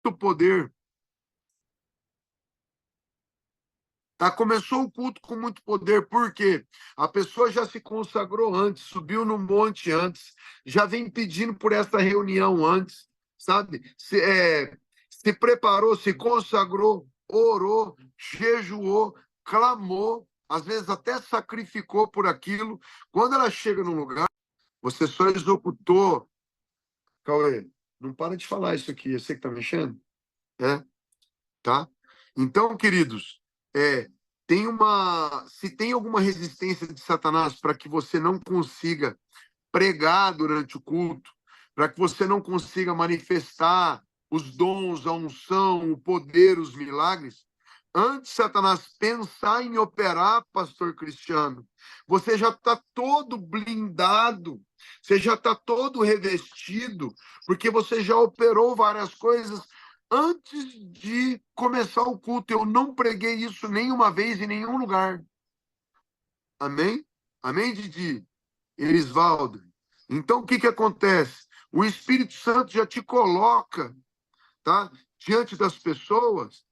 poder. Tá? Começou o culto com muito poder, porque a pessoa já se consagrou antes, subiu no monte antes, já vem pedindo por essa reunião antes, sabe? Se preparou, se consagrou, orou, jejuou, clamou, às vezes até sacrificou por aquilo. Quando ela chega num lugar, você só executou. Cauê, não para de falar isso aqui, você que tá mexendo? É, tá? Então, queridos, se tem alguma resistência de Satanás para que você não consiga pregar durante o culto, para que você não consiga manifestar os dons, a unção, o poder, os milagres, antes Satanás pensar em operar, pastor Cristiano, você já está todo blindado, você já está todo revestido, porque você já operou várias coisas antes de começar o culto. Eu não preguei isso nenhuma vez em nenhum lugar. Amém? Amém, Didi? Erisvaldo. Então, o que que acontece? O Espírito Santo já te coloca, tá, diante das pessoas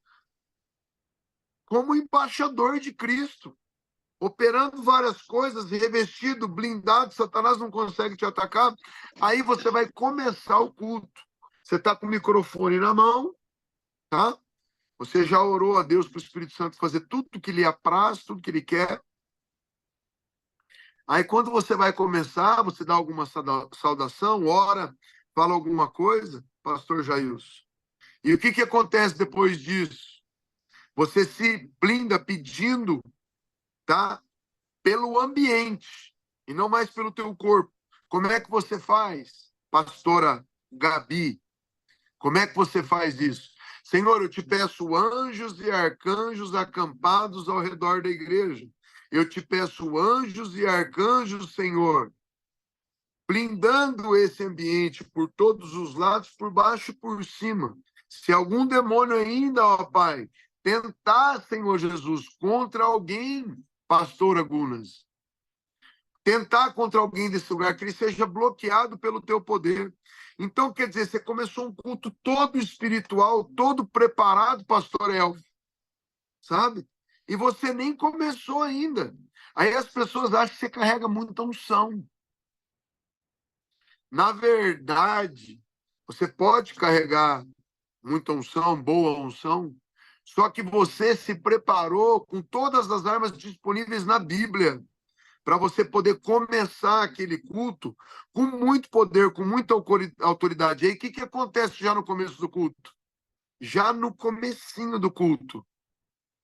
como embaixador de Cristo, operando várias coisas, revestido, blindado, Satanás não consegue te atacar. Aí você vai começar o culto. Você está com o microfone na mão, tá? Você já orou a Deus para o Espírito Santo fazer tudo o que lhe apraz, tudo que ele quer. Aí, quando você vai começar, você dá alguma saudação, ora, fala alguma coisa, pastor Jailson. E o que que acontece depois disso? Você se blinda pedindo, tá? Pelo ambiente e não mais pelo teu corpo. Como é que você faz, pastora Gabi? Como é que você faz isso? Senhor, eu te peço anjos e arcanjos acampados ao redor da igreja. Eu te peço anjos e arcanjos, Senhor, blindando esse ambiente por todos os lados, por baixo e por cima. Se algum demônio ainda, ó Pai, tentar, Senhor Jesus, contra alguém, pastor Agunas, tentar contra alguém desse lugar, que ele seja bloqueado pelo teu poder. Então, quer dizer, você começou um culto todo espiritual, todo preparado, pastor Elvio, sabe? E você nem começou ainda. Aí as pessoas acham que você carrega muita unção. Na verdade, você pode carregar muita unção, boa unção, só que você se preparou com todas as armas disponíveis na Bíblia para você poder começar aquele culto com muito poder, com muita autoridade. E aí, o que que acontece já no começo do culto? Já no comecinho do culto,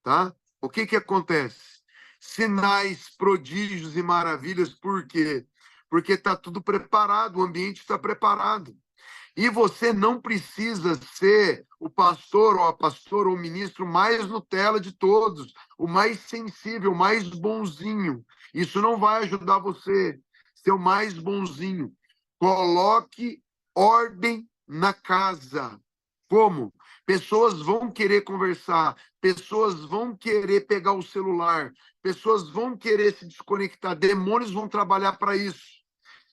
tá? O que que acontece? Sinais, prodígios e maravilhas, por quê? Porque está tudo preparado, o ambiente está preparado. E você não precisa ser o pastor ou a pastora ou o ministro mais Nutella de todos, o mais sensível, o mais bonzinho. Isso não vai ajudar você a ser o mais bonzinho. Coloque ordem na casa. Como? Pessoas vão querer conversar, pessoas vão querer pegar o celular, pessoas vão querer se desconectar, demônios vão trabalhar para isso.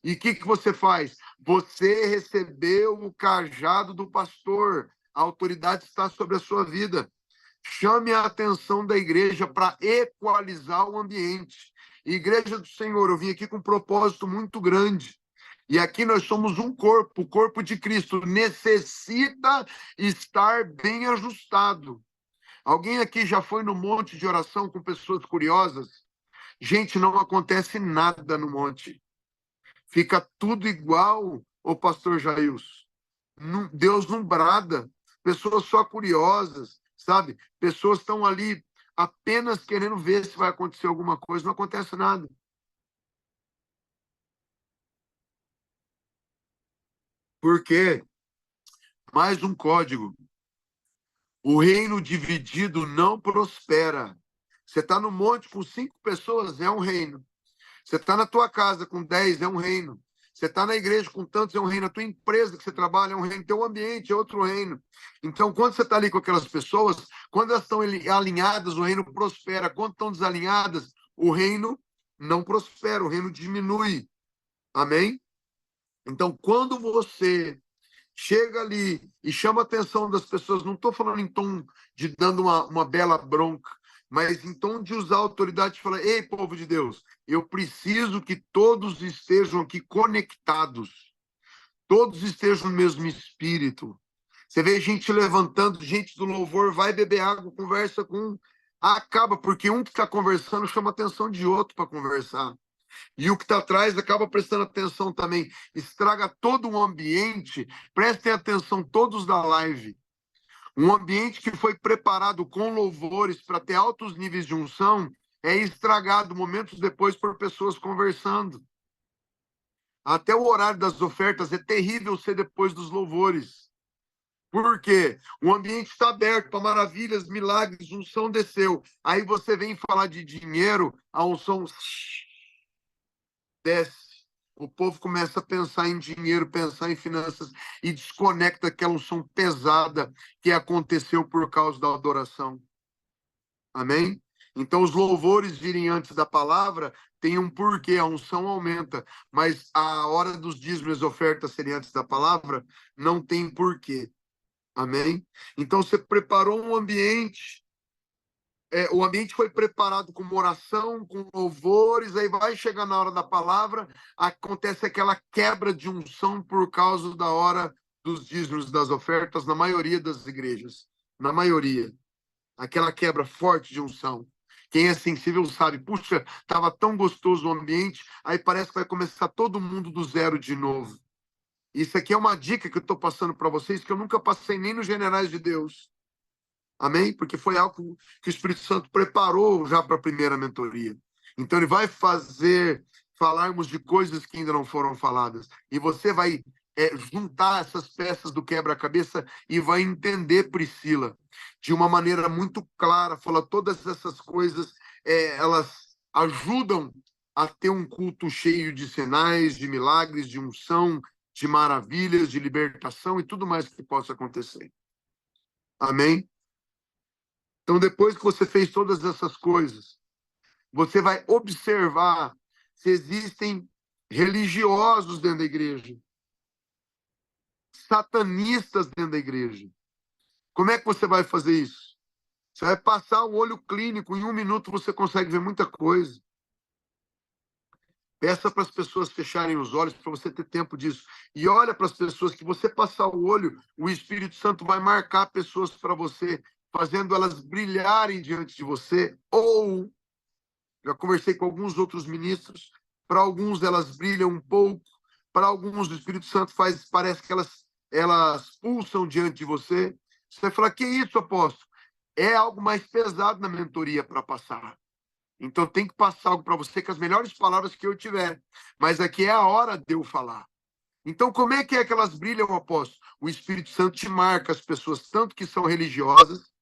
E o que que você faz? Você recebeu o cajado do pastor. A autoridade está sobre a sua vida. Chame a atenção da igreja para equalizar o ambiente. Igreja do Senhor, eu vim aqui com um propósito muito grande. E aqui nós somos um corpo, o corpo de Cristo necessita estar bem ajustado. Alguém aqui já foi no monte de oração com pessoas curiosas? Gente, não acontece nada no monte. Fica tudo igual, o pastor Jailson. Deus não brada. Pessoas só curiosas, sabe? Pessoas estão ali apenas querendo ver se vai acontecer alguma coisa, não acontece nada. Por quê? Mais um código. O reino dividido não prospera. Você está no monte com 5 pessoas, é um reino. Você está na tua casa com 10, é um reino. Você está na igreja com tantos, é um reino. A tua empresa que você trabalha é um reino. Teu ambiente é outro reino. Então, quando você está ali com aquelas pessoas, quando elas estão alinhadas, o reino prospera. Quando estão desalinhadas, o reino não prospera, o reino diminui. Amém? Então, quando você chega ali e chama a atenção das pessoas. Não estou falando em tom de dando uma bela bronca, mas em tom de usar a autoridade e falar: ei, povo de Deus, eu preciso que todos estejam aqui conectados, todos estejam no mesmo espírito. Você vê gente levantando, gente do louvor, vai beber água, conversa com um, acaba, porque um que está conversando chama a atenção de outro para conversar. E o que está atrás acaba prestando atenção também. Estraga todo o ambiente. Prestem atenção todos da live. Um ambiente que foi preparado com louvores para ter altos níveis de unção é estragado momentos depois por pessoas conversando. Até o horário das ofertas é terrível ser depois dos louvores. Por quê? O ambiente está aberto para maravilhas, milagres, unção desceu. Aí você vem falar de dinheiro, a unção desce. O povo começa a pensar em dinheiro, pensar em finanças e desconecta aquela unção pesada que aconteceu por causa da adoração. Amém? Então, os louvores virem antes da palavra tem um porquê, a unção aumenta, mas a hora dos dízimos e ofertas serem antes da palavra não tem porquê. Amém? Então, você preparou um ambiente, o ambiente foi preparado com oração, com louvores, aí vai chegar na hora da palavra, acontece aquela quebra de unção por causa da hora dos dízimos das ofertas, na maioria das igrejas. Na maioria. Aquela quebra forte de unção. Quem é sensível sabe, puxa, estava tão gostoso o ambiente, aí parece que vai começar todo mundo do zero de novo. Isso aqui é uma dica que eu estou passando para vocês, que eu nunca passei nem nos Generais de Deus. Amém? Porque foi algo que o Espírito Santo preparou já para a primeira mentoria. Então, ele vai fazer falarmos de coisas que ainda não foram faladas. E você vai juntar essas peças do quebra-cabeça e vai entender, Priscila, de uma maneira muito clara. Fala, todas essas coisas, elas ajudam a ter um culto cheio de sinais, de milagres, de unção, de maravilhas, de libertação e tudo mais que possa acontecer. Amém? Então, depois que você fez todas essas coisas, você vai observar se existem religiosos dentro da igreja, satanistas dentro da igreja. Como é que você vai fazer isso? Você vai passar o olho clínico, em 1 minuto você consegue ver muita coisa. Peça para as pessoas fecharem os olhos para você ter tempo disso. E olha para as pessoas que você passar o olho, o Espírito Santo vai marcar pessoas para você, fazendo elas brilharem diante de você. Ou, já conversei com alguns outros ministros, para alguns elas brilham um pouco, para alguns o Espírito Santo faz, parece que elas pulsam diante de você. Você vai falar, que isso, apóstolo? É algo mais pesado na mentoria para passar. Então, tem que passar algo para você com as melhores palavras que eu tiver. Mas aqui é a hora de eu falar. Então, como é que elas brilham, apóstolo? O Espírito Santo te marca as pessoas, tanto que são religiosas,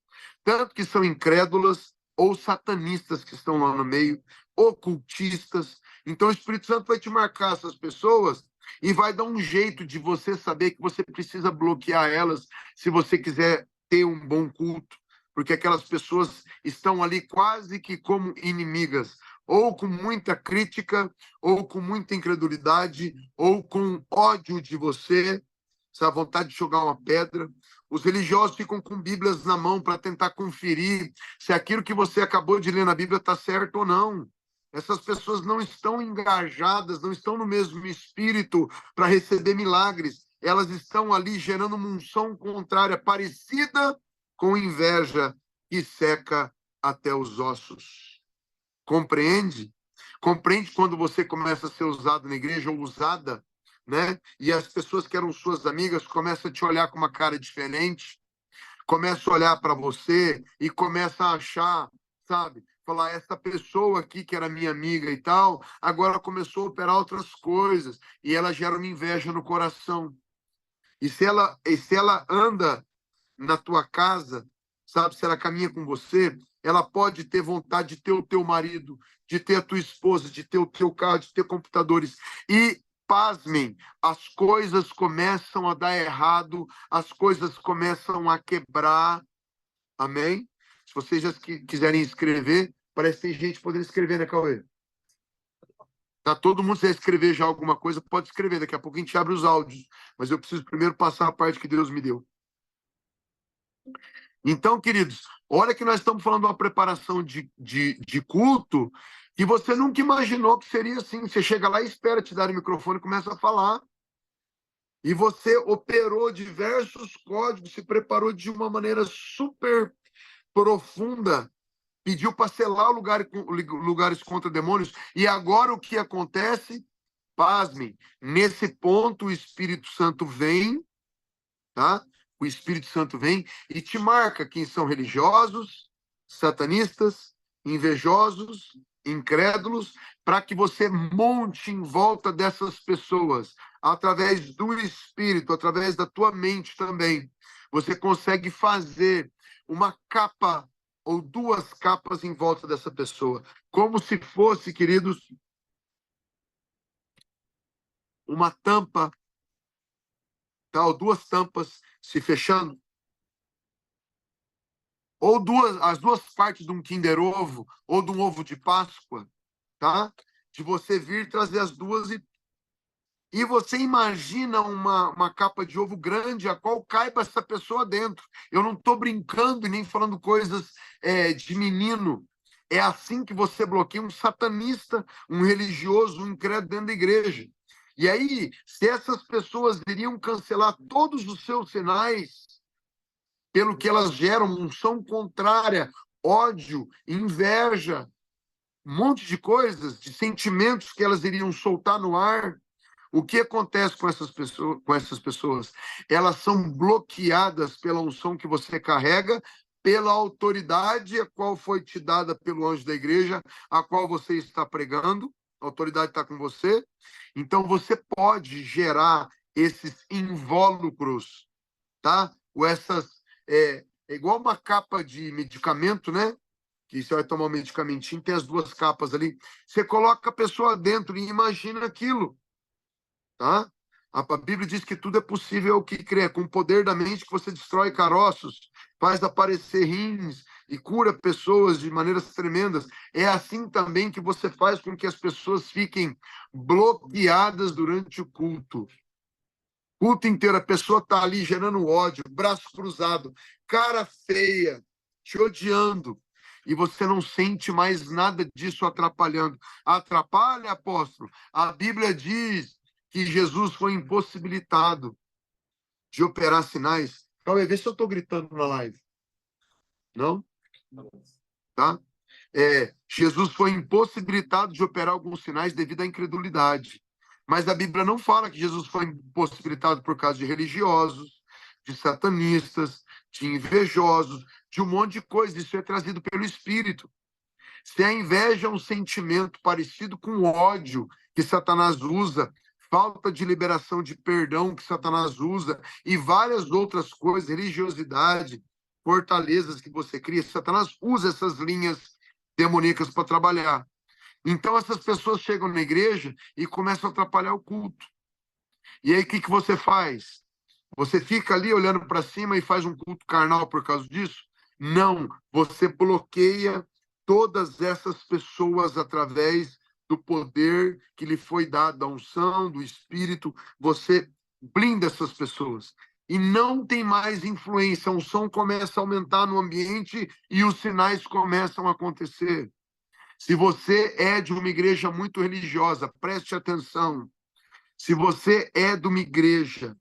tanto que são incrédulas, ou satanistas que estão lá no meio, ocultistas. Então, o Espírito Santo vai te marcar essas pessoas e vai dar um jeito de você saber que você precisa bloquear elas se você quiser ter um bom culto, porque aquelas pessoas estão ali quase que como inimigas, ou com muita crítica, ou com muita incredulidade, ou com ódio de você, essa vontade de jogar uma pedra. Os religiosos ficam com Bíblias na mão para tentar conferir se aquilo que você acabou de ler na Bíblia está certo ou não. Essas pessoas não estão engajadas, não estão no mesmo espírito para receber milagres. Elas estão ali gerando uma unção contrária, parecida com inveja que seca até os ossos. Compreende? Compreende quando você começa a ser usado na igreja ou usada, né? E as pessoas que eram suas amigas começam a te olhar com uma cara diferente, começam a olhar para você e começam a achar, sabe? Falar, essa pessoa aqui que era minha amiga e tal, agora começou a operar outras coisas e ela gera uma inveja no coração. E se ela anda na tua casa, sabe? Se ela caminha com você, ela pode ter vontade de ter o teu marido, de ter a tua esposa, de ter o teu carro, de ter computadores. E, pasmem, as coisas começam a dar errado, as coisas começam a quebrar. Amém? Se vocês já quiserem escrever, parece que tem gente podendo escrever, né, Cauê? Tá todo mundo, se quiser escrever já alguma coisa, pode escrever. Daqui a pouco a gente abre os áudios. Mas eu preciso primeiro passar a parte que Deus me deu. Então, queridos, olha que nós estamos falando de uma preparação de culto que você nunca imaginou que seria assim. Você chega lá e espera te dar o microfone e começa a falar. E você operou diversos códigos, se preparou de uma maneira super profunda, pediu para selar lugares contra demônios. E agora o que acontece? Pasmem, nesse ponto o Espírito Santo vem, tá? O Espírito Santo vem e te marca quem são religiosos, satanistas, invejosos, incrédulos, para que você monte em volta dessas pessoas, através do Espírito, através da tua mente também. Você consegue fazer uma capa ou duas capas em volta dessa pessoa, como se fosse, queridos, uma tampa, tá? Ou duas tampas se fechando, ou as duas partes de um Kinder Ovo, ou de um ovo de Páscoa, tá? De você vir trazer as duas e você imagina uma capa de ovo grande, a qual caiba essa pessoa dentro. Eu não estou brincando e nem falando coisas de menino. É assim que você bloqueia um satanista, um religioso, um incrédulo dentro da igreja. E aí, se essas pessoas iriam cancelar todos os seus sinais, pelo que elas geram, unção contrária, ódio, inveja, um monte de coisas, de sentimentos que elas iriam soltar no ar. O que acontece com essas pessoas, Elas são bloqueadas pela unção que você carrega, pela autoridade a qual foi te dada pelo anjo da igreja, a qual você está pregando. A autoridade está com você. Então você pode gerar esses invólucros, tá? Ou essas é igual uma capa de medicamento, né? Que você vai tomar um medicamentinho, tem as duas capas ali. Você coloca a pessoa dentro e imagina aquilo, tá? A Bíblia diz que tudo é possível ao que crê. Com o poder da mente que você destrói caroços, faz aparecer rins e cura pessoas de maneiras tremendas. É assim também que você faz com que as pessoas fiquem bloqueadas durante o culto. Culto inteiro, a pessoa está ali gerando ódio, braço cruzado, cara feia, te odiando. E você não sente mais nada disso atrapalhando. Atrapalha, apóstolo? A Bíblia diz que Jesus foi impossibilitado de operar sinais. Calma aí, vê se eu estou gritando na live. Não? Tá? Jesus foi impossibilitado de operar alguns sinais devido à incredulidade. Mas a Bíblia não fala que Jesus foi impossibilitado por causa de religiosos, de satanistas, de invejosos, de um monte de coisa. Isso é trazido pelo Espírito. Se a inveja é um sentimento parecido com o ódio que Satanás usa, falta de liberação de perdão que Satanás usa, e várias outras coisas, religiosidade, fortalezas que você cria, Satanás usa essas linhas demoníacas para trabalhar. Então, essas pessoas chegam na igreja e começam a atrapalhar o culto. E aí, o que você faz? Você fica ali olhando para cima e faz um culto carnal por causa disso? Não, você bloqueia todas essas pessoas através do poder que lhe foi dado, da unção, do Espírito. Você blinda essas pessoas. E não tem mais influência. A unção começa a aumentar no ambiente e os sinais começam a acontecer. Se você é de uma igreja muito religiosa, preste atenção. Se você é de uma igreja,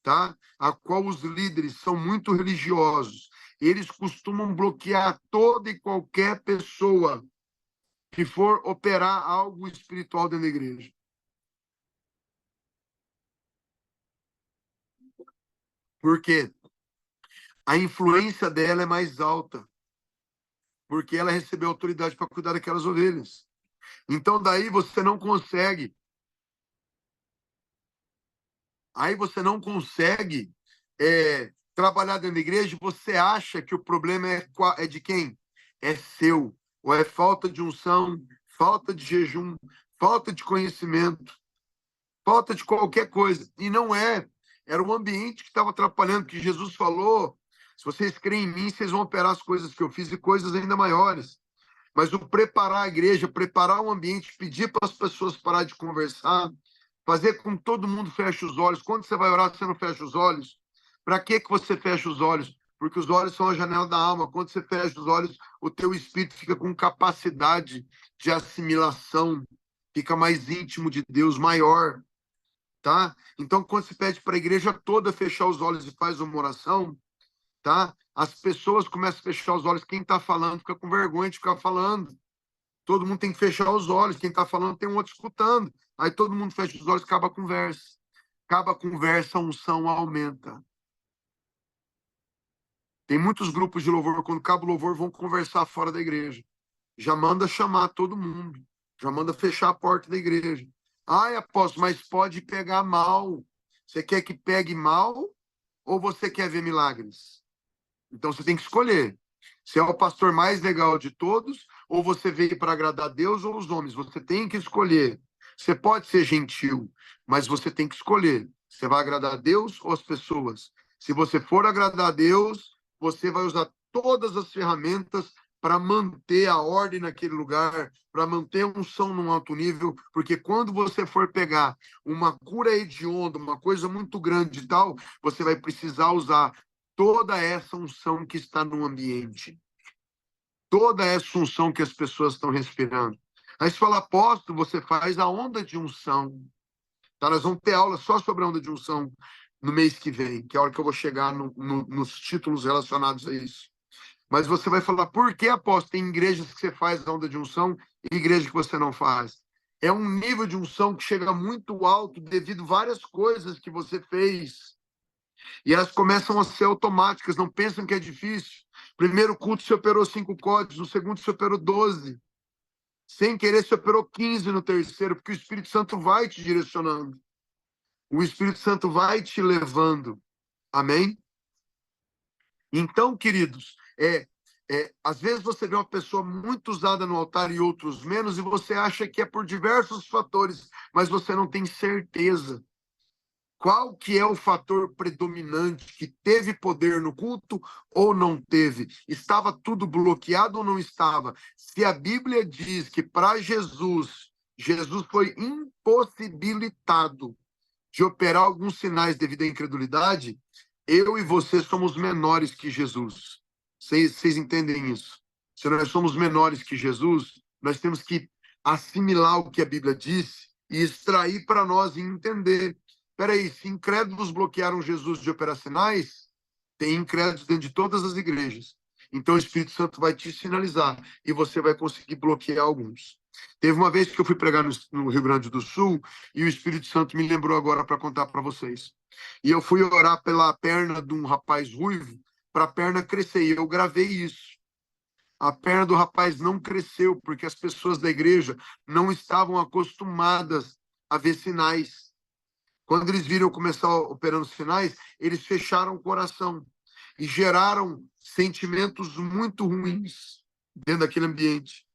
tá? A qual os líderes são muito religiosos, eles costumam bloquear toda e qualquer pessoa que for operar algo espiritual dentro da igreja. Porque a influência dela é mais alta, porque ela recebeu autoridade para cuidar daquelas ovelhas. Então daí você não consegue trabalhar dentro da igreja. Você acha que o problema é de quem? É seu. Ou é falta de unção, falta de jejum, falta de conhecimento, falta de qualquer coisa. E não é. Era o ambiente que estava atrapalhando, que Jesus falou: se vocês creem em mim, vocês vão operar as coisas que eu fiz e coisas ainda maiores. Mas o preparar a igreja, preparar o ambiente, pedir para as pessoas parar de conversar, fazer com que todo mundo feche os olhos. Quando você vai orar, você não fecha os olhos. Para que você fecha os olhos? Porque os olhos são a janela da alma. Quando você fecha os olhos, o teu espírito fica com capacidade de assimilação, fica mais íntimo de Deus, maior, tá? Então, quando você pede para a igreja toda fechar os olhos e faz uma oração, tá? As pessoas começam a fechar os olhos. Quem está falando fica com vergonha de ficar falando. Todo mundo tem que fechar os olhos. Quem está falando tem um outro escutando. Aí todo mundo fecha os olhos, acaba a conversa. Acaba a conversa, a unção aumenta. Tem muitos grupos de louvor, quando acaba o louvor, vão conversar fora da igreja. Já manda chamar todo mundo. Já manda fechar a porta da igreja. Ai, apóstolo, mas pode pegar mal. Você quer que pegue mal ou você quer ver milagres? Então você tem que escolher. Se é o pastor mais legal de todos, ou você veio para agradar a Deus ou os homens. Você tem que escolher. Você pode ser gentil, mas você tem que escolher. Você vai agradar a Deus ou as pessoas? Se você for agradar a Deus, você vai usar todas as ferramentas para manter a ordem naquele lugar, para manter a unção num alto nível, porque quando você for pegar uma cura hedionda, uma coisa muito grande e tal, você vai precisar usar toda essa unção que está no ambiente, toda essa unção que as pessoas estão respirando. Aí você fala, apóstolo, você faz a onda de unção. Tá? Nós vamos ter aula só sobre a onda de unção no mês que vem, que é a hora que eu vou chegar nos títulos relacionados a isso. Mas você vai falar, por que, apóstolo, tem igrejas que você faz a onda de unção e igrejas que você não faz? É um nível de unção que chega muito alto devido a várias coisas que você fez. E elas começam a ser automáticas, não pensam que é difícil. Primeiro culto se operou 5 códigos, no segundo se operou 12. Sem querer se operou 15 no terceiro, porque o Espírito Santo vai te direcionando. O Espírito Santo vai te levando. Amém? Então, queridos, às vezes você vê uma pessoa muito usada no altar e outros menos, e você acha que é por diversos fatores, mas você não tem certeza. Qual que é o fator predominante que teve poder no culto ou não teve? Estava tudo bloqueado ou não estava? Se a Bíblia diz que para Jesus, Jesus foi impossibilitado de operar alguns sinais devido à incredulidade, eu e você somos menores que Jesus. Vocês entendem isso? Se nós somos menores que Jesus, nós temos que assimilar o que a Bíblia disse e extrair para nós e entender. Peraí, se incrédulos bloquearam Jesus de operar sinais, tem incrédulos dentro de todas as igrejas. Então o Espírito Santo vai te sinalizar e você vai conseguir bloquear alguns. Teve uma vez que eu fui pregar no Rio Grande do Sul e o Espírito Santo me lembrou agora para contar para vocês. E eu fui orar pela perna de um rapaz ruivo para a perna crescer. E eu gravei isso. A perna do rapaz não cresceu porque as pessoas da igreja não estavam acostumadas a ver sinais. Quando eles viram eu começar operando sinais, eles fecharam o coração e geraram sentimentos muito ruins dentro daquele ambiente.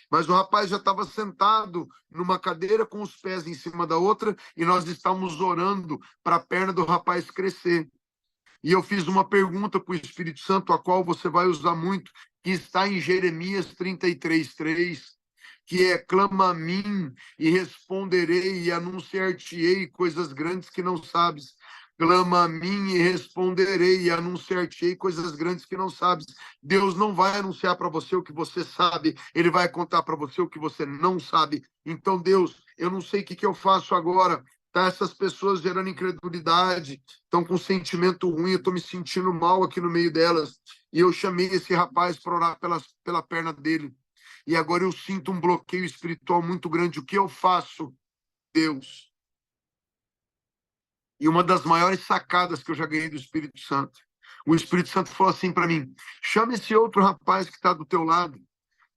Mas o rapaz já estava sentado numa cadeira com os pés em cima da outra e nós estávamos orando para a perna do rapaz crescer. E eu fiz uma pergunta para o Espírito Santo, a qual você vai usar muito, que está em Jeremias 33:3, que é: clama a mim e responderei e anunciar-te-ei coisas grandes que não sabes. Clama a mim e responderei e anunciar-te-ei coisas grandes que não sabes. Deus não vai anunciar para você o que você sabe, Ele vai contar para você o que você não sabe. Então, Deus, eu não sei o que eu faço agora. Tá, essas pessoas gerando incredulidade, estão com sentimento ruim, eu estou me sentindo mal aqui no meio delas. E eu chamei esse rapaz para orar pela perna dele. E agora eu sinto um bloqueio espiritual muito grande. O que eu faço, Deus? E uma das maiores sacadas que eu já ganhei do Espírito Santo. O Espírito Santo falou assim para mim: chama esse outro rapaz que está do teu lado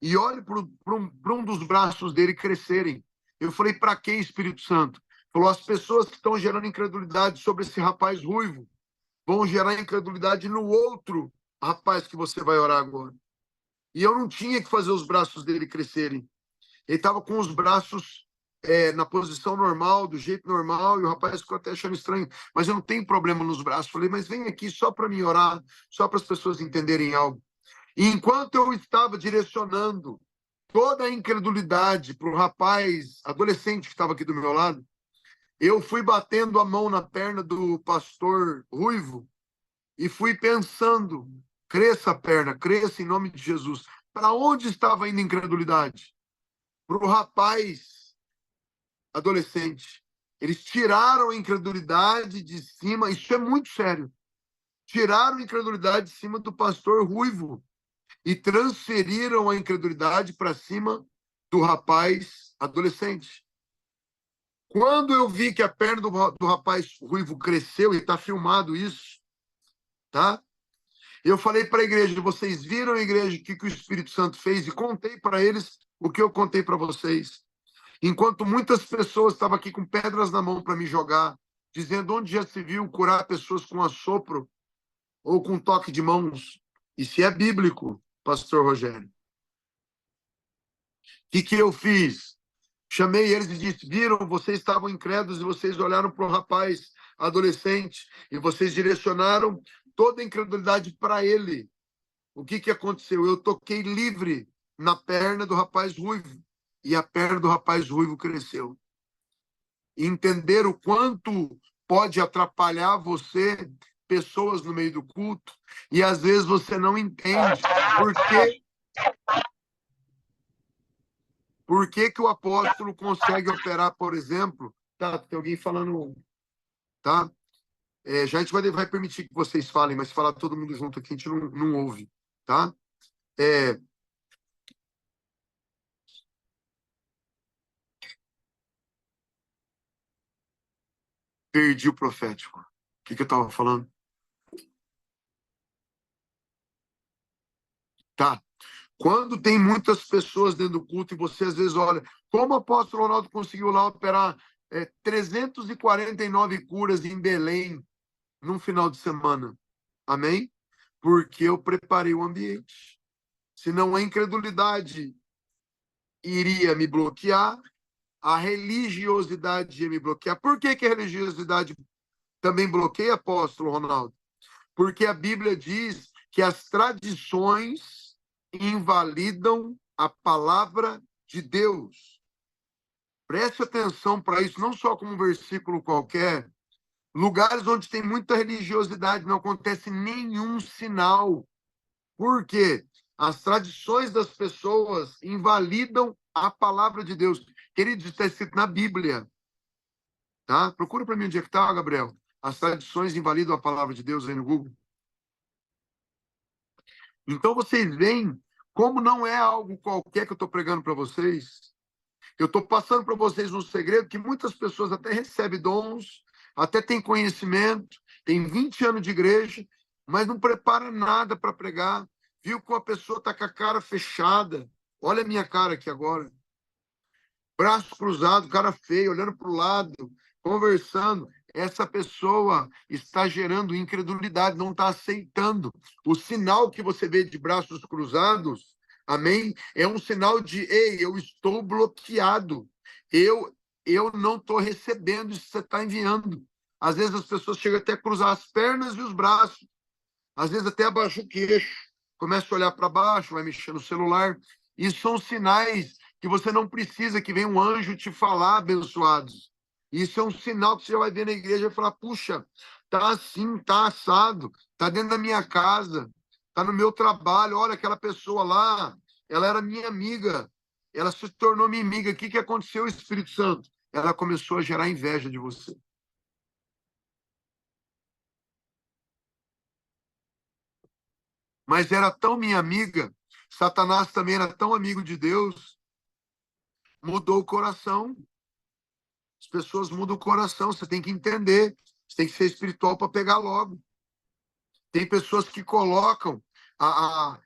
e olhe para um dos braços dele crescerem. Eu falei: para que, Espírito Santo? Falou: as pessoas que estão gerando incredulidade sobre esse rapaz ruivo vão gerar incredulidade no outro rapaz que você vai orar agora. E eu não tinha que fazer os braços dele crescerem. Ele estava com os braços na posição normal, do jeito normal, e o rapaz ficou até achando estranho. Mas eu não tenho problema nos braços. Falei: mas vem aqui só para mim orar, só para as pessoas entenderem algo. E enquanto eu estava direcionando toda a incredulidade para o rapaz adolescente que estava aqui do meu lado, eu fui batendo a mão na perna do pastor Ruivo e fui pensando, cresça a perna, cresça em nome de Jesus. Para onde estava indo a incredulidade? Para o rapaz adolescente. Eles tiraram a incredulidade de cima, isso é muito sério. Tiraram a incredulidade de cima do pastor Ruivo e transferiram a incredulidade para cima do rapaz adolescente. Quando eu vi que a perna do rapaz Ruivo cresceu, e está filmado isso, tá? Eu falei para a igreja, vocês viram a igreja o que o Espírito Santo fez? E contei para eles o que eu contei para vocês. Enquanto muitas pessoas estavam aqui com pedras na mão para me jogar, dizendo onde já se viu curar pessoas com assopro ou com toque de mãos. Isso é bíblico, pastor Rogério. O que eu fiz? Chamei eles e disse, viram, vocês estavam incrédulos e vocês olharam para o rapaz adolescente e vocês direcionaram toda a incredulidade para ele. O que aconteceu? Eu toquei livre na perna do rapaz Ruivo e a perna do rapaz Ruivo cresceu. E entender o quanto pode atrapalhar você, pessoas no meio do culto, e às vezes você não entende por que o apóstolo consegue operar, por exemplo. Tá, tem alguém falando, tá? Já a gente vai permitir que vocês falem, mas se falar todo mundo junto aqui, a gente não ouve, tá? Perdi o profético. O que eu estava falando? Tá. Quando tem muitas pessoas dentro do culto e você às vezes olha, como o apóstolo Ronaldo conseguiu lá operar 349 curas em Belém num final de semana? Amém? Porque eu preparei o ambiente. Senão a incredulidade iria me bloquear, a religiosidade ia me bloquear. Por que a religiosidade também bloqueia, apóstolo Ronaldo? Porque a Bíblia diz que as tradições invalidam a palavra de Deus. Preste atenção para isso, não só como um versículo qualquer. Lugares onde tem muita religiosidade não acontece nenhum sinal. Por quê? As tradições das pessoas invalidam a palavra de Deus. Queridos, está escrito na Bíblia. Tá? Procura para mim onde é que está, Gabriel. As tradições invalidam a palavra de Deus aí no Google. Então, vocês veem como não é algo qualquer que eu estou pregando para vocês. Eu estou passando para vocês um segredo que muitas pessoas até recebem dons, até têm conhecimento, tem 20 anos de igreja, mas não prepara nada para pregar. Viu que uma pessoa está com a cara fechada. Olha a minha cara aqui agora. Braço cruzado, cara feio, olhando para o lado, conversando. Essa pessoa está gerando incredulidade, não está aceitando. O sinal que você vê de braços cruzados, amém? É um sinal de, ei, eu estou bloqueado. Eu não estou recebendo isso que você está enviando. Às vezes as pessoas chegam até a cruzar as pernas e os braços. Às vezes até abaixa o queixo. Começa a olhar para baixo, vai mexer no celular. Isso são sinais que você não precisa que venha um anjo te falar, abençoados. Isso é um sinal que você vai ver na igreja e falar, puxa, tá assim, tá assado, tá dentro da minha casa, tá no meu trabalho, olha aquela pessoa lá, ela era minha amiga, ela se tornou minha amiga. O que aconteceu, Espírito Santo? Ela começou a gerar inveja de você. Mas era tão minha amiga, Satanás também era tão amigo de Deus, mudou o coração. As pessoas mudam o coração, você tem que entender, você tem que ser espiritual para pegar logo. Tem pessoas que colocam a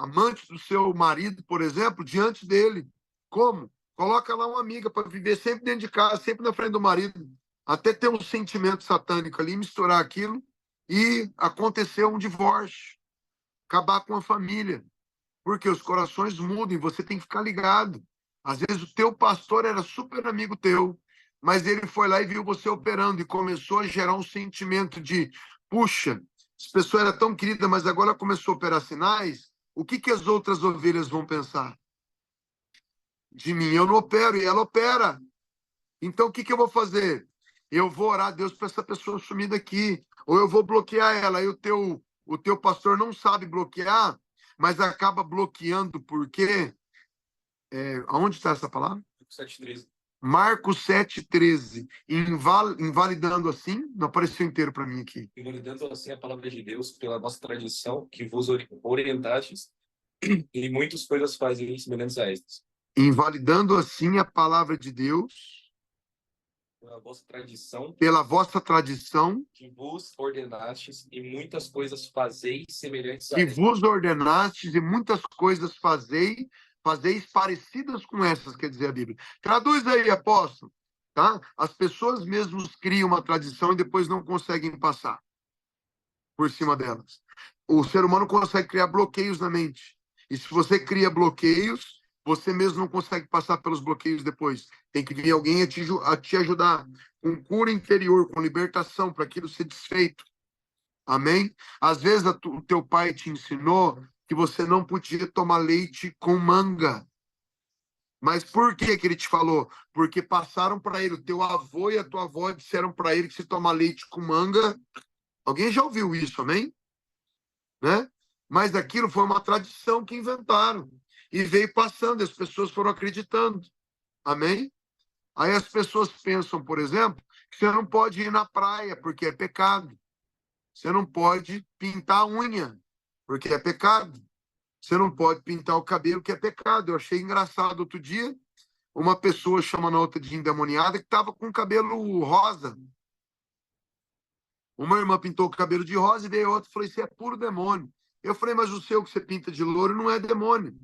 amante do seu marido, por exemplo, diante dele. Como? Coloca lá uma amiga para viver sempre dentro de casa, sempre na frente do marido, até ter um sentimento satânico ali, misturar aquilo e acontecer um divórcio, acabar com a família. Porque os corações mudam, você tem que ficar ligado. Às vezes o teu pastor era super amigo teu, mas ele foi lá e viu você operando e começou a gerar um sentimento de, puxa, essa pessoa era tão querida, mas agora começou a operar sinais, o que as outras ovelhas vão pensar? de mim eu não opero, e ela opera. Então, o que eu vou fazer? Eu vou orar a Deus para essa pessoa sumir daqui. Ou eu vou bloquear ela. Aí o teu pastor não sabe bloquear, mas acaba bloqueando porque... aonde está essa palavra? 7:13. Marcos 7,13. Invalidando assim, não apareceu inteiro para mim aqui. Invalidando assim a palavra de Deus pela nossa tradição, que vos orientastes, e muitas coisas fazem semelhantes a estas. Invalidando assim a palavra de Deus pela pela vossa vossa tradição, tradição, que vos ordenastes, e muitas coisas fazeis semelhantes a que estas. vos ordenastes, e muitas coisas fazeis parecidas com essas, quer dizer a Bíblia. Traduz aí, apóstolo. Tá? As pessoas mesmos criam uma tradição e depois não conseguem passar por cima delas. O ser humano consegue criar bloqueios na mente. E se você cria bloqueios, você mesmo não consegue passar pelos bloqueios depois. Tem que vir alguém a te ajudar com cura interior, com libertação, para aquilo ser desfeito. Amém? Às vezes o teu pai te ensinou que você não podia tomar leite com manga. Mas por que ele te falou? Porque passaram para ele, o teu avô e a tua avó disseram para ele que se tomar leite com manga... Alguém já ouviu isso, amém? Né? Mas aquilo foi uma tradição que inventaram. E veio passando, as pessoas foram acreditando. Amém? Aí as pessoas pensam, por exemplo, que você não pode ir na praia, porque é pecado. Você não pode pintar a unha, porque é pecado. Você não pode pintar o cabelo, que é pecado. Eu achei engraçado outro dia, uma pessoa chamando a outra de endemoniada que estava com o cabelo rosa. Uma irmã pintou o cabelo de rosa e veio outra e falou: isso é puro demônio. Eu falei: mas o seu que você pinta de louro não é demônio,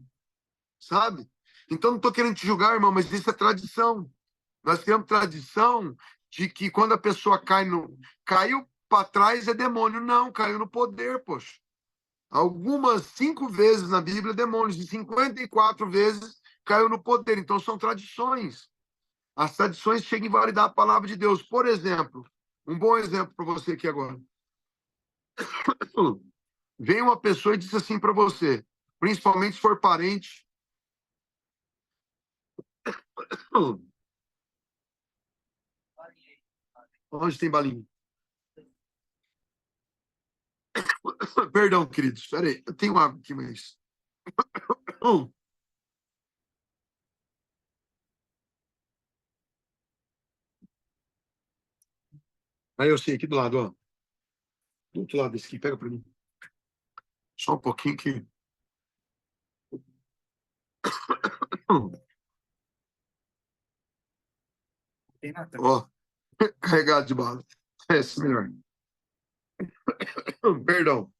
sabe? Então não estou querendo te julgar, irmão, mas isso é tradição. Nós temos tradição de que quando a pessoa caiu para trás é demônio. Não, caiu no poder, poxa. Algumas 5 vezes na Bíblia, demônios, e 54 vezes caiu no poder. Então são tradições. As tradições chegam a invalidar a palavra de Deus. Por exemplo, um bom exemplo para você aqui agora. Vem uma pessoa e diz assim para você, principalmente se for parente. Onde tem balinha? Perdão, queridos. Espera aí. Eu tenho água aqui, mas... Aí eu sei, aqui do lado, ó. Do outro lado desse aqui, pega para mim. Só um pouquinho que... Ó, carregado de bala. Esse é melhor. Perdão.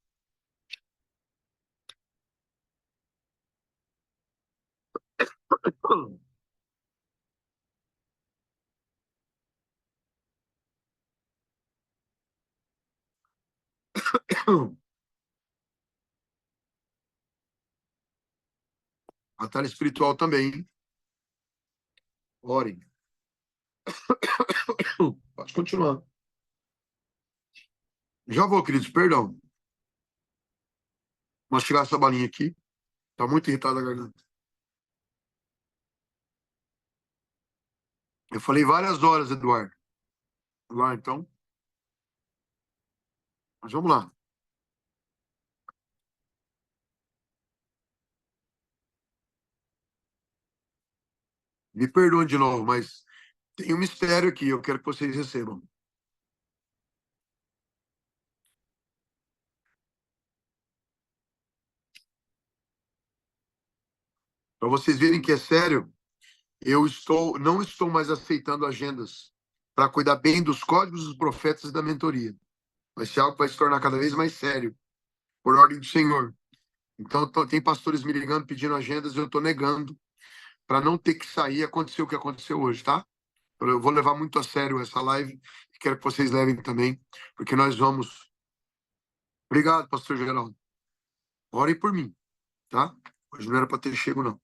Batalha espiritual também, hein? Orem. Pode continuar. Já vou, queridos, perdão. Vamos tirar essa balinha aqui. Tá muito irritada a garganta. Eu falei várias horas, Eduardo. Vamos lá, então. Mas vamos lá. Me perdoem de novo, mas tem um mistério aqui. Eu quero que vocês recebam. Para vocês verem que é sério, não estou mais aceitando agendas para cuidar bem dos códigos dos profetas e da mentoria. Vai ser algo que vai se tornar cada vez mais sério, por ordem do Senhor. Então, tem pastores me ligando, pedindo agendas, eu estou negando, para não ter que sair e acontecer o que aconteceu hoje, tá? Eu vou levar muito a sério essa live e quero que vocês levem também, porque nós vamos... Obrigado, pastor Geraldo. Orem por mim, tá? Hoje não era para ter chego, não.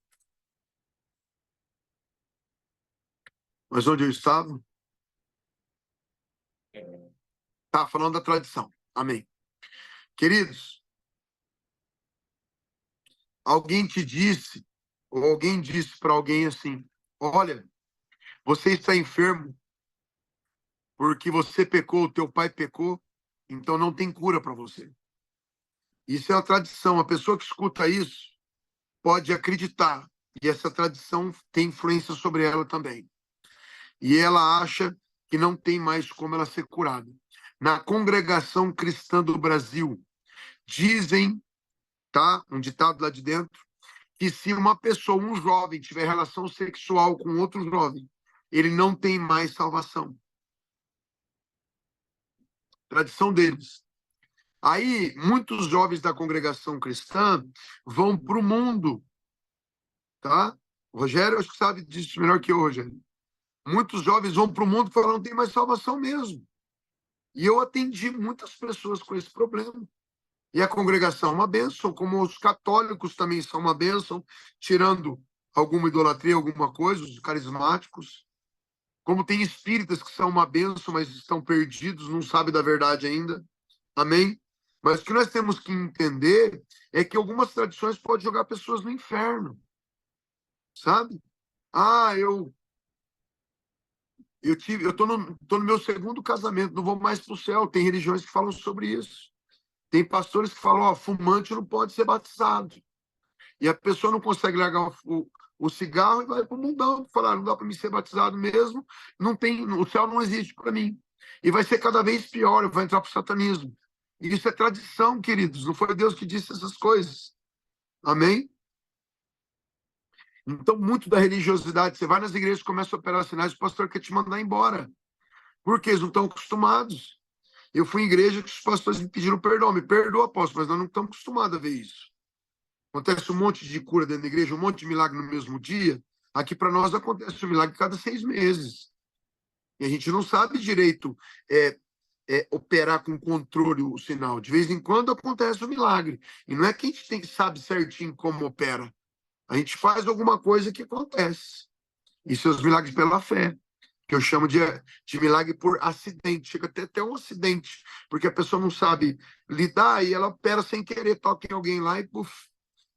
Mas onde eu estava? Tá, falando da tradição. Amém. Queridos, alguém te disse ou alguém disse para alguém assim: olha, você está enfermo porque você pecou, o teu pai pecou, então não tem cura para você. Isso é uma tradição. A pessoa que escuta isso pode acreditar, e essa tradição tem influência sobre ela também. E ela acha que não tem mais como ela ser curada. Na congregação cristã do Brasil, dizem, tá? Um ditado lá de dentro, que se uma pessoa, um jovem, tiver relação sexual com outro jovem, ele não tem mais salvação. Tradição deles. Aí, muitos jovens da congregação cristã vão para o mundo, tá? O Rogério, acho que sabe disso melhor que eu, Rogério. Muitos jovens vão para o mundo e falam, não tem mais salvação mesmo. E eu atendi muitas pessoas com esse problema. E a congregação é uma bênção, como os católicos também são uma bênção, tirando alguma idolatria, alguma coisa, os carismáticos. Como tem espíritas que são uma bênção, mas estão perdidos, não sabem da verdade ainda. Amém? Mas o que nós temos que entender é que algumas tradições podem jogar pessoas no inferno, sabe? Ah, eu tô no meu segundo casamento, não vou mais para o céu. Tem religiões que falam sobre isso. Tem pastores que falam, ó, fumante não pode ser batizado. E a pessoa não consegue largar o cigarro e vai para o mundão. Falar, não dá para mim ser batizado mesmo, não tem, o céu não existe para mim. E vai ser cada vez pior, vai entrar para o satanismo. E isso é tradição, queridos. Não foi Deus que disse essas coisas. Amém? Então, muito da religiosidade, você vai nas igrejas, começa a operar sinais, o pastor quer te mandar embora. Porque eles não estão acostumados. Eu fui em igreja que os pastores me pediram perdão. Me perdoa, apóstolo, mas nós não estamos acostumados a ver isso. Acontece um monte de cura dentro da igreja, um monte de milagre no mesmo dia. Aqui para nós acontece um milagre cada 6 meses. E a gente não sabe direito operar com controle o sinal. De vez em quando acontece um milagre. E não é que a gente sabe certinho como opera. A gente faz alguma coisa que acontece. E seus milagres pela fé, que eu chamo de milagre por acidente. Chega até um acidente, porque a pessoa não sabe lidar e ela opera sem querer, toca em alguém lá e puf,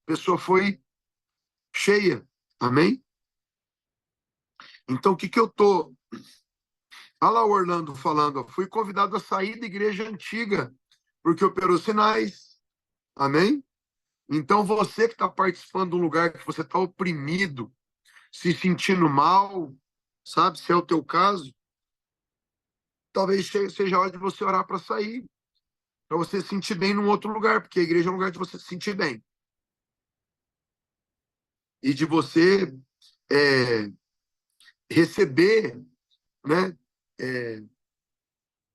a pessoa foi cheia. Amém? Então, o que que eu tô... Olha lá o Orlando falando, ó, fui convidado a sair da igreja antiga, porque operou sinais. Amém? Então, você que está participando de um lugar que você está oprimido, se sentindo mal, sabe, se é o teu caso, talvez seja a hora de você orar para sair, para você se sentir bem num outro lugar, porque a igreja é um lugar de você se sentir bem. E de você receber, né? É,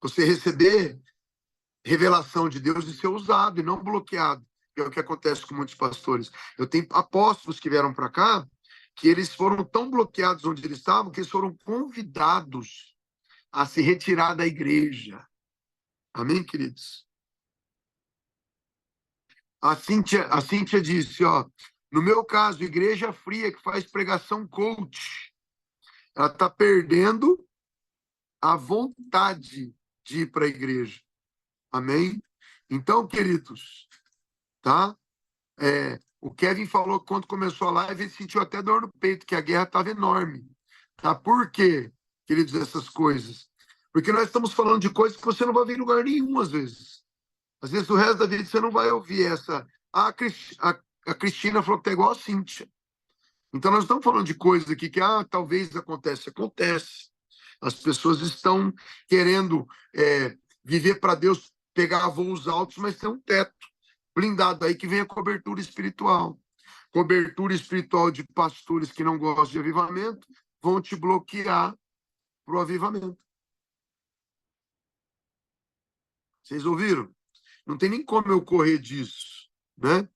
você receber revelação de Deus e ser usado e não bloqueado, que é o que acontece com muitos pastores. Eu tenho apóstolos que vieram para cá, que eles foram tão bloqueados onde eles estavam, que eles foram convidados a se retirar da igreja. Amém, queridos? A Cíntia disse, ó, no meu caso, igreja fria que faz pregação coach, ela está perdendo a vontade de ir para a igreja. Amém? Então, queridos, tá? O Kevin falou que quando começou a live, ele sentiu até dor no peito, que a guerra estava enorme. Tá? Por quê, queridos, essas coisas? Porque nós estamos falando de coisas que você não vai ver em lugar nenhum, às vezes. Às vezes, o resto da vida, você não vai ouvir essa. A Cristina falou que tá igual a Cíntia. Então, nós estamos falando de coisas aqui que, talvez acontece. Acontece. As pessoas estão querendo viver para Deus, pegar voos altos, mas tem um teto blindado aí que vem a cobertura espiritual. Cobertura espiritual de pastores que não gostam de avivamento vão te bloquear para o avivamento. Vocês ouviram? Não tem nem como eu correr disso, né?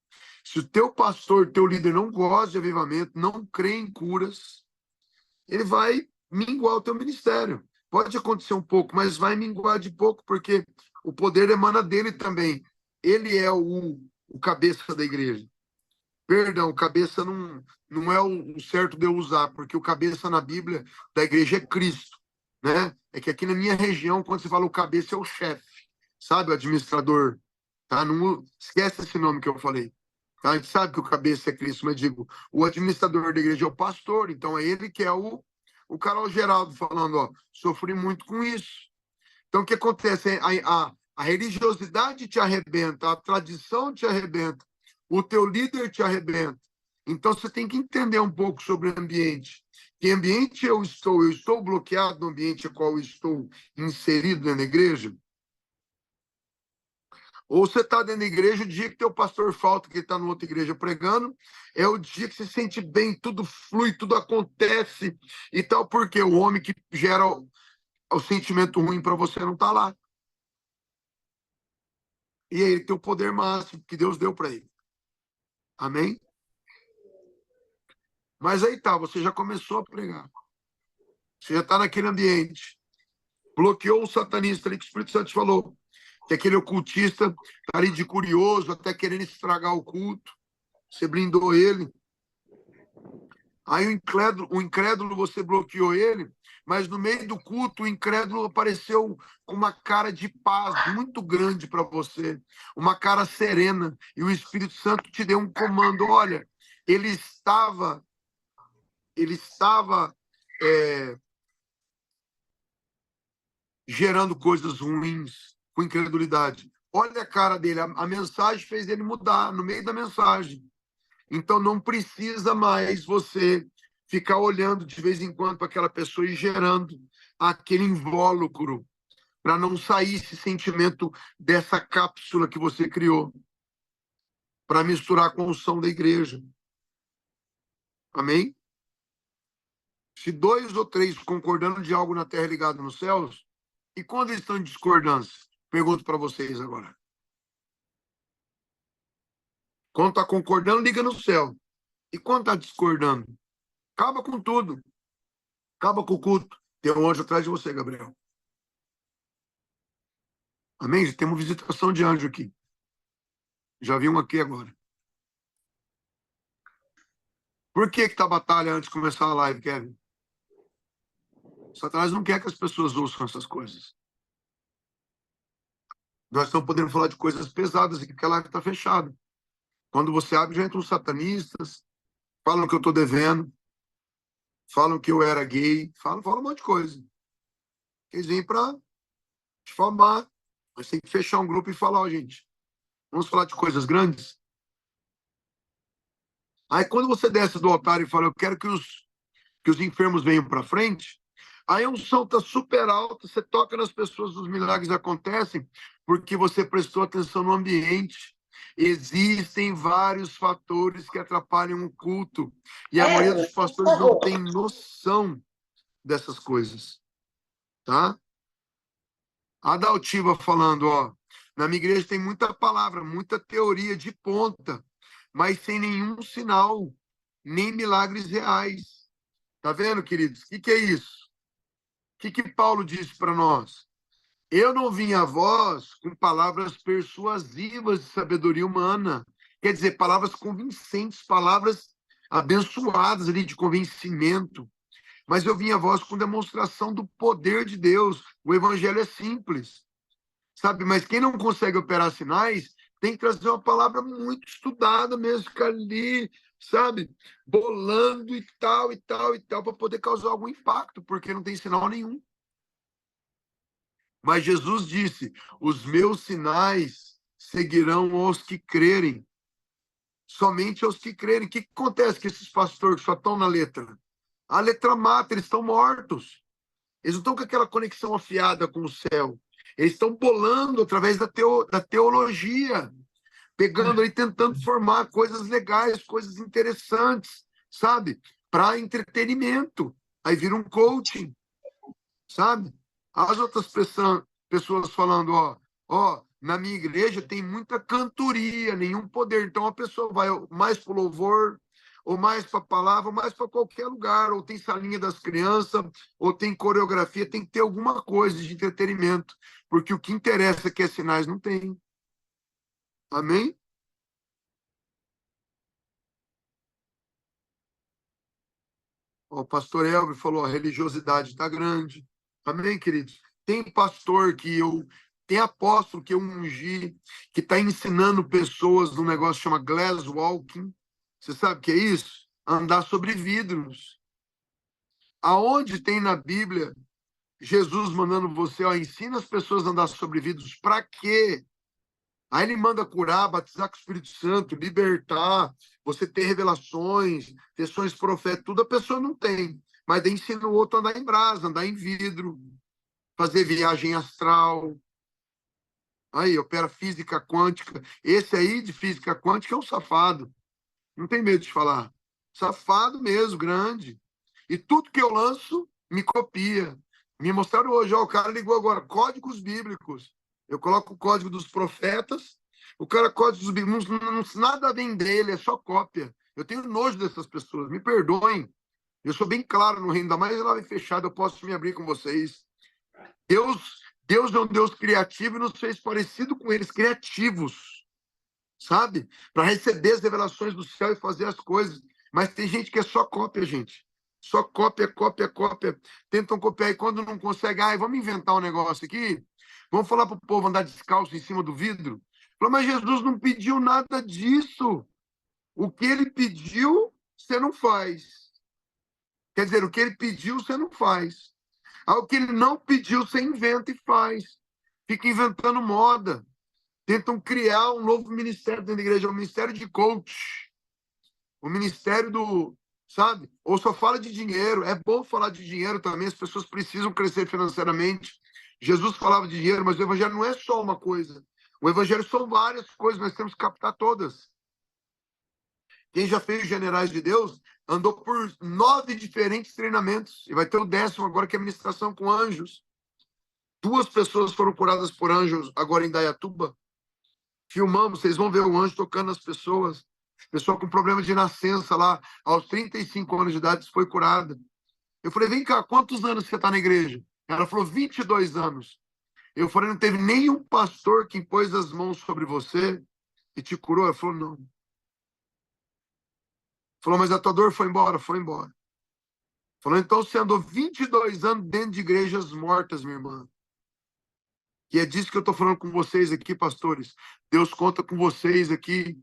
Se o teu pastor, teu líder não gosta de avivamento, não crê em curas, ele vai minguar o teu ministério. Pode acontecer um pouco, mas vai minguar de pouco, porque o poder emana dele também. Ele é o cabeça da igreja. Perdão, o cabeça não é o certo de eu usar, porque o cabeça na Bíblia da igreja é Cristo, né? É que aqui na minha região, quando se fala o cabeça, é o chefe, sabe? O administrador, tá? Não esquece esse nome que eu falei. A gente sabe que o cabeça é Cristo, mas digo, o administrador da igreja é o pastor, então é ele que é o Carol Geraldo falando, ó, sofri muito com isso. Então, o que acontece? A religiosidade te arrebenta, a tradição te arrebenta, o teu líder te arrebenta. Então, você tem que entender um pouco sobre o ambiente. Que ambiente eu estou? Eu estou bloqueado no ambiente ao qual eu estou inserido na igreja? Ou você está dentro da igreja, o dia que teu pastor falta, que está em outra igreja pregando, é o dia que você se sente bem, tudo flui, tudo acontece e tal, porque o homem que gera o sentimento ruim para você não está lá. E aí ele tem o poder máximo que Deus deu para ele. Amém? Mas aí tá, você já começou a pregar. Você já está naquele ambiente. Bloqueou o satanista ali que o Espírito Santo te falou. Que aquele ocultista está ali de curioso, até querendo estragar o culto. Você blindou ele. Aí o incrédulo você bloqueou ele, mas no meio do culto o incrédulo apareceu com uma cara de paz muito grande para você, uma cara serena, e o Espírito Santo te deu um comando. Olha, ele estava, ele estava gerando coisas ruins com incredulidade. Olha a cara dele, a mensagem fez ele mudar no meio da mensagem. Então não precisa mais você ficar olhando de vez em quando para aquela pessoa e gerando aquele invólucro para não sair esse sentimento dessa cápsula que você criou para misturar com o som da igreja. Amém? Se dois ou três concordando de algo na terra ligado nos céus, e quando eles estão em discordância? Pergunto para vocês agora. Quando está concordando, liga no céu. E quando está discordando? Acaba com tudo. Acaba com o culto. Tem um anjo atrás de você, Gabriel. Amém? Já temos visitação de anjo aqui. Já vi um aqui agora. Por que está a batalha antes de começar a live, Kevin? Satanás não quer que as pessoas ouçam essas coisas. Nós estamos podendo falar de coisas pesadas aqui, porque a live está fechada. Quando você abre, já entram os satanistas, falam que eu estou devendo, falam que eu era gay, falam um monte de coisa. Eles vêm para difamar. Mas tem que fechar um grupo e falar, ó, gente, vamos falar de coisas grandes? Aí quando você desce do altar e fala, eu quero que os enfermos venham para frente, aí a unção está super alta, você toca nas pessoas, os milagres acontecem, porque você prestou atenção no ambiente. Existem vários fatores que atrapalham o culto, e a maioria dos pastores não tem noção dessas coisas, tá? A Daltiva falando, ó, na minha igreja tem muita palavra, muita teoria de ponta, mas sem nenhum sinal, nem milagres reais. Tá vendo, queridos? O que é isso? O que Paulo disse para nós? Eu não vim a vós com palavras persuasivas de sabedoria humana. Quer dizer, palavras convincentes, palavras abençoadas ali de convencimento. Mas eu vim a vós com demonstração do poder de Deus. O evangelho é simples, sabe? Mas quem não consegue operar sinais tem que trazer uma palavra muito estudada mesmo, ficar ali, sabe? Bolando e tal, e tal, e tal, para poder causar algum impacto, porque não tem sinal nenhum. Mas Jesus disse: os meus sinais seguirão aos que crerem. Somente aos que crerem. O que acontece com esses pastores que só estão na letra? A letra mata, eles estão mortos. Eles não estão com aquela conexão afiada com o céu. Eles estão bolando através da teologia, pegando aí, tentando formar coisas legais, coisas interessantes, sabe? Para entretenimento. Aí vira um coaching, sabe? As outras pessoas falando, ó, na minha igreja tem muita cantoria, nenhum poder. Então a pessoa vai mais para o louvor, ou mais para a palavra, ou mais para qualquer lugar, ou tem salinha das crianças, ou tem coreografia, tem que ter alguma coisa de entretenimento, porque o que interessa é que é sinais não tem. Amém? O pastor Elvio falou, a religiosidade está grande. Amém, queridos? Tem pastor que eu Tem apóstolo que eu ungi, que está ensinando pessoas num negócio que chama glass walking. Você sabe o que é isso? Andar sobre vidros. Aonde tem na Bíblia Jesus mandando você, ó, ensina as pessoas a andar sobre vidros. Para quê? Aí ele manda curar, batizar com o Espírito Santo, libertar, você ter revelações, ter sonhos proféticos, tudo a pessoa não tem. Mas daí ensina o outro a andar em brasa, andar em vidro, fazer viagem astral. Aí, opera física quântica. Esse aí de física quântica é um safado. Não tem medo de falar. Safado mesmo, grande. E tudo que eu lanço, me copia. Me mostraram hoje, ó, o cara ligou agora, códigos bíblicos. Eu coloco o código dos profetas, o cara código dos bíblicos, nada vem dele, é só cópia. Eu tenho nojo dessas pessoas, me perdoem. Eu sou bem claro no reino, ainda mais lá fechado, eu posso me abrir com vocês. Deus é um Deus criativo e nos fez parecido com eles, criativos, sabe? Para receber as revelações do céu e fazer as coisas. Mas tem gente que é só cópia, gente. Só cópia, cópia, cópia. Tentam copiar e quando não consegue, vamos inventar um negócio aqui? Vamos falar para o povo andar descalço em cima do vidro? Fala, mas Jesus não pediu nada disso. O que ele pediu, você não faz. Quer dizer, o que ele pediu, você não faz. O que ele não pediu, você inventa e faz. Fica inventando moda. Tentam criar um novo ministério dentro da igreja, o ministério de coach. O ministério do, sabe? Ou só fala de dinheiro. É bom falar de dinheiro também, as pessoas precisam crescer financeiramente. Jesus falava de dinheiro, mas o evangelho não é só uma coisa. O evangelho são várias coisas, nós temos que captar todas. Quem já fez Generais de Deus andou por 9 diferentes treinamentos. E vai ter o 10º agora, que é ministração com anjos. 2 pessoas foram curadas por anjos agora em Dayatuba. Filmamos, vocês vão ver o anjo tocando nas pessoas. Pessoa com problema de nascença lá, aos 35 anos de idade, foi curada. Eu falei, vem cá, quantos anos você está na igreja? Ela falou, 22 anos. Eu falei, não teve nenhum pastor que impôs as mãos sobre você e te curou? Ela falou, não. Falou, mas a tua dor foi embora? Foi embora. Falou, então você andou 22 anos dentro de igrejas mortas, minha irmã. E é disso que eu estou falando com vocês aqui, pastores. Deus conta com vocês aqui,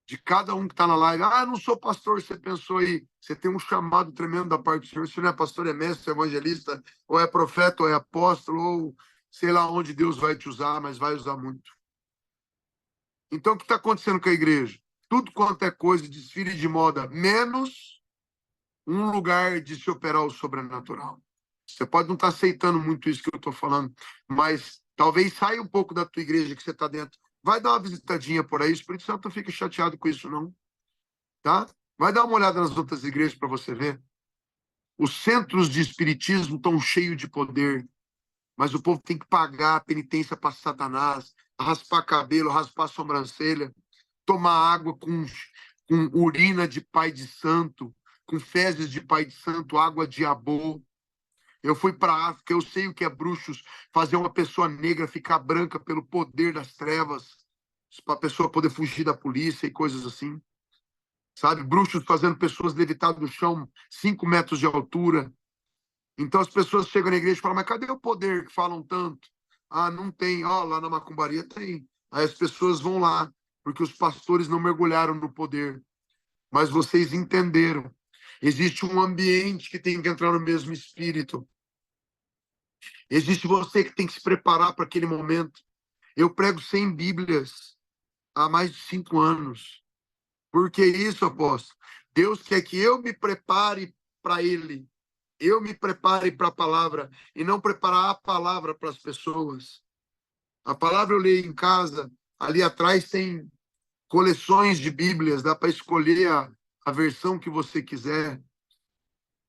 de cada um que está na live. Eu não sou pastor, você pensou aí. Você tem um chamado tremendo da parte do Senhor. Se não é pastor, é mestre, é evangelista, ou é profeta, ou é apóstolo, ou sei lá onde Deus vai te usar, mas vai usar muito. Então, o que está acontecendo com a igreja? Tudo quanto é coisa, desfile de moda, menos um lugar de se operar o sobrenatural. Você pode não estar aceitando muito isso que eu estou falando, mas talvez saia um pouco da tua igreja que você está dentro. Vai dar uma visitadinha por aí, o Espírito Santo não fica chateado com isso, não. Tá? Vai dar uma olhada nas outras igrejas para você ver. Os centros de espiritismo estão cheios de poder, mas o povo tem que pagar a penitência para Satanás, raspar cabelo, raspar sobrancelha, tomar água com urina de pai de santo, com fezes de pai de santo, água de abô. Eu fui para a África, eu sei o que é bruxos, fazer uma pessoa negra ficar branca pelo poder das trevas, para a pessoa poder fugir da polícia e coisas assim. Sabe? Bruxos fazendo pessoas levitar do chão 5 metros de altura. Então as pessoas chegam na igreja e falam, mas cadê o poder que falam tanto? Não tem. Lá na macumbaria tem. Aí as pessoas vão lá, porque os pastores não mergulharam no poder. Mas vocês entenderam. Existe um ambiente que tem que entrar no mesmo espírito. Existe você que tem que se preparar para aquele momento. Eu prego 100 Bíblias há mais de 5 anos. Por que isso, apóstolo? Deus quer que eu me prepare para Ele. Eu me prepare para a palavra e não preparar a palavra para as pessoas. A palavra eu leio em casa. Ali atrás tem coleções de Bíblias. Dá para escolher a versão que você quiser.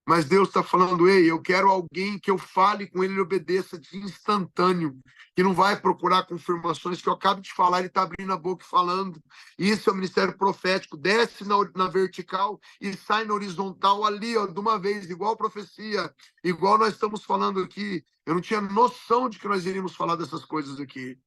Mas Deus está falando, ei, eu quero alguém que eu fale com ele e obedeça de instantâneo, que não vai procurar confirmações, que eu acabo de falar, ele está abrindo a boca e falando. Isso é o ministério profético, desce na vertical e sai na horizontal ali, ó, de uma vez, igual profecia, igual nós estamos falando aqui. Eu não tinha noção de que nós iríamos falar dessas coisas aqui.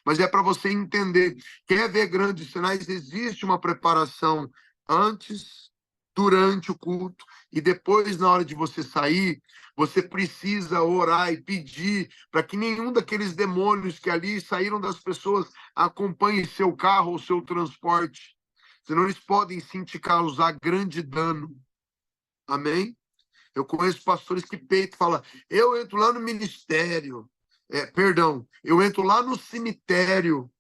Mas é para você entender, quer ver grandes sinais, existe uma preparação antes, durante o culto, e depois, na hora de você sair, você precisa orar e pedir para que nenhum daqueles demônios que ali saíram das pessoas acompanhe seu carro ou seu transporte, senão eles podem sim te causar grande dano. Amém? Eu conheço pastores que peitam e falam, eu entro lá no ministério, eu entro lá no cemitério,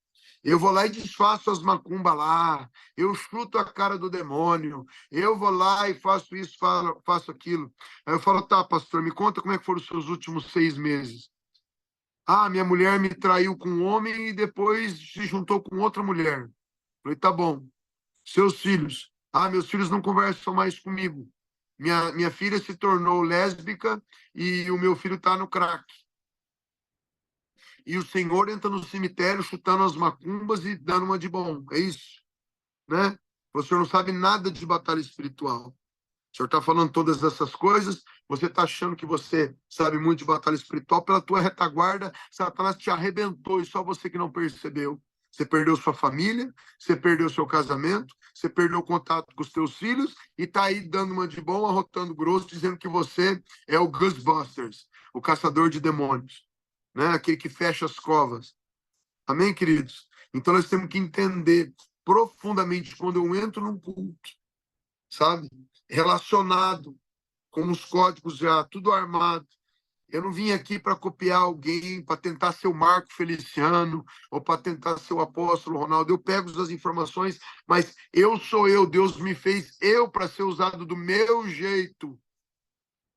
eu vou lá e desfaço as macumbas lá, eu chuto a cara do demônio, eu vou lá e faço isso, faço aquilo. Aí eu falo, tá, pastor, me conta como é que foram os seus últimos 6 meses. Ah, minha mulher me traiu com um homem e depois se juntou com outra mulher. Falei, tá bom. Seus filhos. Ah, meus filhos não conversam mais comigo. Minha filha se tornou lésbica e o meu filho está no crack. E o Senhor entra no cemitério chutando as macumbas e dando uma de bom. É isso, né? O senhor não sabe nada de batalha espiritual. O senhor está falando todas essas coisas, você está achando que você sabe muito de batalha espiritual, pela tua retaguarda, Satanás te arrebentou e só você que não percebeu. Você perdeu sua família, você perdeu seu casamento, você perdeu o contato com os teus filhos e está aí dando uma de bom, arrotando grosso, dizendo que você é o Ghostbusters, o caçador de demônios, né? Aquele que fecha as covas. Amém, queridos? Então nós temos que entender profundamente quando eu entro num culto, sabe? Relacionado com os códigos já tudo armado. Eu não vim aqui para copiar alguém, para tentar ser o Marco Feliciano ou para tentar ser o apóstolo Ronaldo. Eu pego as informações, mas eu sou eu, Deus me fez eu para ser usado do meu jeito.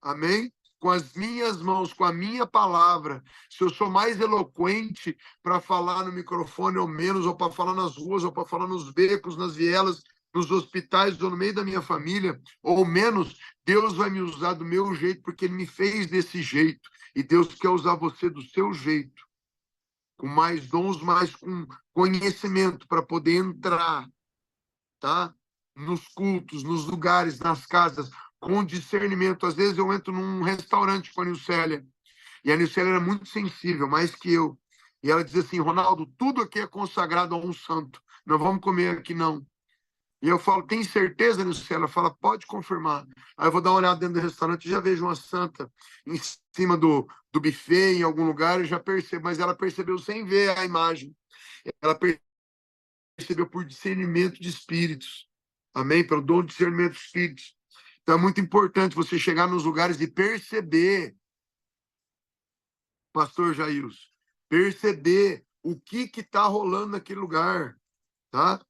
Amém? Com as minhas mãos, com a minha palavra. Se eu sou mais eloquente para falar no microfone ou menos, ou para falar nas ruas, ou para falar nos becos, nas vielas, nos hospitais ou no meio da minha família, ou menos, Deus vai me usar do meu jeito, porque Ele me fez desse jeito. E Deus quer usar você do seu jeito, com mais dons, mais com conhecimento, para poder entrar, tá? Nos cultos, nos lugares, nas casas, com discernimento. Às vezes eu entro num restaurante com a Nilcélia, e a Nilcélia era muito sensível, mais que eu. E ela diz assim, Ronaldo, tudo aqui é consagrado a um santo. Não vamos comer aqui, não. E eu falo, tem certeza, Nilcélia? Ela fala, pode confirmar. Aí eu vou dar uma olhada dentro do restaurante e já vejo uma santa em cima do buffet, em algum lugar, e já percebo. Mas ela percebeu sem ver a imagem. Ela percebeu por discernimento de espíritos. Amém? Pelo dom de discernimento de espíritos. Então é muito importante você chegar nos lugares e perceber, pastor Jairus, perceber o que está rolando naquele lugar, tá?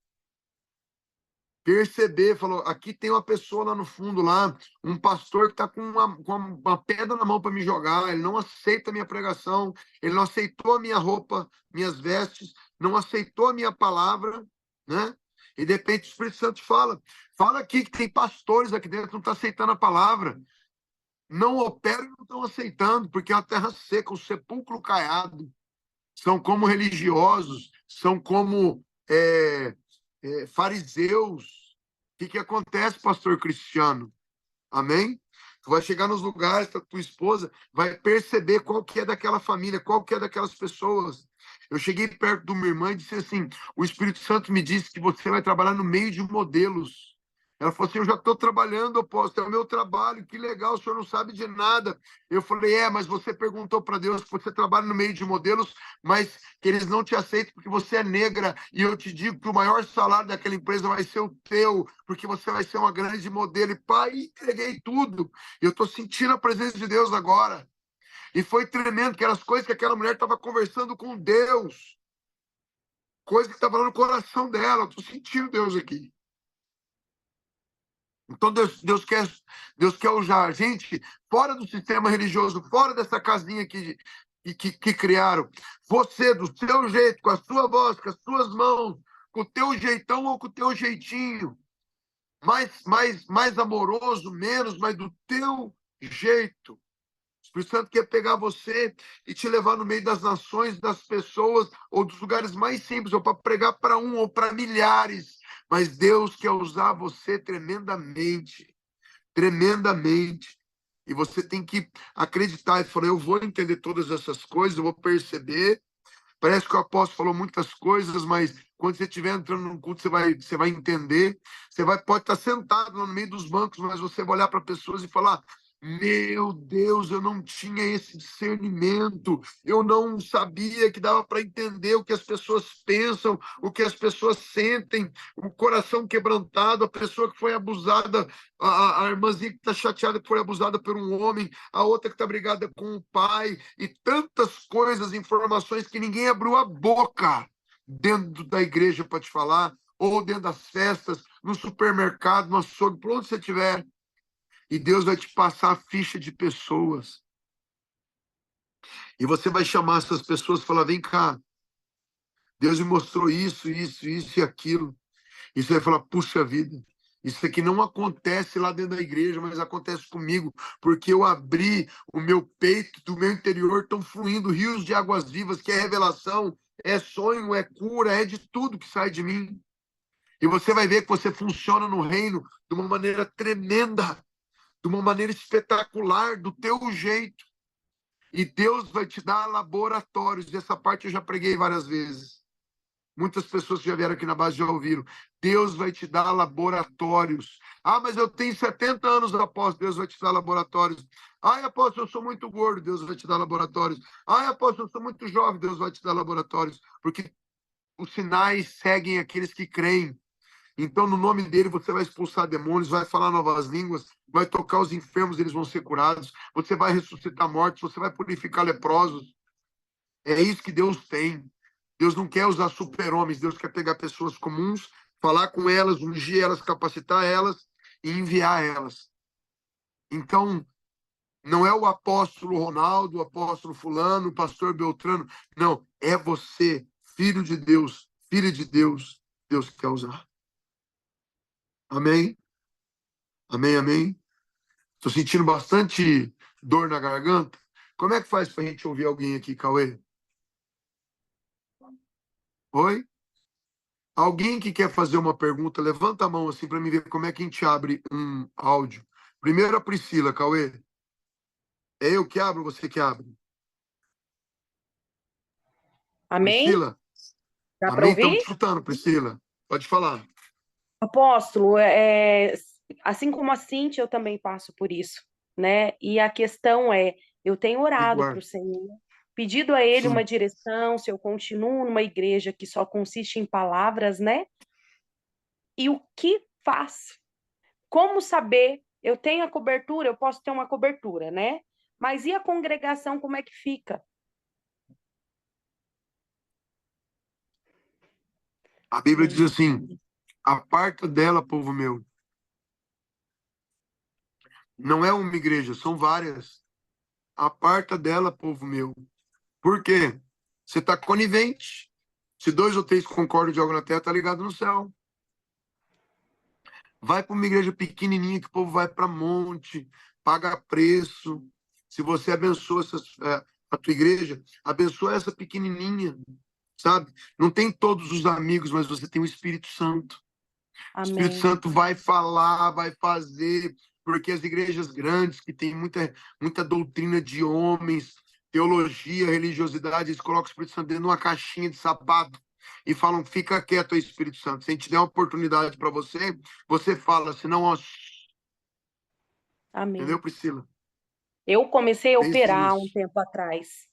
Perceber, falou, aqui tem uma pessoa lá no fundo, lá, um pastor que está com uma pedra na mão para me jogar, ele não aceita a minha pregação, ele não aceitou a minha roupa, minhas vestes, não aceitou a minha palavra, né? E de repente o Espírito Santo fala aqui que tem pastores aqui dentro que não estão aceitando a palavra, não operam e não estão aceitando, porque é uma terra seca, um sepulcro caiado, são como religiosos, são como fariseus. O que acontece, pastor Cristiano? Amém? Tu vai chegar nos lugares, tua esposa vai perceber qual que é daquela família, qual que é daquelas pessoas. Eu cheguei perto de uma irmã e disse assim, o Espírito Santo me disse que você vai trabalhar no meio de modelos. Ela falou assim, eu já estou trabalhando, apóstolo, é o meu trabalho, que legal, o senhor não sabe de nada. Eu falei, mas você perguntou para Deus que você trabalha no meio de modelos, mas que eles não te aceitam porque você é negra, e eu te digo que o maior salário daquela empresa vai ser o teu, porque você vai ser uma grande modelo. E pai, entreguei tudo. Eu estou sentindo a presença de Deus agora. E foi tremendo, que eram as coisas que aquela mulher estava conversando com Deus. Coisa que estava no coração dela. Eu estou sentindo Deus aqui. Então, Deus quer usar a gente fora do sistema religioso, fora dessa casinha que criaram. Você, do seu jeito, com a sua voz, com as suas mãos, com o teu jeitão ou com o teu jeitinho. Mais amoroso, menos, mas do teu jeito. O Espírito Santo quer pegar você e te levar no meio das nações, das pessoas, ou dos lugares mais simples, ou para pregar para um ou para milhares. Mas Deus quer usar você tremendamente, tremendamente. E você tem que acreditar e falar, eu vou entender todas essas coisas, eu vou perceber, Parece que o apóstolo falou muitas coisas, mas quando você estiver entrando num culto, você vai entender. Pode estar sentado no meio dos bancos, mas você vai olhar para pessoas e falar: meu Deus, eu não tinha esse discernimento, eu não sabia que dava para entender o que as pessoas pensam, o que as pessoas sentem, o coração quebrantado, a pessoa que foi abusada, a irmãzinha que está chateada que foi abusada por um homem, a outra que está brigada com o pai, e tantas coisas, informações que ninguém abriu a boca dentro da igreja para te falar, ou dentro das festas, no supermercado, no açougue, por onde você estiver. E Deus vai te passar a ficha de pessoas. E você vai chamar essas pessoas e falar: vem cá, Deus me mostrou isso, isso, isso e aquilo. E você vai falar: puxa vida, isso aqui não acontece lá dentro da igreja, mas acontece comigo, porque eu abri o meu peito, do meu interior estão fluindo rios de águas vivas, que é revelação, é sonho, é cura, é de tudo que sai de mim. E você vai ver que você funciona no reino de uma maneira tremenda, de uma maneira espetacular, do teu jeito. E Deus vai te dar laboratórios. Essa parte eu já preguei várias vezes. Muitas pessoas que já vieram aqui na base já ouviram. Deus vai te dar laboratórios. Ah, mas eu tenho 70 anos, apóstolo. Deus vai te dar laboratórios. Ah, apóstolo, eu sou muito gordo. Deus vai te dar laboratórios. Ah, apóstolo, eu sou muito jovem. Deus vai te dar laboratórios. Porque os sinais seguem aqueles que creem. Então, no nome dele, você vai expulsar demônios, vai falar novas línguas, vai tocar os enfermos, eles vão ser curados, você vai ressuscitar mortos, você vai purificar leprosos. É isso que Deus tem. Deus não quer usar super-homens, Deus quer pegar pessoas comuns, falar com elas, ungir elas, capacitar elas e enviar elas. Então, não é o apóstolo Ronaldo, o apóstolo fulano, o pastor Beltrano. Não, é você, filho de Deus, filha de Deus, Deus quer usar. Amém? Amém, amém? Estou sentindo bastante dor na garganta. Como é que faz para a gente ouvir alguém aqui, Cauê? Oi? Alguém que quer fazer uma pergunta, levanta a mão assim para mim ver como é que a gente abre um áudio. Primeiro a Priscila, Cauê. É eu que abro ou você que abre? Amém? Priscila? Dá para Amém? Estamos te ouvir? escutando, Priscila. Pode falar. Apóstolo, assim como a Cíntia, eu também passo por isso, né? E a questão é, eu tenho orado para o Senhor, pedido a Ele uma Sim. direção, se eu continuo numa igreja que só consiste em palavras, né? E o que faço? Como saber? Eu tenho a cobertura, eu posso ter uma cobertura, né? Mas e a congregação, como é que fica? A Bíblia diz assim: aparta dela, povo meu. Não é uma igreja, são várias. Aparta dela, povo meu. Por quê? Você está conivente. Se 2 ou 3 concordam de algo na terra, está ligado no céu. Vai para uma igreja pequenininha que o povo vai para monte, paga preço. Se você abençoa a tua igreja, abençoa essa pequenininha, sabe? Não tem todos os amigos, mas você tem o Espírito Santo. O Espírito Amém. Santo vai falar, vai fazer, porque as igrejas grandes, que tem muita doutrina de homens, teologia, religiosidade, eles colocam o Espírito Santo dentro de uma caixinha de sapato e falam: fica quieto aí, Espírito Santo. Se a gente der uma oportunidade para você, você fala, senão, ó, Amém. entendeu, Priscila? Eu comecei a Pense operar um nisso. tempo atrás.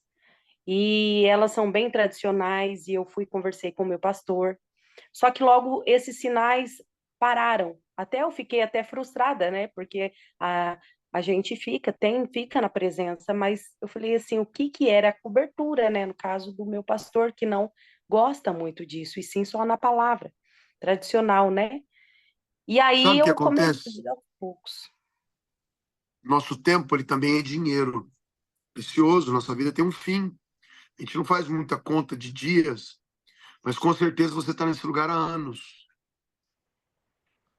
E elas são bem tradicionais e eu conversei com o meu pastor. Só que logo esses sinais pararam. Até eu fiquei até frustrada, né? Porque a gente fica na presença, mas eu falei assim, o que que era a cobertura, né? No caso do meu pastor, que não gosta muito disso, e sim só na palavra tradicional, né? E aí Sabe o que eu comecei acontece? aos poucos. Nosso tempo, ele também é dinheiro precioso, nossa vida tem um fim. A gente não faz muita conta de dias, mas com certeza você está nesse lugar há anos.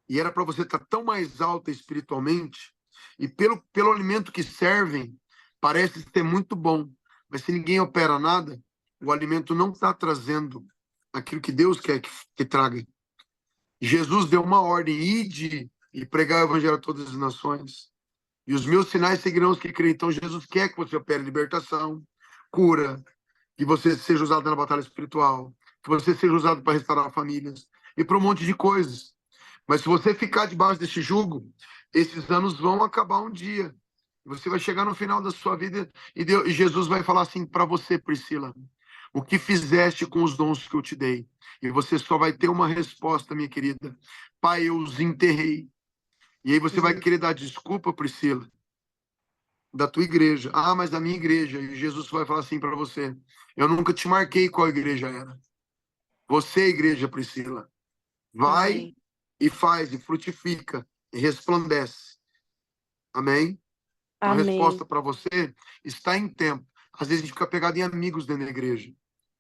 E era para você estar tão mais alta espiritualmente, e pelo alimento que servem, parece ser muito bom, mas se ninguém opera nada, o alimento não está trazendo aquilo que Deus quer que traga. Jesus deu uma ordem: ide e pregar o evangelho a todas as nações. E os meus sinais seguirão os que creem. Então Jesus quer que você opere libertação, cura, que você seja usado na batalha espiritual, que você seja usado para restaurar famílias e para um monte de coisas. Mas se você ficar debaixo desse jugo, esses anos vão acabar um dia. Você vai chegar no final da sua vida e Jesus vai falar assim para você, Priscila: o que fizeste com os dons que eu te dei? E você só vai ter uma resposta, minha querida: Pai, eu os enterrei. E aí você vai querer dar desculpa, Priscila, da tua igreja. Ah, mas da minha igreja. E Jesus vai falar assim para você: eu nunca te marquei qual igreja era. Você, igreja, Priscila, vai Amém. e faz, e frutifica, e resplandece. Amém? Então, a Amém. resposta para você está em tempo. Às vezes a gente fica pegado em amigos dentro da igreja.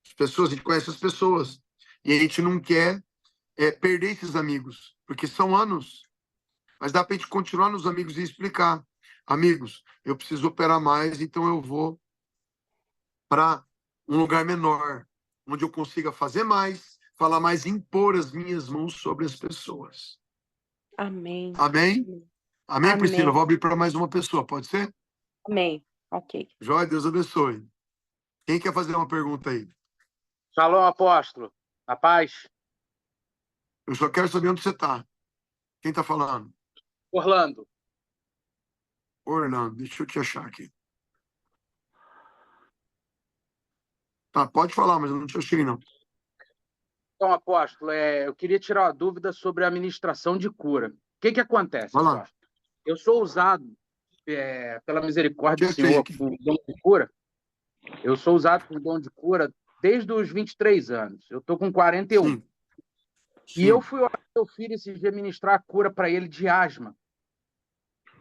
As pessoas, a gente conhece as pessoas. E a gente não quer perder esses amigos, porque são anos. Mas dá para a gente continuar nos amigos e explicar: amigos, eu preciso operar mais, então eu vou para um lugar menor, onde eu consiga fazer mais, falar mais, impor as minhas mãos sobre as pessoas. Amém. Amém? Amém, Priscila? Eu Amém. vou abrir para mais uma pessoa, pode ser? Amém. Ok. Joia, Deus abençoe. Quem quer fazer uma pergunta aí? Shalom, apóstolo. A paz. Eu só quero saber onde você está. Quem está falando? Orlando. Orlando, deixa eu te achar aqui. Tá, pode falar, mas eu não te achei, não. Então, apóstolo, eu queria tirar uma dúvida sobre a ministração de cura. O que acontece, Vai lá, apóstolo? Eu sou usado pela misericórdia te do achei Senhor aqui. com dom de cura. Eu sou usado com dom de cura desde os 23 anos. Eu estou com 41. Sim, E eu sim. fui orar pro meu filho esse dia ministrar a cura para ele de asma.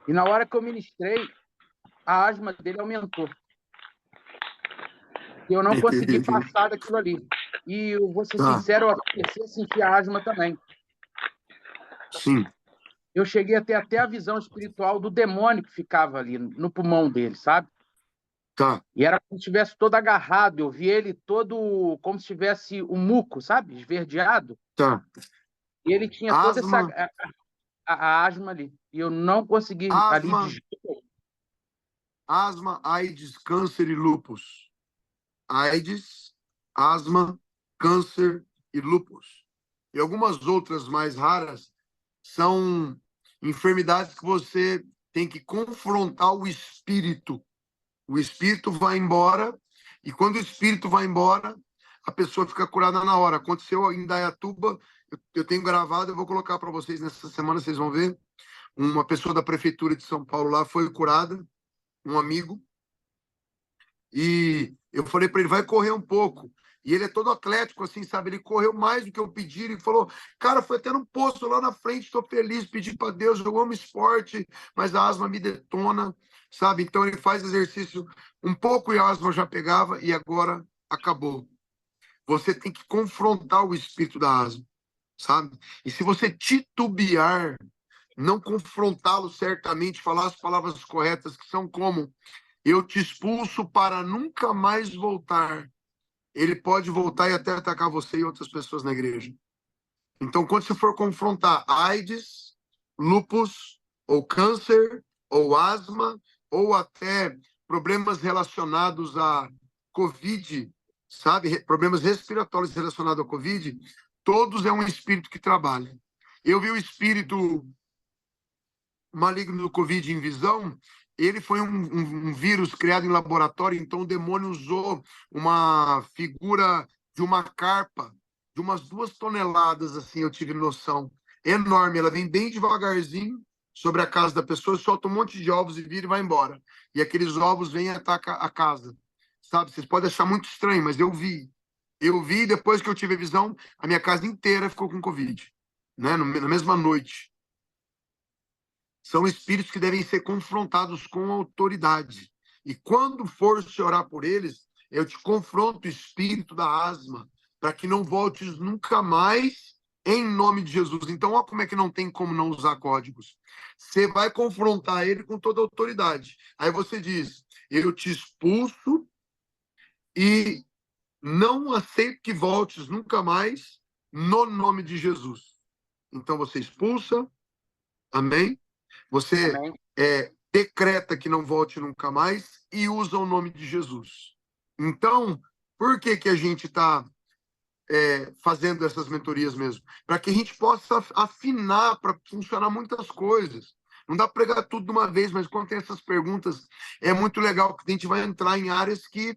E na hora que eu ministrei, a asma dele aumentou. E eu não consegui passar daquilo ali. E eu vou ser Tá, sincero, eu comecei a sentir a asma também. sim, Eu cheguei a ter até a visão espiritual do demônio que ficava ali no pulmão dele, sabe? tá, E era como se estivesse todo agarrado. Eu vi ele todo como se tivesse um muco, sabe? Esverdeado. tá. E ele tinha toda essa Asma, a asma ali. E eu não consegui ali de asma, jeito nenhum. asma, AIDS, câncer e lúpus. AIDS, asma, câncer e lúpus. E algumas outras mais raras são enfermidades que você tem que confrontar o espírito. O espírito vai embora, e quando o espírito vai embora, a pessoa fica curada na hora. Aconteceu em Indaiatuba, eu tenho gravado, eu vou colocar para vocês nessa semana, vocês vão ver. Uma pessoa da prefeitura de São Paulo lá foi curada, um amigo, e eu falei para ele: vai correr um pouco. E ele é todo atlético, assim, sabe? Ele correu mais do que eu pedi. Ele falou: cara, foi até num posto lá na frente, estou feliz, pedi para Deus, eu amo esporte, mas a asma me detona, sabe? Então ele faz exercício um pouco e a asma já pegava e agora acabou. Você tem que confrontar o espírito da asma, sabe? E se você titubear, não confrontá-lo certamente, falar as palavras corretas, que são como: eu te expulso para nunca mais voltar. Ele pode voltar e até atacar você e outras pessoas na igreja. Então, quando você for confrontar AIDS, lúpus, ou câncer, ou asma, ou até problemas relacionados a Covid, sabe? Problemas respiratórios relacionados à Covid, todos é um espírito que trabalha. Eu vi o espírito maligno do Covid em visão. Ele foi um vírus criado em laboratório, então o demônio usou uma figura de uma carpa, de umas 2 toneladas, assim, eu tive noção. Enorme, ela vem bem devagarzinho sobre a casa da pessoa, solta um monte de ovos e vira e vai embora. E aqueles ovos vêm e atacam a casa. Sabe, vocês podem achar muito estranho, mas eu vi. Eu vi, depois que eu tive a visão, a minha casa inteira ficou com Covid, né? Na mesma noite. São espíritos que devem ser confrontados com autoridade. E quando for se orar por eles, eu te confronto o espírito da asma, para que não voltes nunca mais, em nome de Jesus. Então, olha como é que não tem como não usar códigos. Você vai confrontar ele com toda a autoridade. Aí você diz: eu te expulso e não aceito que voltes nunca mais, no nome de Jesus. Então você expulsa, amém? Você Amém. decreta que não volte nunca mais e usa o nome de Jesus. Então, Por que que a gente está fazendo essas mentorias mesmo? Para que a gente possa afinar para funcionar muitas coisas. Não dá para pregar tudo de uma vez, mas quando tem essas perguntas, é muito legal, porque a gente vai entrar em áreas que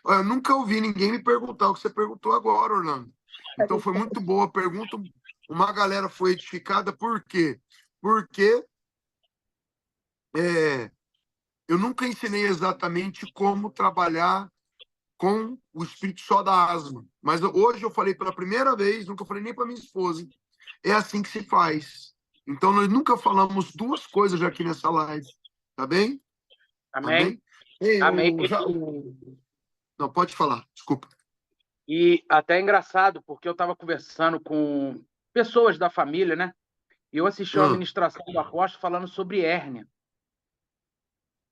eu nunca ouvi ninguém me perguntar o que você perguntou agora, Orlando. Então foi muito boa a pergunta. Uma galera foi edificada, por quê? Porque eu nunca ensinei exatamente como trabalhar com o espírito só da asma. Mas hoje eu falei pela primeira vez, nunca falei nem para minha esposa, é assim que se faz. Então nós nunca falamos duas coisas já aqui nessa live, tá bem? Amém? Amém? Ei, Amém. Não, pode falar, desculpa. E até é engraçado, porque eu estava conversando com pessoas da família, né? E eu assisti uma ministração do apóstolo falando sobre hérnia,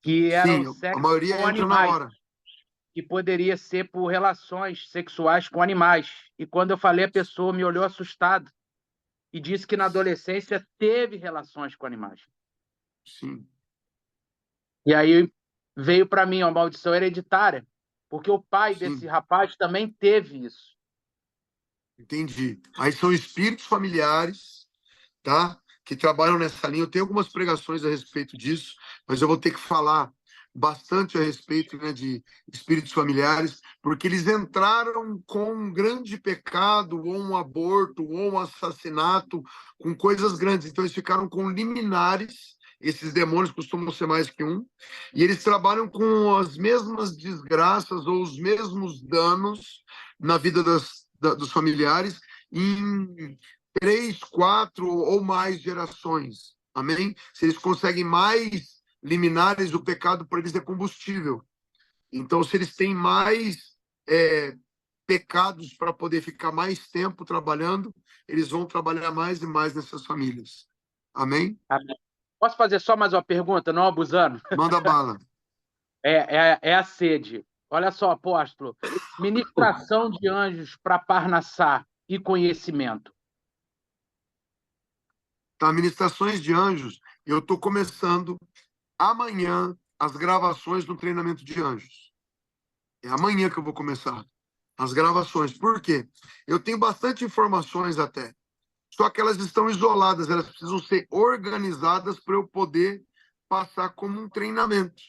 que era Sim, o a sexo maioria com entra na animais, hora. que poderia ser por relações sexuais com animais. E quando eu falei, a pessoa me olhou assustada e disse que na adolescência teve relações com animais. Sim. E aí veio para mim uma maldição hereditária, porque o pai Sim. desse rapaz também teve isso. Entendi. Aí são espíritos familiares, tá? Que trabalham nessa linha. Eu tenho algumas pregações a respeito disso, mas eu vou ter que falar bastante a respeito, né, de espíritos familiares, porque eles entraram com um grande pecado, ou um aborto, ou um assassinato, com coisas grandes. Então eles ficaram com liminares. Esses demônios costumam ser mais que um, e eles trabalham com as mesmas desgraças ou os mesmos danos na vida dos familiares em 3, 4 ou mais gerações. Amém? Se eles conseguem mais liminares, o pecado para eles é combustível. Então, se eles têm mais pecados para poder ficar mais tempo trabalhando, eles vão trabalhar mais e mais nessas famílias. Amém? Amém. Posso fazer só mais uma pergunta, não abusando? Manda bala. É a sede. Olha só, apóstolo. Ministração de anjos para Parnassá e conhecimento. Tá, ministrações de anjos, eu estou começando amanhã as gravações do treinamento de anjos. É amanhã que eu vou começar as gravações. Por quê? Eu tenho bastante informações até. Só que elas estão isoladas, elas precisam ser organizadas para eu poder passar como um treinamento.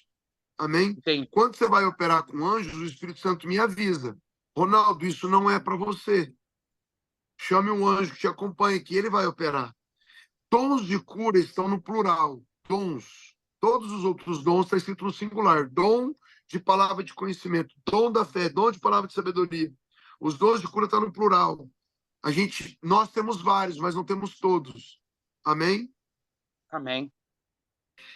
Amém? Entendi. Quando você vai operar com anjos, o Espírito Santo me avisa. Ronaldo, isso não é para você. Chame um anjo que te acompanhe, que ele vai operar. Dons de cura estão no plural. Dons. Todos os outros dons estão escritos no singular. Dom de palavra de conhecimento, dom da fé, dom de palavra de sabedoria. Os dons de cura estão no plural. Nós temos vários, mas não temos todos. Amém? Amém.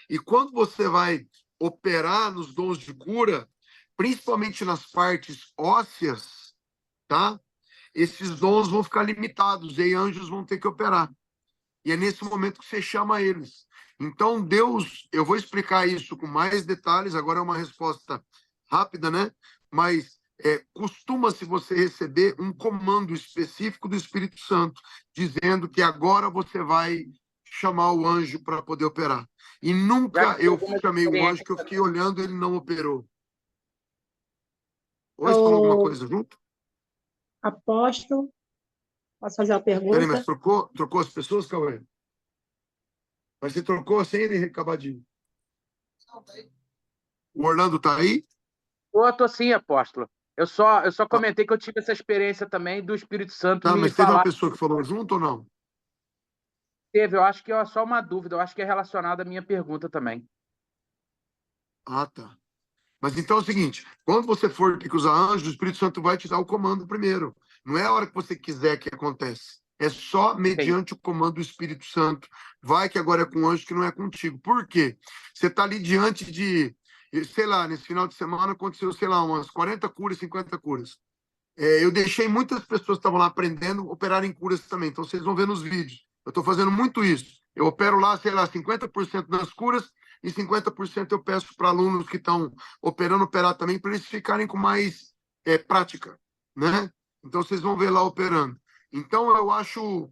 E quando você vai operar nos dons de cura, principalmente nas partes ósseas, tá? Esses dons vão ficar limitados, e aí anjos vão ter que operar. E é nesse momento que você chama eles. Então, Deus, eu vou explicar isso com mais detalhes, agora é uma resposta rápida, né? Mas costuma-se você receber um comando específico do Espírito Santo, dizendo que agora você vai chamar o anjo para poder operar. E nunca eu chamei o anjo que eu fiquei olhando e ele não operou. Hoje falou alguma coisa junto? Apóstolo, posso fazer uma pergunta? Peraí, mas trocou as pessoas, Cauê? Mas você trocou sem ele acabadinho. O Orlando tá aí? Tô sim, apóstolo. Eu só comentei que eu tive essa experiência também do Espírito Santo me Mas teve falar. uma pessoa que falou junto ou não? Teve, eu acho que é só uma dúvida, eu acho que é relacionada à minha pergunta também. Ah, tá. Mas então é o seguinte, quando você for ter que usar anjo, o Espírito Santo vai te dar o comando primeiro. Não é a hora que você quiser que acontece. É só mediante o comando do Espírito Santo. Vai que agora é com anjo que não é contigo. Por quê? Você está ali diante de, sei lá, nesse final de semana aconteceu, sei lá, umas 40 curas, 50 curas. Eu deixei muitas pessoas que estavam lá aprendendo operar em curas também. Então vocês vão ver nos vídeos. Eu estou fazendo muito isso. Eu opero lá, sei lá, 50% das curas e 50% eu peço para alunos que estão operar também, para eles ficarem com mais prática, né? Então vocês vão ver lá operando. Então eu acho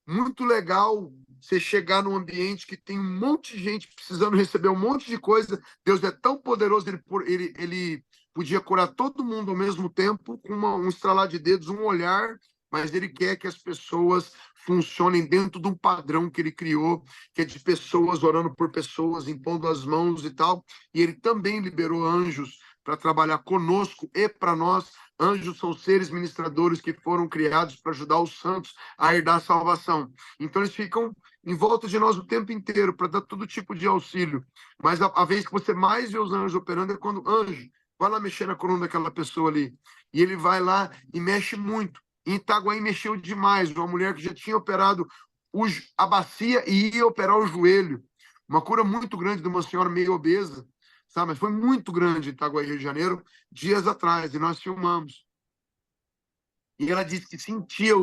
muito legal você chegar num ambiente que tem um monte de gente precisando receber um monte de coisa. Deus é tão poderoso, ele podia curar todo mundo ao mesmo tempo, com um estralar de dedos, um olhar, mas ele quer que as pessoas funcionem dentro de um padrão que ele criou, que é de pessoas orando por pessoas, impondo as mãos e tal. E ele também liberou anjos para trabalhar conosco e para nós. Anjos são seres ministradores que foram criados para ajudar os santos a herdar a salvação. Então eles ficam em volta de nós o tempo inteiro para dar todo tipo de auxílio. Mas a vez que você mais vê os anjos operando é quando anjo vai lá mexer na coluna daquela pessoa ali. E ele vai lá e mexe muito. Em Itaguaí mexeu demais. Uma mulher que já tinha operado a bacia e ia operar o joelho. Uma cura muito grande de uma senhora meio obesa, sabe? Mas foi muito grande em Itaguaí, Rio de Janeiro, dias atrás, e nós filmamos. E ela disse que sentia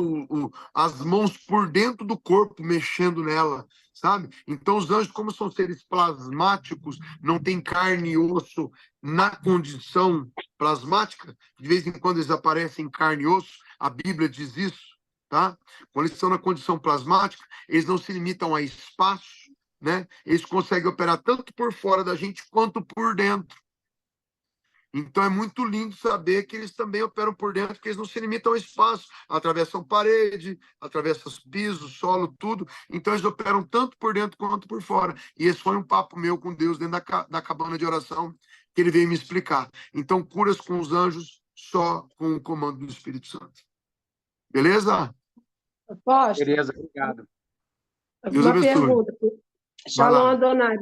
as mãos por dentro do corpo mexendo nela, sabe? Então, os anjos, como são seres plasmáticos, não tem carne e osso na condição plasmática, de vez em quando eles aparecem em carne e osso, a Bíblia diz isso, tá? Quando eles estão na condição plasmática, eles não se limitam a espaço, né? Eles conseguem operar tanto por fora da gente quanto por dentro. Então é muito lindo saber que eles também operam por dentro, que eles não se limitam ao espaço, atravessam parede, atravessam piso, solo, tudo. Então eles operam tanto por dentro quanto por fora. E esse foi um papo meu com Deus dentro da cabana de oração que ele veio me explicar. Então, curas com os anjos só com o comando do Espírito Santo. Beleza? Apóstolo, Beleza, obrigado. Deus uma abençoe. pergunta. Shalom, Adonai.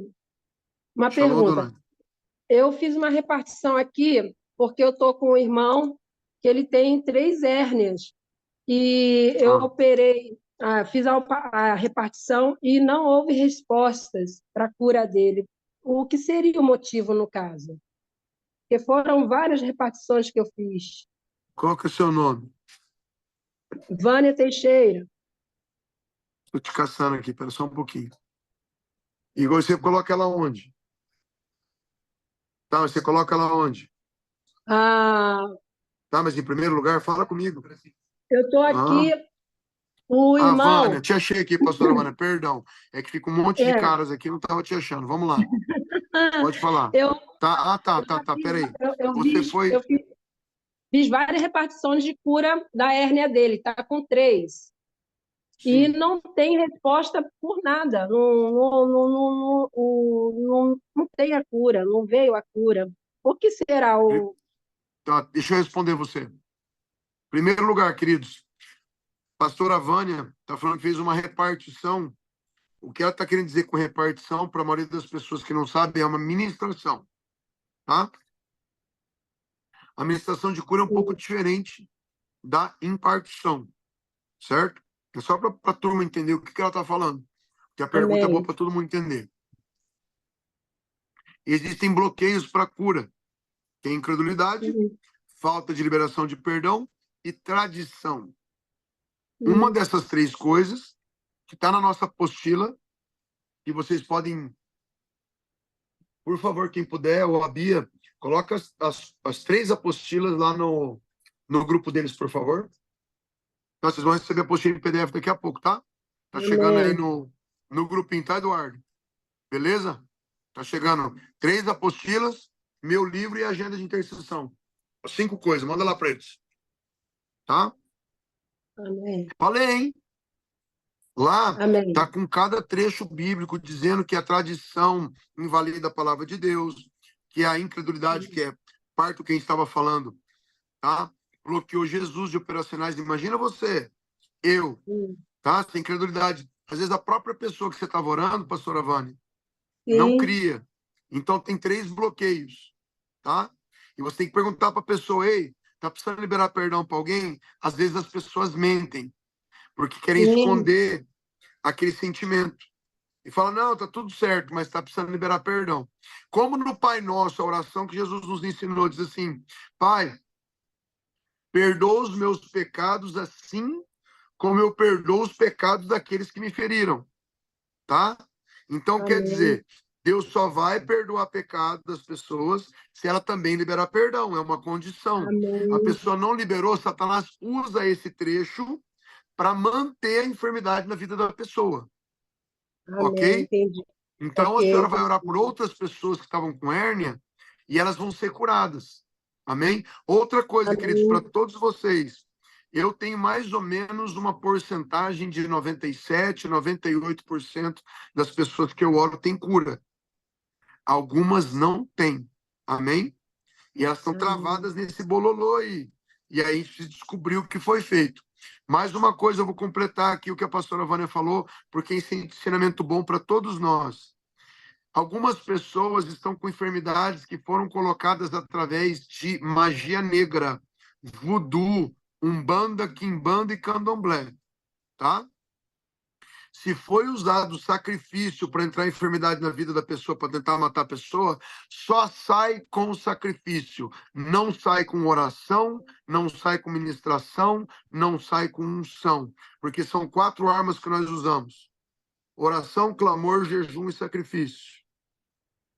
Uma Shalom, pergunta. Adonai. Eu fiz uma repartição aqui, porque eu estou com um irmão que ele tem 3 hérnias. E eu operei, fiz a repartição e não houve respostas para a cura dele. O que seria o motivo, no caso? Porque foram várias repartições que eu fiz. Qual que é o seu nome? Vânia Teixeira. Estou te caçando aqui, espera só um pouquinho. E você coloca ela onde? Tá, mas você coloca ela onde? Ah, Tá, mas em primeiro lugar, fala comigo. eu estou aqui, o Ah, irmão... Vânia, te achei aqui, pastora Vânia, perdão. É que fica um monte de caras aqui, não estava te achando. Vamos lá, pode falar. Eu, Tá, peraí. Você foi... eu fiz várias repartições de cura da hérnia dele, está com 3. E Sim. não tem resposta por nada. Não tem a cura, não veio a cura. Por que será o... Tá, deixa eu responder você. Em primeiro lugar, queridos, pastora Vânia está falando que fez uma repartição. O que ela está querendo dizer com repartição, para a maioria das pessoas que não sabem, é uma ministração. Tá? A ministração de cura é um pouco diferente da impartição, certo? É só para a turma entender o que ela está falando. Que a pergunta é boa para todo mundo entender. Existem bloqueios para cura. Tem incredulidade, falta de liberação de perdão e tradição. Uma dessas 3 coisas, que está na nossa apostila, que vocês podem, por favor, quem puder, ou a Bia, coloca as 3 apostilas lá no grupo deles, por favor. Então, vocês vão receber a apostila em PDF daqui a pouco, tá? Tá chegando aí no grupinho, tá, Eduardo? Beleza? Tá chegando 3 apostilas, meu livro e agenda de intercessão. 5 coisas, manda lá para eles. Tá? Amém. Falei, hein? Lá Amém. tá com cada trecho bíblico dizendo que a tradição invalida a palavra de Deus, que a incredulidade, que é parte do que a gente estava falando, tá? Bloqueou Jesus de operacionais. Imagina você, eu, tá? Sem incredulidade. Às vezes a própria pessoa que você estava orando, pastora Vânia, não cria. Então tem 3 bloqueios, tá? E você tem que perguntar para a pessoa, ei, tá precisando liberar perdão para alguém? Às vezes as pessoas mentem, porque querem esconder aquele sentimento. E fala, não, tá tudo certo, mas tá precisando liberar perdão. Como no Pai Nosso, a oração que Jesus nos ensinou, diz assim, Pai, perdoa os meus pecados assim como eu perdoo os pecados daqueles que me feriram. Tá? Então, quer dizer, Deus só vai perdoar pecado das pessoas se ela também liberar perdão. É uma condição. A pessoa não liberou, Satanás usa esse trecho para manter a enfermidade na vida da pessoa. Ok? Entendi. Então, a senhora vai orar por outras pessoas que estavam com hérnia e elas vão ser curadas. Amém? Outra coisa, Amém. queridos, para todos vocês, eu tenho mais ou menos uma porcentagem de 97, 98% das pessoas que eu oro têm cura. Algumas não têm. Amém? E elas estão travadas nesse bololô aí. E aí a gente descobriu o que foi feito. Mais uma coisa, eu vou completar aqui o que a pastora Vânia falou, porque esse é um ensinamento bom para todos nós. Algumas pessoas estão com enfermidades que foram colocadas através de magia negra, voodoo, umbanda, quimbanda e candomblé, tá? Se foi usado sacrifício para entrar enfermidade na vida da pessoa, para tentar matar a pessoa, só sai com sacrifício. Não sai com oração, não sai com ministração, não sai com unção. Porque são 4 armas que nós usamos: oração, clamor, jejum e sacrifício.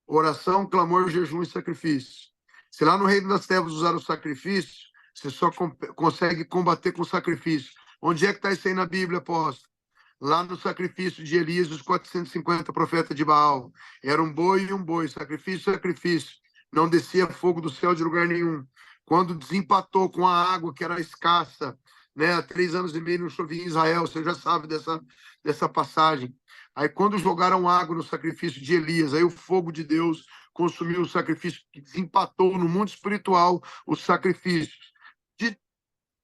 Oração, clamor, jejum e sacrifício. Se lá no Reino das Trevas usar o sacrifício, você só consegue combater com sacrifício. Onde é que está isso aí na Bíblia, apóstolo? Lá no sacrifício de Elias, os 450 profetas de Baal. Era um boi e um boi, sacrifício, sacrifício. Não descia fogo do céu de lugar nenhum. Quando desempatou com a água, que era escassa, né? Há 3 anos e meio não chovia em Israel, você já sabe dessa passagem. Aí quando jogaram água no sacrifício de Elias, aí o fogo de Deus consumiu o sacrifício, que desempatou no mundo espiritual os sacrifícios.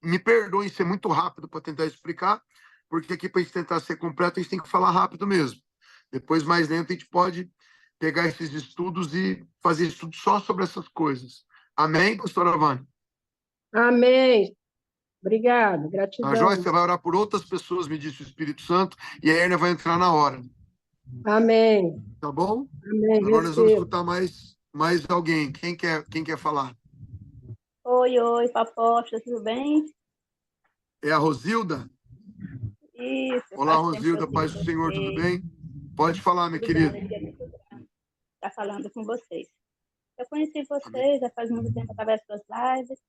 Me perdoem ser muito rápido para tentar explicar, porque aqui para a gente tentar ser completo, a gente tem que falar rápido mesmo. Depois, mais lento, a gente pode pegar esses estudos e fazer estudo só sobre essas coisas. Amém, pastora Vânia? Amém. Obrigado, A gratidão. Joyce, você vai orar por outras pessoas, me disse o Espírito Santo, e a Erna vai entrar na hora. Amém. Tá bom? Amém. Agora nós vamos Recebo. escutar mais alguém. Quem quer falar? Oi, apóstolo, tudo bem? É a Rosilda? Isso. Olá, faz tempo que Rosilda, eu paz do sigo Senhor, tudo vocês. bem? Pode falar, minha Tudo bem, querida. alegria muito grande estar falando com vocês. Eu conheci vocês já faz muito tempo através das suas lives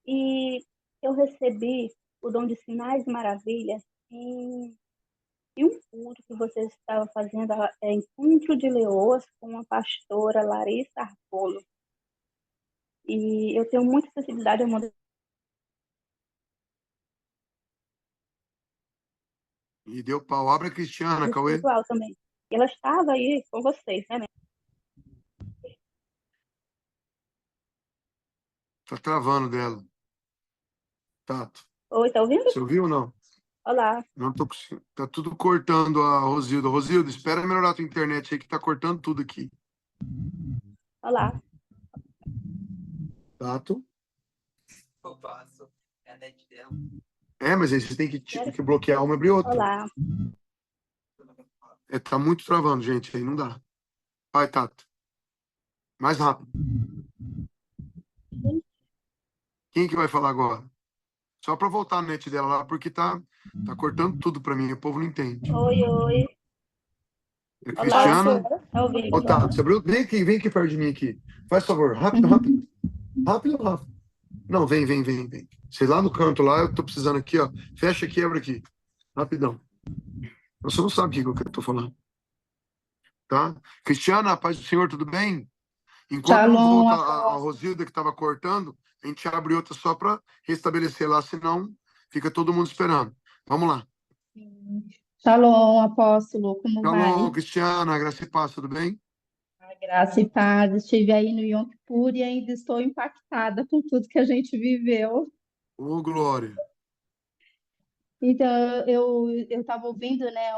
e eu recebi o dom de sinais e maravilhas em um culto que vocês estavam fazendo, Encontro de Leoas, com a pastora Larissa Arpolo. E eu tenho muita sensibilidade ao mundo E deu pau. Abre a Cristiana, Cauê. espiritual também. E ela estava aí com vocês, né? Tá travando dela. Tato. Oi, tá ouvindo? Você ouviu ou não? Olá. Não tô conseguindo. Tá tudo cortando a Rosilda. Rosilda, espera melhorar a tua internet aí que tá cortando tudo aqui. Olá. Tato. Eu faço. É a net dela. É, mas aí você tem que bloquear uma e abrir outra. Olá. Tá muito travando, gente. Aí não dá. Vai, Tato. Mais rápido. Quem que vai falar agora? Só para voltar na net dela lá, porque tá cortando tudo para mim. O povo não entende. Oi. É Olá. Cristiana. Tá ouvindo? Ô, Tato, você abriu? Vem aqui perto de mim aqui. Faz favor. Rápido. Rápido. Não, vem. Sei lá no canto lá, eu tô precisando aqui, ó. Fecha aqui, abre aqui. Rapidão. Você não sabe o que eu tô falando. Tá? Cristiana, paz do Senhor, tudo bem? Enquanto não volta a Rosilda que estava cortando, a gente abre outra só para restabelecer lá, senão fica todo mundo esperando. Vamos lá. Shalom, apóstolo, como Shalom, vai? Cristiana, graça e paz, tudo bem? Graça e paz. Estive aí no Yom Kippur e ainda estou impactada com tudo que a gente viveu. Ô, glória. Então, eu estava ouvindo, né,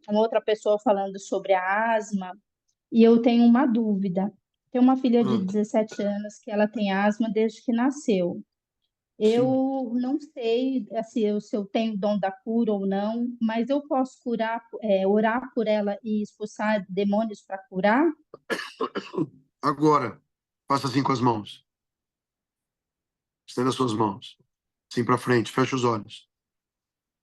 uma outra pessoa falando sobre a asma e eu tenho uma dúvida. Tenho uma filha de 17 anos que ela tem asma desde que nasceu. Eu não sei assim, se eu tenho dom da cura ou não, mas eu posso orar por ela e expulsar demônios para curar? Agora, faça assim com as mãos. Estenda as suas mãos. Assim para frente, fecha os olhos.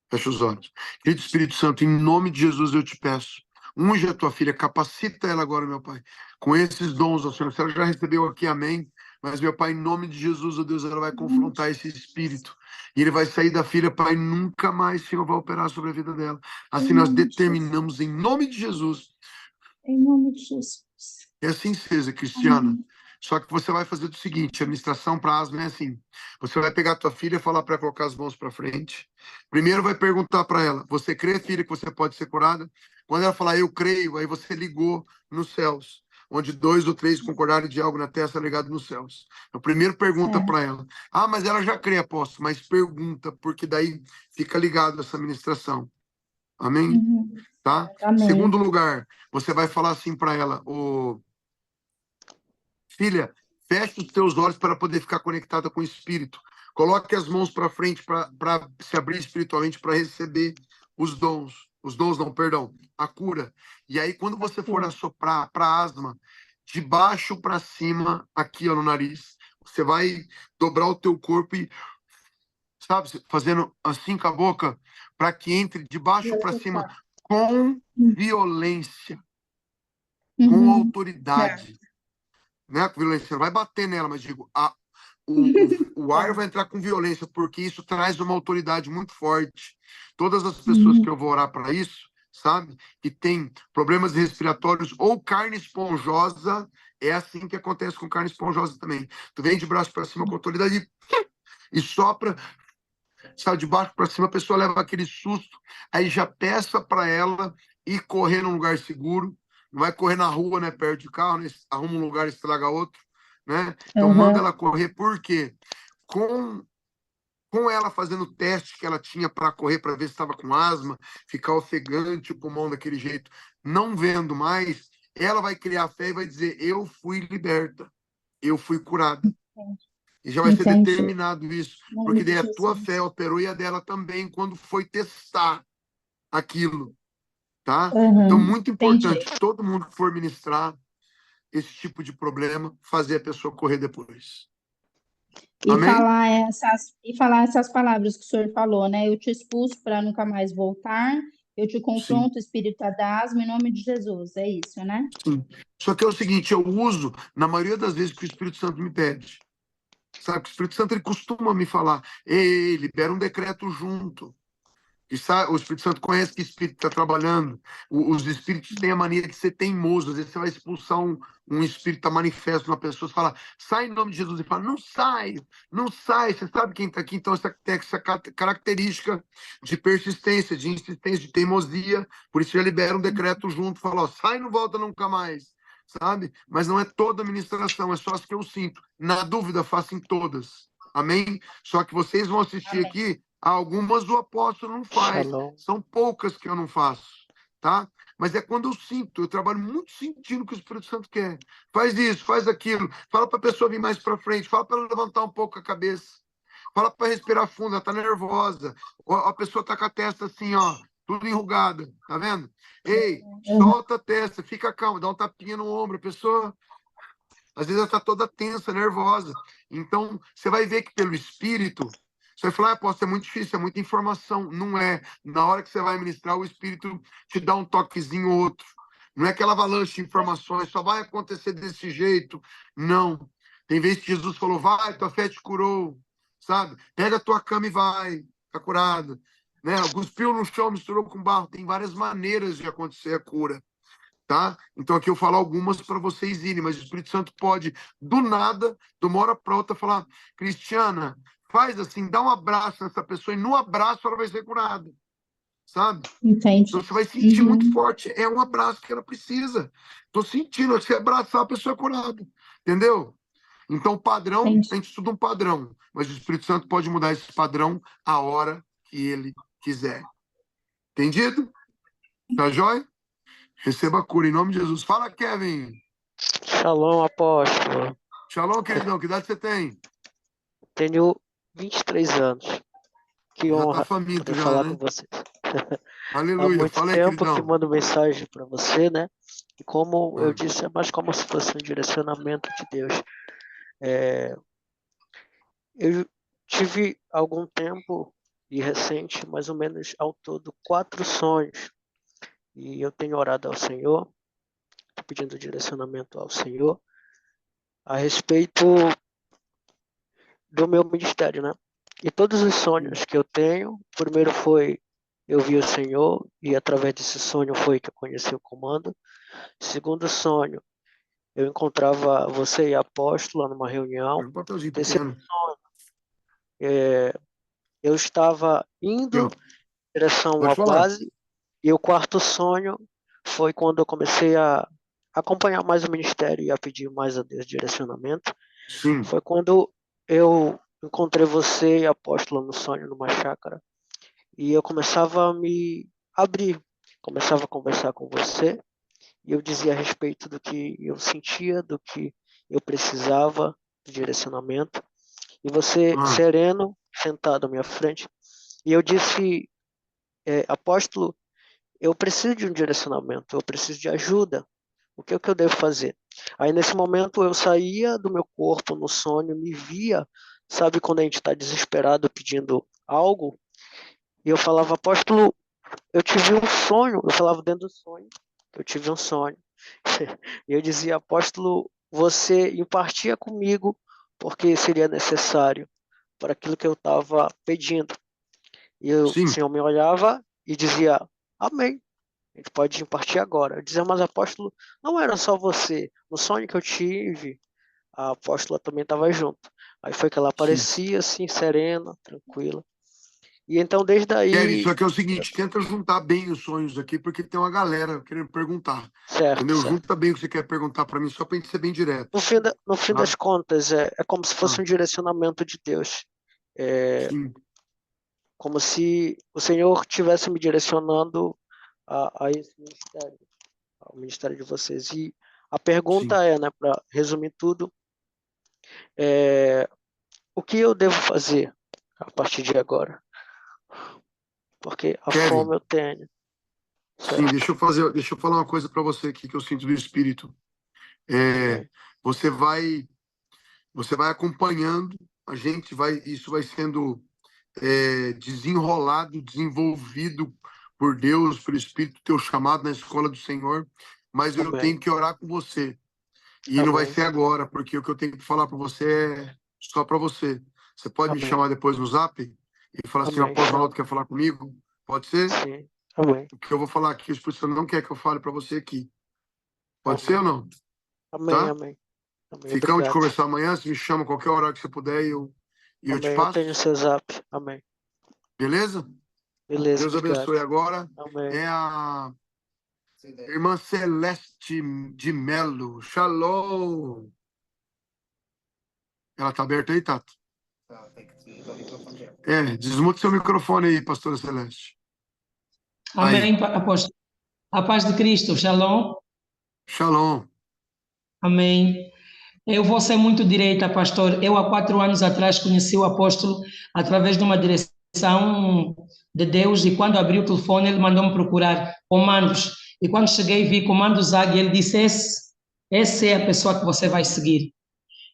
Fecha os olhos. Querido Espírito Santo, em nome de Jesus eu te peço, unge a tua filha, capacita ela agora, meu Pai, com esses dons, ó Senhor. Se ela já recebeu aqui, amém. Mas, meu Pai, em nome de Jesus, ó Deus, ela vai confrontar esse espírito. E ele vai sair da filha, Pai, nunca mais, Senhor, vai operar sobre a vida dela. Assim nós determinamos, em nome de Jesus. Em nome de Jesus. E assim seja, Cristiana. Só que você vai fazer o seguinte, a ministração para asma é assim. Você vai pegar a tua filha e falar para ela colocar as mãos para frente. Primeiro vai perguntar para ela, você crê, filha, que você pode ser curada? Quando ela falar, eu creio, aí você ligou nos céus. Onde 2 ou 3 concordarem de algo na terra, será ligado nos céus. Então, primeiro pergunta Certo. para ela. Ah, mas ela já crê, apóstolo, mas pergunta, porque daí fica ligado essa ministração. Amém? Uhum. Tá? Amém. Segundo lugar, você vai falar assim para ela, filha, feche os teus olhos para poder ficar conectada com o Espírito. Coloque as mãos para frente para se abrir espiritualmente para receber os dons. Os dons não, perdão, a cura. E aí, quando você for assoprar para asma, de baixo para cima, aqui ó, no nariz, você vai dobrar o teu corpo e, sabe, fazendo assim com a boca, para que entre de baixo para cima com violência, com Uhum. autoridade. Né, com violência, você não vai bater nela, mas digo, o ar vai entrar com violência, porque isso traz uma autoridade muito forte. Todas as pessoas que eu vou orar para isso, sabe, que tem problemas respiratórios ou carne esponjosa, é assim que acontece com carne esponjosa também. Tu vem de braço para cima com autoridade e sopra, sai de baixo para cima, a pessoa leva aquele susto, aí já peça para ela ir correr num lugar seguro. Não vai correr na rua, né, perto de carro, né? Arruma um lugar e estraga outro, né? Então manda ela correr, por quê? Com ela fazendo o teste que ela tinha para correr, para ver se estava com asma, ficar ofegante o pulmão daquele jeito, não vendo mais, ela vai criar fé e vai dizer, eu fui liberta, eu fui curada. E já vai ser Entendi. determinado isso, porque daí a tua fé operou e a dela também, quando foi testar aquilo. Tá? Então, muito importante, todo mundo que for ministrar esse tipo de problema, fazer a pessoa correr depois. E Amém? falar essas palavras que o senhor falou, né? Eu te expulso para nunca mais voltar, eu te confronto, espírito da asma, em nome de Jesus. É isso, né? Sim. Só que é o seguinte, eu uso, na maioria das vezes, que o Espírito Santo me pede. Sabe, que o Espírito Santo ele costuma me falar, ei, libera um decreto junto. E sabe, o Espírito Santo conhece que espírito está trabalhando. Os espíritos têm a mania de ser teimoso. Às vezes você vai expulsar um espírito tá manifesto na pessoa, você fala, sai em nome de Jesus. E fala, não sai, não sai. Você sabe quem está aqui? Então, tem essa característica de persistência, de insistência, de teimosia. Por isso já libera um decreto junto, fala, ó, sai e não volta nunca mais. Sabe? Mas não é toda a ministração, é só as que eu sinto. Na dúvida, façam todas. Amém? Só que vocês vão assistir aqui. Algumas o apóstolo não faz. Shalom. São poucas que eu não faço, tá? Mas é quando eu sinto, eu trabalho muito sentindo o que o Espírito Santo quer. Faz isso, faz aquilo. Fala para a pessoa vir mais para frente, fala para ela levantar um pouco a cabeça. Fala para respirar fundo, ela tá nervosa. A pessoa tá com a testa assim, ó, tudo enrugada, tá vendo? Ei, solta a testa, fica calma, dá um tapinha no ombro, a pessoa às vezes ela tá toda tensa, nervosa. Então, você vai ver que pelo Espírito você vai falar, apóstolo, é muito difícil, é muita informação. Não é. Na hora que você vai ministrar, o Espírito te dá um toquezinho ou outro. Não é aquela avalanche de informações, só vai acontecer desse jeito. Não. Tem vezes que Jesus falou, vai, tua fé te curou, sabe? Pega a tua cama e vai, tá curado. Né? Cuspiu no chão, misturou com barro. Tem várias maneiras de acontecer a cura. Tá? Então aqui eu falo algumas para vocês irem, mas o Espírito Santo pode, do nada, de uma hora para outra, falar, Cristiana, faz assim, dá um abraço nessa pessoa, e no abraço ela vai ser curada, sabe? Entendi. Então você vai sentir muito forte, é um abraço que ela precisa. Estou sentindo, você abraçar a pessoa é curada, entendeu? Então o padrão, a gente estuda um padrão, mas o Espírito Santo pode mudar esse padrão a hora que ele quiser. Entendido? Tá jóia? Receba a cura em nome de Jesus. Fala, Kevin. Shalom, apóstolo. Shalom, queridão. Que idade você tem? Tenho 23 anos. Que Já honra tá faminto poder já, falar né? com vocês. Há Aleluia. muito Fala aí, tempo que queridão. mando mensagem para você, né? E como eu disse, é mais como se fosse um direcionamento de Deus. Eu tive algum tempo e recente, mais ou menos ao todo, 4 sonhos. E eu tenho orado ao Senhor, pedindo direcionamento ao Senhor a respeito do meu ministério, né? E todos os sonhos que eu tenho, o primeiro foi eu vi o Senhor e através desse sonho foi que eu conheci o comando. O segundo sonho, eu encontrava você e a apóstola numa reunião. Um papelzinho Desse pequeno. sonho, eu estava Aqui, indo ó. em direção Pode à falar. base, e o quarto sonho foi quando eu comecei a acompanhar mais o ministério e a pedir mais a Deus direcionamento. Sim. Foi quando eu encontrei você e a apóstola no sonho, numa chácara, e eu começava a me abrir, começava a conversar com você, e eu dizia a respeito do que eu sentia, do que eu precisava de direcionamento, e você sereno, sentado à minha frente, e eu disse, apóstolo, eu preciso de um direcionamento, eu preciso de ajuda, o que é que eu devo fazer? Aí nesse momento eu saía do meu corpo no sonho, me via, sabe quando a gente está desesperado pedindo algo, e eu falava, apóstolo, eu tive um sonho, eu falava dentro do sonho, eu tive um sonho, e eu dizia, apóstolo, você impartia comigo, porque seria necessário para aquilo que eu estava pedindo. E o Sim. Senhor me olhava e dizia, amém, a gente pode impartir agora. Eu dizia, mas apóstolo, não era só você, no sonho que eu tive, a apóstola também estava junto. Aí foi que ela aparecia assim, serena, tranquila. E então, desde Kelly, aí... só que é o seguinte, tenta juntar bem os sonhos aqui, porque tem uma galera querendo perguntar. Certo, Entendeu? certo. Junta bem o que você quer perguntar para mim, só para a gente ser bem direto. No fim das contas, é como se fosse um direcionamento de Deus. Sim. Como se o Senhor estivesse me direcionando a esse ministério, ao ministério de vocês. E a pergunta é, né, para resumir tudo, o que eu devo fazer a partir de agora? Porque a Kevin, fome eu tenho. Sim, deixa eu falar uma coisa para você aqui que eu sinto do Espírito. Você vai acompanhando, isso vai sendo desenrolado, desenvolvido por Deus, pelo Espírito, teu chamado na escola do Senhor, mas eu tenho que orar com você. E não vai ser agora, porque o que eu tenho que falar para você é só para você. Você pode me chamar depois no Zap e falar assim, o apóstolo Ronaldo quer falar comigo? Pode ser? Sim. Amém. O que eu vou falar aqui, o Espírito Santo não quer que eu fale para você aqui. Pode ser ou não? Amém, tá? amém. Ficamos de conversar amanhã, você me chama qualquer hora que você puder e eu te passo. Eu tenho seu Zap. Amém. Beleza? Beleza, Deus abençoe agora. Amém. É a irmã Celeste de Melo. Shalom. Ela tá aberta aí, Tato? Tem que desmutar o microfone dela. Desmuta seu microfone aí, pastora Celeste. Amém, apóstolo. A paz de Cristo, shalom. Shalom. Amém. Eu vou ser muito direita, pastor. Eu, há 4 anos atrás, conheci o apóstolo através de uma direção de Deus, e quando abri o telefone, ele mandou-me procurar comandos. E quando cheguei, vi comandos Águia, ele disse, essa é a pessoa que você vai seguir.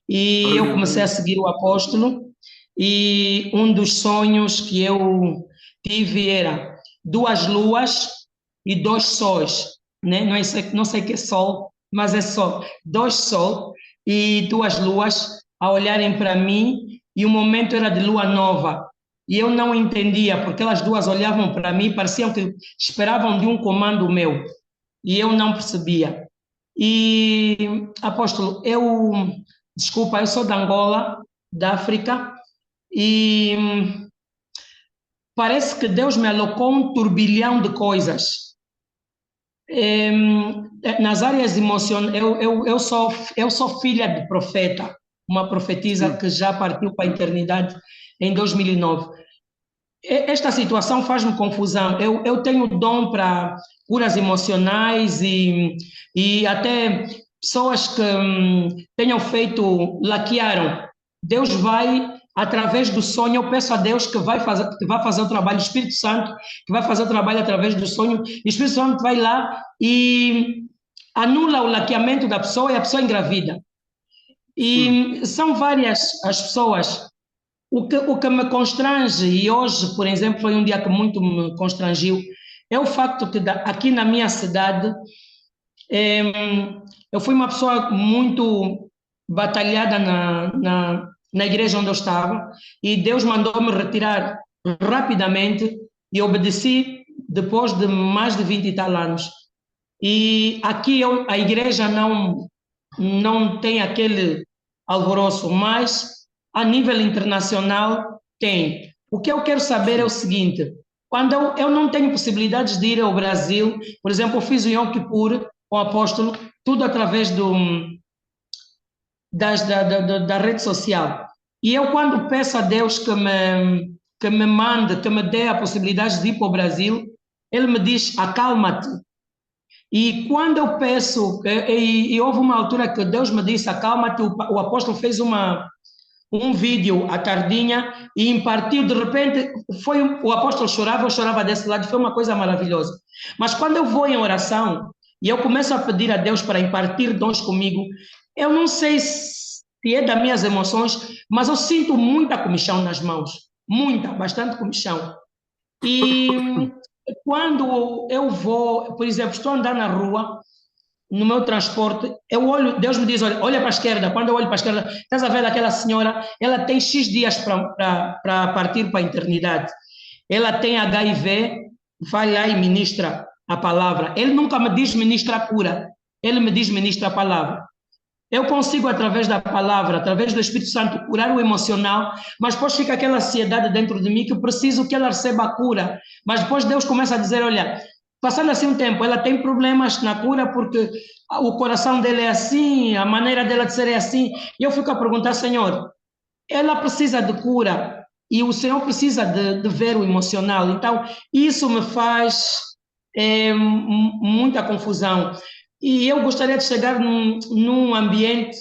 E eu comecei a seguir o apóstolo, e um dos sonhos que eu tive era 2 luas e 2 sóis, né? Não sei que é sol, mas é sol. 2 sol e 2 luas a olharem para mim, e o momento era de lua nova. E eu não entendia, porque elas duas olhavam para mim, pareciam que esperavam de um comando meu, e eu não percebia. E, apóstolo, desculpa, eu sou da Angola, da África, e parece que Deus me alocou um turbilhão de coisas. Nas áreas emocionais, eu sou filha de profeta, uma profetisa que já partiu para a eternidade em 2009. Esta situação faz-me confusão. Eu tenho dom para curas emocionais e até pessoas que tenham laquearam. Deus vai, através do sonho, eu peço a Deus que vai fazer o trabalho, o Espírito Santo, que vai fazer o trabalho através do sonho, e o Espírito Santo vai lá e anula o laqueamento da pessoa, e a pessoa engravida. E são várias as pessoas. O que me constrange, e hoje, por exemplo, foi um dia que muito me constrangiu, é o facto que aqui na minha cidade, eu fui uma pessoa muito batalhada na igreja onde eu estava, e Deus mandou-me retirar rapidamente, e obedeci depois de mais de 20 e tal anos. E aqui a igreja não tem aquele alvoroço, mas a nível internacional tem. O que eu quero saber é o seguinte: quando eu não tenho possibilidades de ir ao Brasil, por exemplo, eu fiz o Yom Kippur com o apóstolo, tudo através da rede social. E eu, quando peço a Deus que me mande, que me dê a possibilidade de ir para o Brasil, Ele me diz: acalma-te. E quando eu peço, e houve uma altura que Deus me disse: acalma-te, o apóstolo fez um vídeo à tardinha e impartiu, de repente, o apóstolo chorava, eu chorava desse lado, foi uma coisa maravilhosa. Mas quando eu vou em oração e eu começo a pedir a Deus para impartir dons comigo, eu não sei se é das minhas emoções, mas eu sinto muita comichão nas mãos, bastante comichão. E quando eu vou, por exemplo, estou a andar na rua, no meu transporte, eu olho, Deus me diz: olha para a esquerda. Quando eu olho para a esquerda, estás a ver aquela senhora, ela tem X dias para partir para a eternidade. Ela tem HIV, vai lá e ministra a palavra. Ele nunca me diz ministra a cura, ele me diz ministra a palavra. Eu consigo, através da palavra, através do Espírito Santo, curar o emocional, mas depois fica aquela ansiedade dentro de mim que eu preciso que ela receba a cura. Mas depois Deus começa a dizer: olha, passando assim um tempo, ela tem problemas na cura porque o coração dela é assim, a maneira dela de ser é assim. E eu fico a perguntar: Senhor, ela precisa de cura e o Senhor precisa de ver o emocional. Então, isso me faz muita confusão. E eu gostaria de chegar num ambiente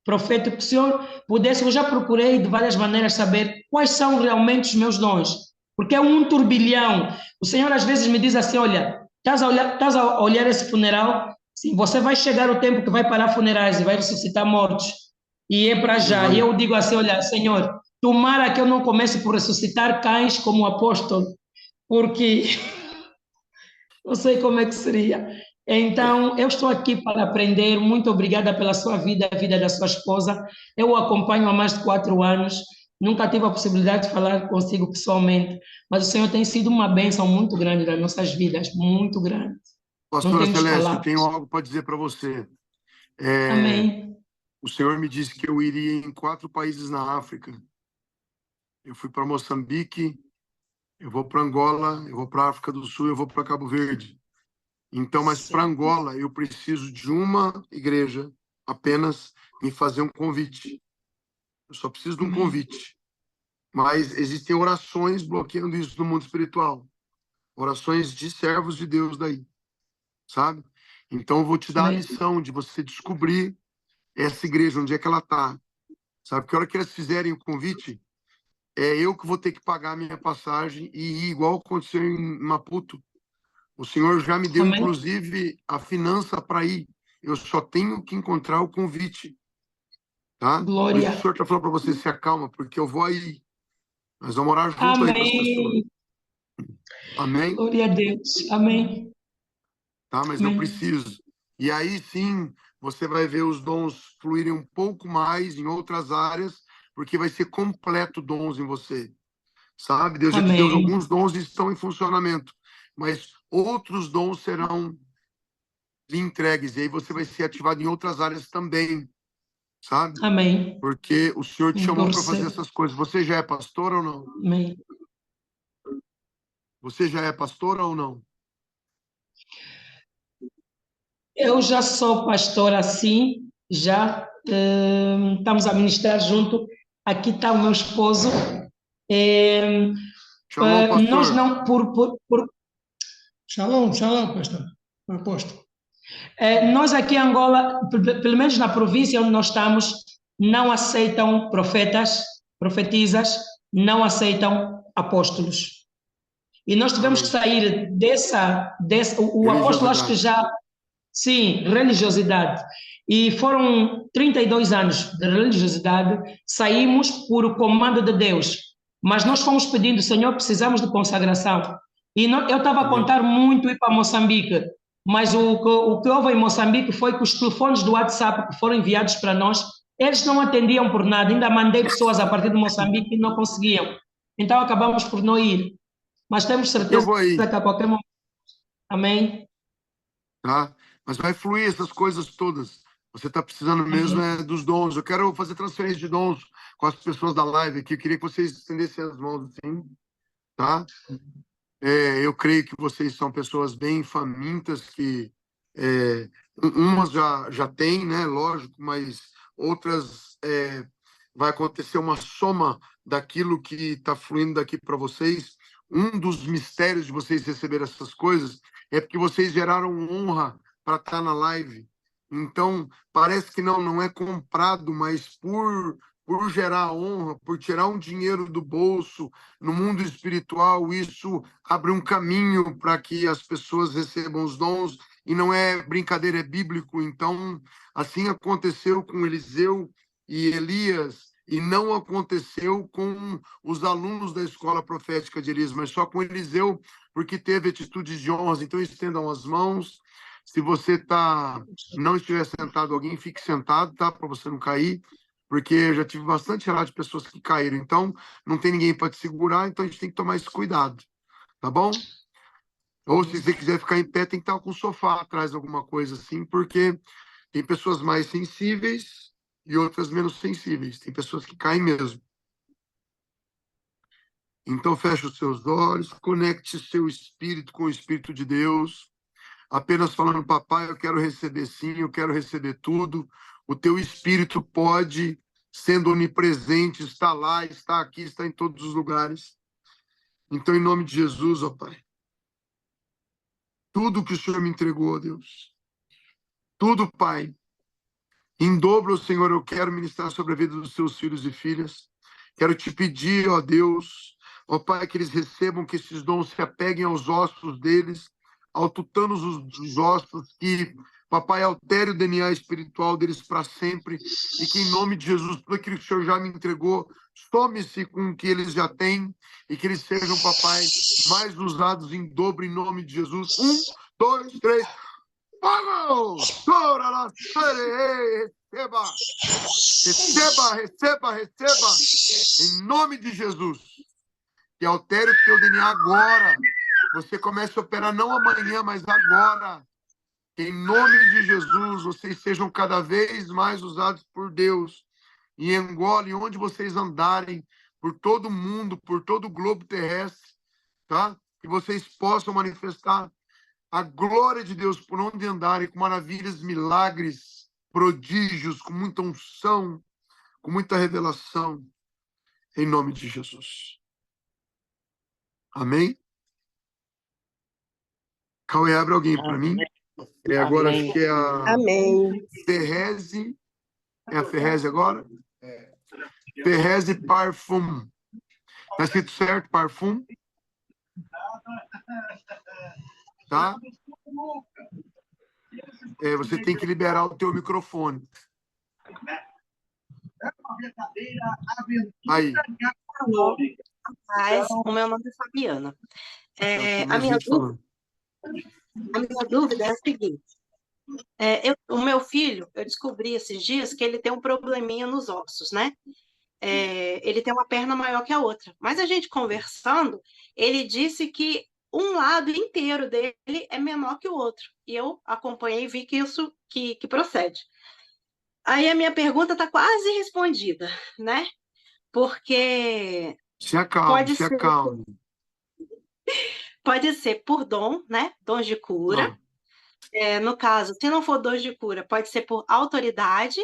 profético que o Senhor pudesse. Eu já procurei de várias maneiras saber quais são realmente os meus dons, porque é um turbilhão. O Senhor às vezes me diz assim: olha, estás a olhar esse funeral? Sim, você vai chegar o tempo que vai parar funerais e vai ressuscitar mortos. E é para já. E eu digo assim: olha, Senhor, tomara que eu não comece por ressuscitar cães como apóstolo, porque não sei como é que seria. Então, eu estou aqui para aprender. Muito obrigada pela sua vida, a vida da sua esposa. Eu o acompanho há mais de 4 anos. Nunca tive a possibilidade de falar consigo pessoalmente, mas o Senhor tem sido uma bênção muito grande nas nossas vidas, muito grande. Pastora Celeste, eu tenho algo para dizer para você. Amém. O Senhor me disse que eu iria em 4 países na África. Eu fui para Moçambique, eu vou para Angola, eu vou para a África do Sul, eu vou para Cabo Verde. Então, mas para Angola, eu preciso de uma igreja apenas me fazer um convite. Eu só preciso de um convite. Mas existem orações bloqueando isso no mundo espiritual. Orações de servos de Deus daí. Sabe? Então, eu vou te dar a lição de você descobrir essa igreja, onde é que ela está. Sabe? Porque a hora que eles fizerem o convite, é eu que vou ter que pagar a minha passagem e ir, igual aconteceu em Maputo. O Senhor já me deu, inclusive, a finança para ir. Eu só tenho que encontrar o convite. Tá? Glória. Por isso o Senhor está falando para você: se acalma, porque eu vou aí. Nós vamos orar junto aí com as pessoas. Amém? Glória a Deus. Amém. Tá? Mas eu preciso. E aí sim, você vai ver os dons fluírem um pouco mais em outras áreas, porque vai ser completo dons em você. Sabe? Deus já te deu alguns dons e estão em funcionamento. Mas outros dons serão lhe entregues. E aí você vai ser ativado em outras áreas também. Sabe? Amém. Porque o Senhor te chamou para fazer essas coisas. Você já é pastor ou não? Amém. Você já é pastora ou não? Eu já sou pastora, sim, já estamos a ministrar junto. Aqui está o meu esposo. Shalom, pastor. Nós não, Shalom, pastor, apóstolo. Nós aqui em Angola, pelo menos na província onde nós estamos, não aceitam profetas, profetisas, não aceitam apóstolos. E nós tivemos que sair o apóstolo acho que já... Sim, religiosidade. E foram 32 anos de religiosidade, saímos por comando de Deus. Mas nós fomos pedindo: Senhor, precisamos de consagração. E eu estava a contar muito ir para Moçambique, mas o que houve em Moçambique foi que os telefones do WhatsApp que foram enviados para nós, eles não atendiam por nada. Ainda mandei pessoas a partir de Moçambique e não conseguiam. Então acabamos por não ir. Mas temos certeza que a qualquer momento... Amém? Tá? Mas vai fluir essas coisas todas. Você está precisando mesmo dos dons. Eu quero fazer transferência de dons com as pessoas da live aqui. Eu queria que vocês estendessem as mãos assim, tá? Eu creio que vocês são pessoas bem famintas, que umas já têm, né? Lógico, mas outras vai acontecer uma soma daquilo que está fluindo daqui para vocês. Um dos mistérios de vocês receber essas coisas é porque vocês geraram honra para estar na live. Então, parece que não é comprado, mas por gerar honra, por tirar um dinheiro do bolso no mundo espiritual, isso abre um caminho para que as pessoas recebam os dons, e não é brincadeira, é bíblico. Então, assim aconteceu com Eliseu e Elias, e não aconteceu com os alunos da escola profética de Elias, mas só com Eliseu, porque teve atitudes de honras. Então, estendam as mãos. Se você não estiver sentado, alguém fique sentado, tá? Para você não cair, porque eu já tive bastante relato de pessoas que caíram. Então, não tem ninguém para te segurar, então a gente tem que tomar esse cuidado, tá bom? Ou se você quiser ficar em pé, tem que estar com o sofá atrás, alguma coisa assim, porque tem pessoas mais sensíveis e outras menos sensíveis. Tem pessoas que caem mesmo. Então, feche os seus olhos, conecte seu espírito com o Espírito de Deus, apenas falando: papai, eu quero receber sim, eu quero receber tudo. O teu Espírito pode, sendo onipresente, estar lá, está aqui, está em todos os lugares. Então, em nome de Jesus, ó Pai, tudo que o Senhor me entregou, ó Deus, tudo, Pai, em dobro, Senhor, eu quero ministrar sobre a vida dos seus filhos e filhas. Quero te pedir, ó Deus, ó Pai, que eles recebam, que esses dons se apeguem aos ossos deles, ao tutanos dos ossos, que, papai, altere o DNA espiritual deles para sempre, e que, em nome de Jesus, tudo aquilo que o Senhor já me entregou, some-se com o que eles já têm, e que eles sejam, papai, mais usados em dobro, em nome de Jesus. 1, 2, 3... Vamos! Receba! Receba, receba, receba! Em nome de Jesus. Que altere o teu DNA agora. Você comece a operar não amanhã, mas agora. Que em nome de Jesus, vocês sejam cada vez mais usados por Deus. Em Angola, e onde vocês andarem, por todo o mundo, por todo o globo terrestre, tá? Que vocês possam manifestar a glória de Deus por onde andarem, com maravilhas, milagres, prodígios, com muita unção, com muita revelação, em nome de Jesus. Amém? Cauê, abre alguém para mim. Agora acho que é a Ferreze. É a Ferreze agora? Ferreze Parfum. Está escrito certo, Parfum? Tá? Você tem que liberar o teu microfone. Aí. Mas o meu nome é Fabiana. A minha dúvida é a seguinte. O meu filho, eu descobri esses dias que ele tem um probleminha nos ossos, né? Ele tem uma perna maior que a outra. Mas a gente conversando, ele disse que um lado inteiro dele é menor que o outro. E eu acompanhei e vi que isso que procede. Aí a minha pergunta está quase respondida, né? Porque se acalme. Pode ser por dom, né? Dons de cura. No caso, se não for dons de cura, pode ser por autoridade.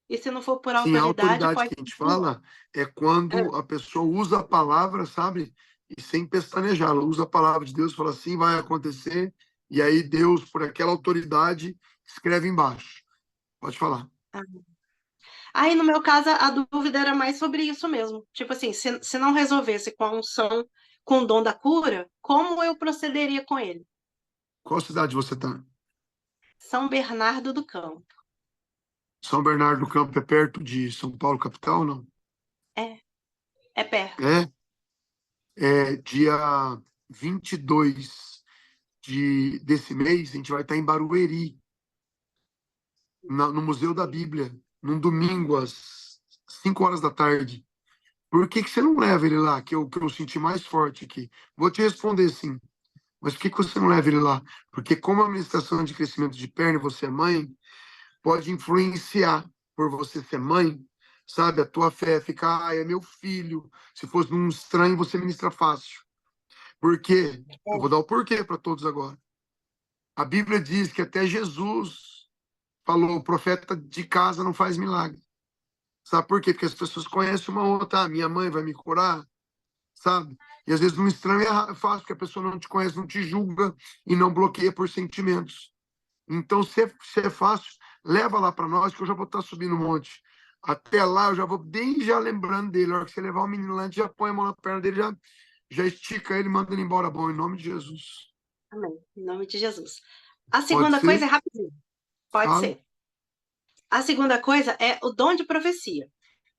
E se não for por autoridade, sim, a autoridade pode... que a gente fala é quando a pessoa usa a palavra, sabe? E sem pestanejar. Ela usa a palavra de Deus e fala assim, vai acontecer. E aí Deus, por aquela autoridade, escreve embaixo. Pode falar. Aí, no meu caso, a dúvida era mais sobre isso mesmo. Tipo assim, se não resolvesse com a unção, com o dom da cura, como eu procederia com ele? Qual cidade você está? São Bernardo do Campo. São Bernardo do Campo é perto de São Paulo, capital, ou não? É perto. Dia 22 desse mês, a gente vai estar em Barueri, no Museu da Bíblia, num domingo, às 5 horas da tarde. Por que você não leva ele lá, que eu senti mais forte aqui? Vou te responder sim. Mas por que você não leva ele lá? Porque como a administração de crescimento de perna, você é mãe, pode influenciar por você ser mãe, sabe? A tua fé fica, é meu filho. Se fosse um estranho, você ministra fácil. Por quê? Eu vou dar o porquê para todos agora. A Bíblia diz que até Jesus falou, o profeta de casa não faz milagre. Sabe por quê? Porque as pessoas conhecem uma outra. Minha mãe vai me curar, sabe? E às vezes um estranho é fácil, porque a pessoa não te conhece, não te julga e não bloqueia por sentimentos. Então, se é fácil, leva lá para nós, que eu já vou estar subindo um monte. Até lá, eu já vou bem já lembrando dele. Na hora que você levar o menino lá, a gente já põe a mão na perna dele, já estica ele, manda ele embora bom, em nome de Jesus. Amém. Em nome de Jesus. A Pode segunda coisa ser? é rapidinho. Pode Fala. ser. A segunda coisa é o dom de profecia.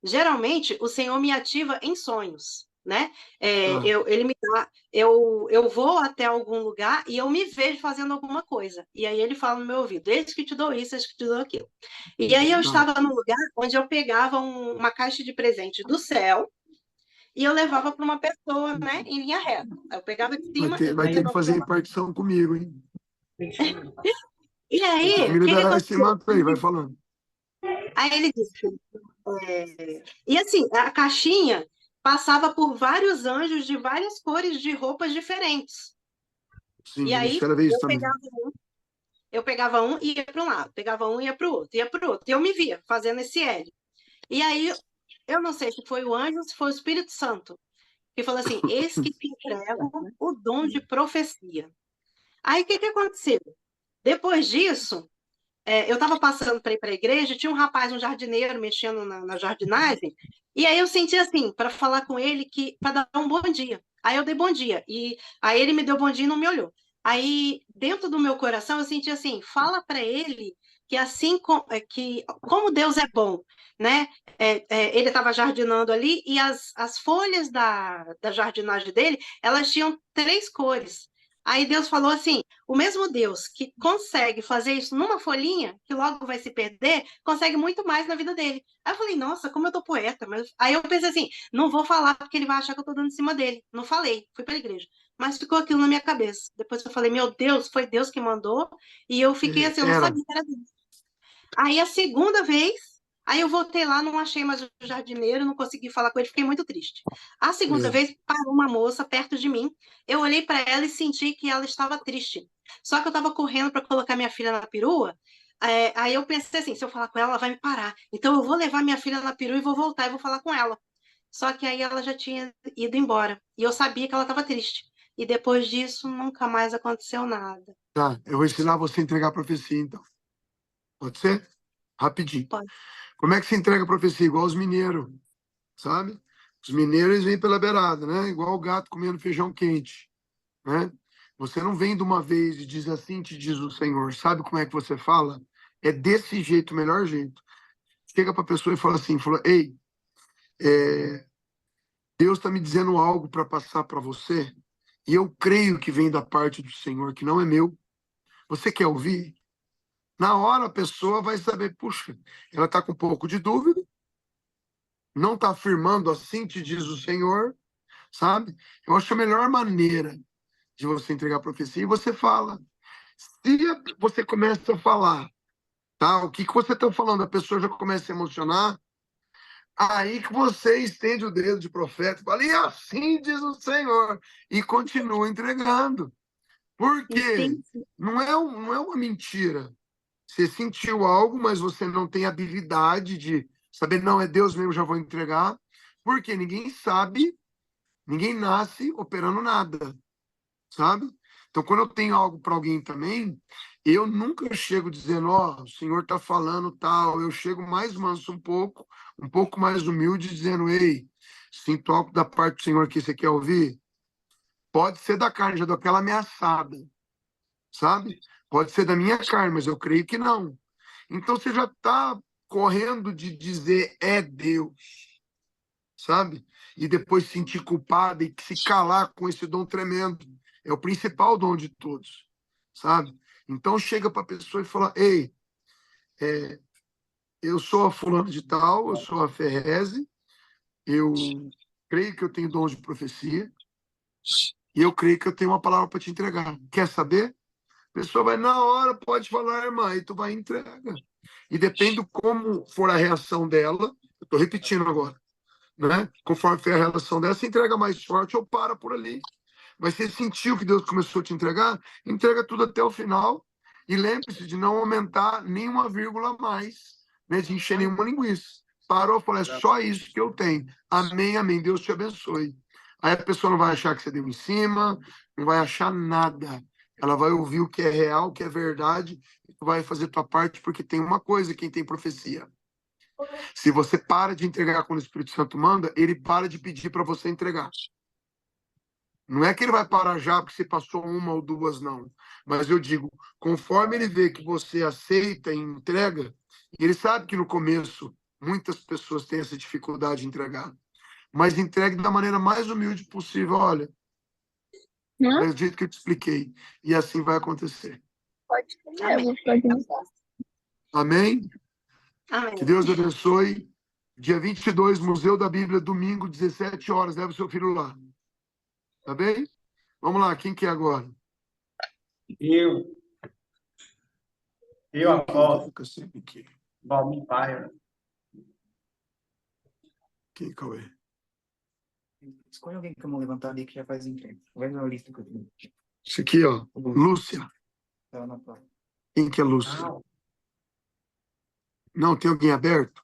Geralmente, o Senhor me ativa em sonhos, né? Ele me dá, eu vou até algum lugar e eu me vejo fazendo alguma coisa. E aí ele fala no meu ouvido, eis que te dou isso, eis que te dou aquilo. E aí eu estava num lugar onde eu pegava uma caixa de presente do céu e eu levava para uma pessoa, né, em linha reta. Eu pegava de cima Vai ter que fazer repartição comigo, hein? E aí, Tem que me o que liberar esse aconteceu? manto aí, vai falando. Aí ele disse, e assim, a caixinha passava por vários anjos de várias cores de roupas diferentes. Sim, E aí era isso também. eu pegava um e ia para um lado, pegava um e ia para o outro, ia para o outro. E eu me via fazendo esse L. E aí, eu não sei se foi o anjo ou se foi o Espírito Santo, que falou assim, eis que te entrego o dom de profecia. Aí, o que aconteceu? Depois disso, eu estava passando para ir para a igreja, tinha um rapaz, um jardineiro, mexendo na jardinagem, e aí eu senti assim, para falar com ele, para dar um bom dia. Aí eu dei bom dia, e aí ele me deu bom dia e não me olhou. Aí, dentro do meu coração, eu senti assim, fala para ele que assim como Deus é bom, né? Ele estava jardinando ali, e as folhas da jardinagem dele, elas tinham 3 cores. Aí Deus falou assim, o mesmo Deus que consegue fazer isso numa folhinha, que logo vai se perder, consegue muito mais na vida dele. Aí eu falei, nossa, como eu tô poeta. Aí eu pensei assim, não vou falar porque ele vai achar que eu tô dando em cima dele. Não falei, fui pra igreja. Mas ficou aquilo na minha cabeça. Depois eu falei, meu Deus, foi Deus que mandou. E eu fiquei assim, eu não sabia que era Deus. Aí a segunda vez, aí eu voltei lá, não achei mais o jardineiro, não consegui falar com ele, fiquei muito triste. A segunda vez, parou uma moça perto de mim, eu olhei para ela e senti que ela estava triste. Só que eu estava correndo para colocar minha filha na perua, aí eu pensei assim, se eu falar com ela, ela vai me parar. Então eu vou levar minha filha na perua e vou voltar e vou falar com ela. Só que aí ela já tinha ido embora, e eu sabia que ela estava triste. E depois disso, nunca mais aconteceu nada. Tá, eu vou ensinar você a entregar a profecia, então. Pode ser? Rapidinho. Pode. Como é que se entrega a profecia? Igual os mineiros, sabe? Os mineiros eles vêm pela beirada, né? Igual o gato comendo feijão quente, né? Você não vem de uma vez e diz assim, te diz o Senhor. Sabe como é que você fala? É desse jeito, o melhor jeito. Chega para a pessoa e fala assim, ei, Deus está me dizendo algo para passar para você e eu creio que vem da parte do Senhor, que não é meu. Você quer ouvir? Na hora a pessoa vai saber, puxa, ela está com um pouco de dúvida, não está afirmando assim, te diz o Senhor, sabe? Eu acho a melhor maneira de você entregar a profecia e você fala. Se você começa a falar, tá? O que você está falando, a pessoa já começa a se emocionar, aí que você estende o dedo de profeta e fala, e assim diz o Senhor, e continua entregando. Por quê? Não é uma mentira. Você sentiu algo, mas você não tem habilidade de saber, não, é Deus mesmo, já vou entregar. Porque ninguém sabe, ninguém nasce operando nada, sabe? Então, quando eu tenho algo para alguém também, eu nunca chego dizendo, o Senhor está falando tal. Eu chego mais manso um pouco mais humilde, dizendo, ei, sinto algo da parte do Senhor que você quer ouvir. Pode ser da carne, já dou aquela ameaçada, sabe? Pode ser da minha carne, mas eu creio que não. Então você já está correndo de dizer é Deus, sabe? E depois se sentir culpado e se calar com esse dom tremendo. É o principal dom de todos, sabe? Então chega para a pessoa e fala, ei, eu sou a fulana de tal, eu sou a Ferreze, eu creio que eu tenho dom de profecia e eu creio que eu tenho uma palavra para te entregar. Quer saber? A pessoa vai na hora, pode falar, irmã, e tu vai e entrega. E depende de como for a reação dela, eu estou repetindo agora, né? Conforme for a reação dela, você entrega mais forte ou para por ali. Mas você sentiu que Deus começou a te entregar, entrega tudo até o final. E lembre-se de não aumentar nenhuma vírgula a mais, né? De encher nenhuma linguiça. Parou, falou, é só isso que eu tenho. Amém, amém. Deus te abençoe. Aí a pessoa não vai achar que você deu em cima, não vai achar nada. Ela vai ouvir o que é real, o que é verdade, e tu vai fazer tua parte, porque tem uma coisa, quem tem profecia. Se você para de entregar quando o Espírito Santo manda, ele para de pedir para você entregar. Não é que ele vai parar já porque você passou uma ou duas, não. Mas eu digo, conforme ele vê que você aceita e entrega, e ele sabe que no começo muitas pessoas têm essa dificuldade de entregar, mas entregue da maneira mais humilde possível. Olha, do jeito que eu te expliquei. E assim vai acontecer. Amém? Amém. Que Deus abençoe. Dia 22, Museu da Bíblia, domingo, 17 horas. Leve o seu filho lá. Tá bem? Vamos lá, quem que é agora? Eu, avó, Fica sempre aqui. Valmir Paiva. Quem, Cauê? Escolhe alguém que eu vou levantar ali que já faz entrega. Vai na lista que eu tenho. Isso aqui, ó. Lúcia. Tá na prova. Quem que é Lúcia? Não, tem alguém aberto?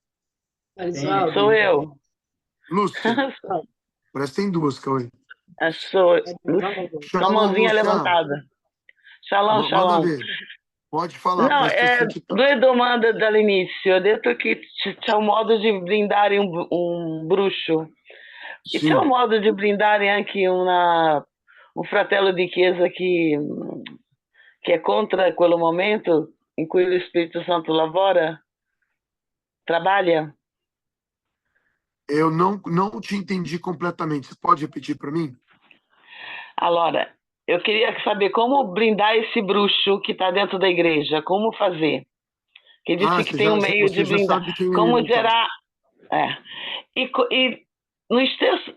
Sou eu. Lúcia. Parece que tem duas, Cauê. Sou com a mãozinha levantada. Shalom, shalom. Manda ver. Pode falar. Não, do Edomanda dall'inizio, ho detto che c'è un modo di blindare un bruxo. E c'è un modo di blindare anche un fratello di chiesa che è contro quel momento in cui lo Spirito Santo lavora? Trabalha? Eu não te entendi completamente. Você pode repetir para mim? Allora, eu queria saber como blindar esse bruxo que está dentro da igreja. Como fazer? Que disse que tem um meio de blindar. Como gerar... E no extenso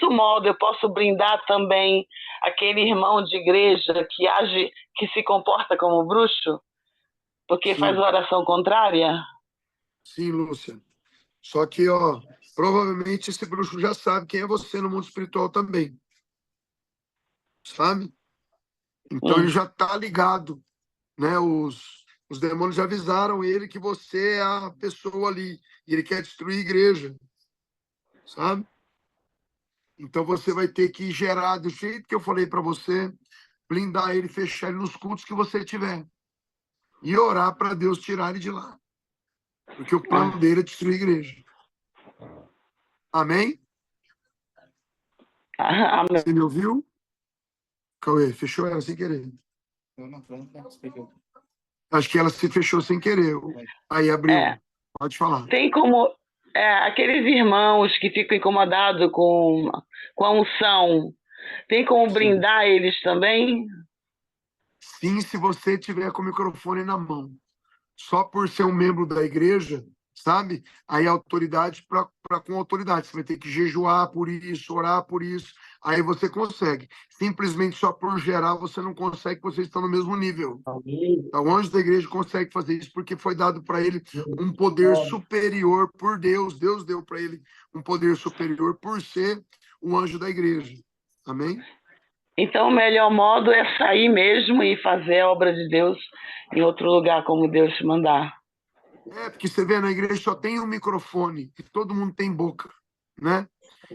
modo, eu posso blindar também aquele irmão de igreja que age, que se comporta como bruxo, porque faz oração contrária? Sim, Lúcia. Só que, ó, provavelmente esse bruxo já sabe quem é você no mundo espiritual também. Sabe? Então ele já está ligado, né? Os demônios já avisaram ele que você é a pessoa ali. E ele quer destruir a igreja. Sabe? Então você vai ter que gerar, do jeito que eu falei para você, blindar ele, fechar ele nos cultos que você tiver. E orar para Deus tirar ele de lá. Porque o plano dele é destruir a igreja. Amém? Amém. Você me ouviu? Cauê, fechou ela sem querer. Acho que ela se fechou sem querer. Aí abriu. Pode falar. Tem como... aqueles irmãos que ficam incomodados com a unção, tem como blindar eles também? Sim, se você tiver com o microfone na mão. Só por ser um membro da igreja, sabe? Aí a autoridade com autoridade. Você vai ter que jejuar por isso, orar por isso. Aí você consegue. Simplesmente só por gerar, você não consegue, porque vocês estão no mesmo nível. Então, o anjo da igreja consegue fazer isso porque foi dado para ele um poder superior por Deus. Deus deu para ele um poder superior por ser o anjo da igreja. Amém? Então, o melhor modo é sair mesmo e fazer a obra de Deus em outro lugar, como Deus te mandar. Porque você vê, na igreja só tem um microfone e todo mundo tem boca, né?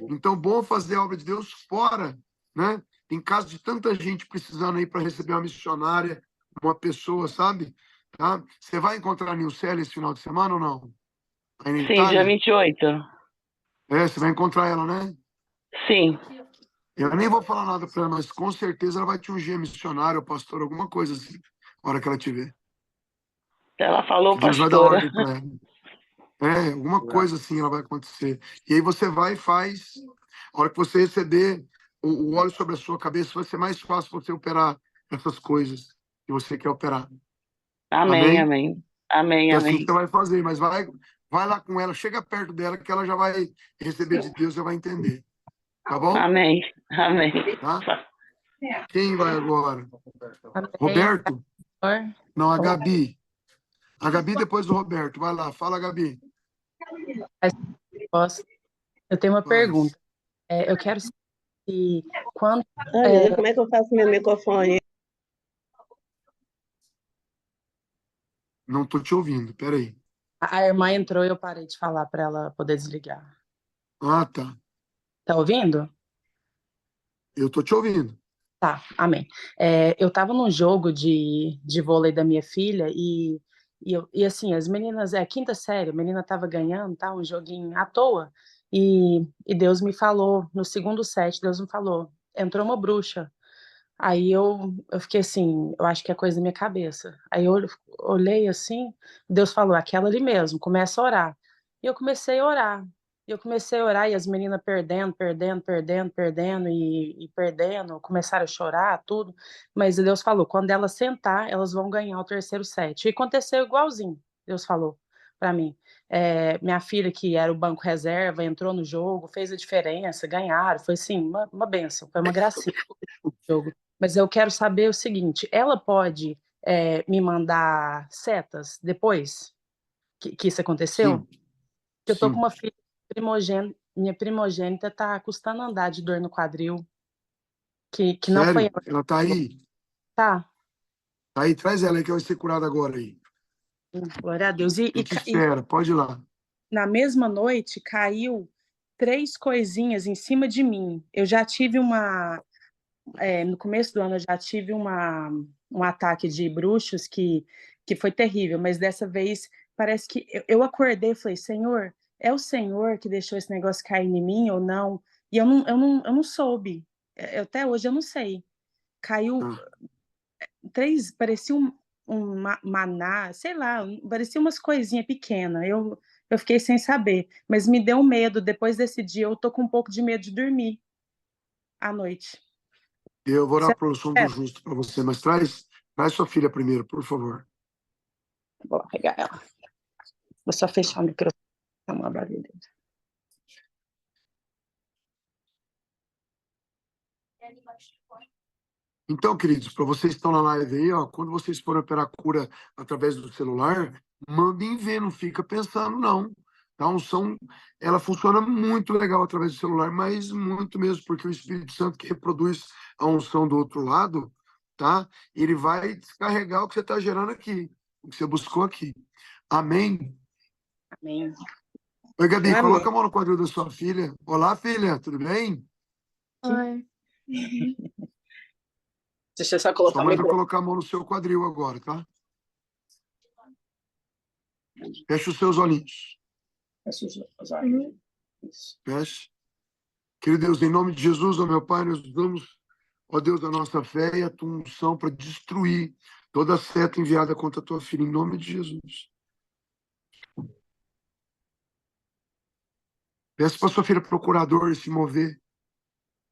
Então, bom fazer a obra de Deus fora, né? Tem caso de tanta gente precisando aí para receber uma missionária, uma pessoa, sabe? Tá? Você vai encontrar a Nilcele esse final de semana ou não? Aí na Sim, Itália? dia 28. Você vai encontrar ela, né? Sim. Eu nem vou falar nada para ela, mas com certeza ela vai te ungir missionário ou pastor, alguma coisa assim, na hora que ela te ver. Ela falou, Deus vai dar pastora. ordem para ela. Alguma coisa assim ela vai acontecer. E aí você vai e faz. A hora que você receber o óleo sobre a sua cabeça, vai ser mais fácil você operar essas coisas que você quer operar. Amém, amém. Amém, é amém. assim que você vai fazer, mas vai lá com ela, chega perto dela, que ela já vai receber de Deus, já vai entender. Tá bom? Amém, amém. Tá? Quem vai agora? Amém. Roberto? Pastor. Não, a Gabi. A Gabi depois do Roberto. Vai lá, fala, Gabi. Posso? Eu tenho uma Vai. pergunta. Eu quero saber se quando Ai, como é que eu faço meu microfone? Não estou te ouvindo, peraí. a irmã entrou e eu parei de falar para ela poder desligar. Ah, tá. Tá ouvindo? Eu estou te ouvindo. Tá, amém. Eu estava num jogo de vôlei da minha filha e assim, as meninas, quinta série, a menina estava ganhando, tá, um joguinho à toa, e Deus me falou, no segundo set, Deus me falou, entrou uma bruxa. Aí eu fiquei assim, eu acho que é coisa da minha cabeça. Aí eu olhei assim, Deus falou, aquela ali mesmo, começa a orar. E eu comecei a orar. E eu comecei a orar e as meninas perdendo, perdendo, perdendo, perdendo e perdendo, começaram a chorar, tudo. Mas Deus falou, quando elas sentar, elas vão ganhar o terceiro set. E aconteceu igualzinho, Deus falou para mim. Minha filha, que era o banco reserva, entrou no jogo, fez a diferença, ganharam. Foi assim, uma bênção, foi uma gracinha o jogo. Mas eu quero saber o seguinte, ela pode me mandar setas depois que isso aconteceu? Sim, Eu tô com sim. uma filha minha primogênita tá custando andar de dor no quadril, que não foi Sério? Ela tá aí? Tá, Tá aí, traz ela aí que vai ser curada agora aí. glória a Deus. Eu te espero, pode ir lá. Na mesma noite caiu 3 coisinhas em cima de mim. Eu já tive no começo do ano eu já tive um ataque de bruxos que foi terrível, mas dessa vez parece que eu acordei e falei, Senhor, é o Senhor que deixou esse negócio cair em mim ou não? E eu não soube. Até hoje eu não sei. Caiu 3, parecia um maná, sei lá, parecia umas coisinhas pequenas. Eu fiquei sem saber, mas me deu medo. Depois desse dia, eu tô com um pouco de medo de dormir à noite. Eu vou orar pelo som do justo para você, mas traz sua filha primeiro, por favor. Vou pegar ela. Vou só fechar o microfone. Tá uma barulho. Então, queridos, para vocês que estão na live aí, ó, quando vocês forem operar a cura através do celular, mandem ver, não fica pensando, não. A unção, ela funciona muito legal através do celular, mas muito mesmo, porque o Espírito Santo que reproduz a unção do outro lado, tá? Ele vai descarregar o que você está gerando aqui, o que você buscou aqui. Amém? Amém. Oi, Gabi, Amém. coloca a mão no quadril da sua filha. Olá, filha, tudo bem? Oi. Deixa eu só colocar Sua mãe vai colocar a mão no seu quadril agora, tá? Feche os seus olhinhos. Feche os olhos. Feche. Querido Deus, em nome de Jesus, ó meu Pai, nós damos, ó Deus, a nossa fé e a tua unção para destruir toda a seta enviada contra a tua filha, em nome de Jesus. Peço para sua filha procurador se mover.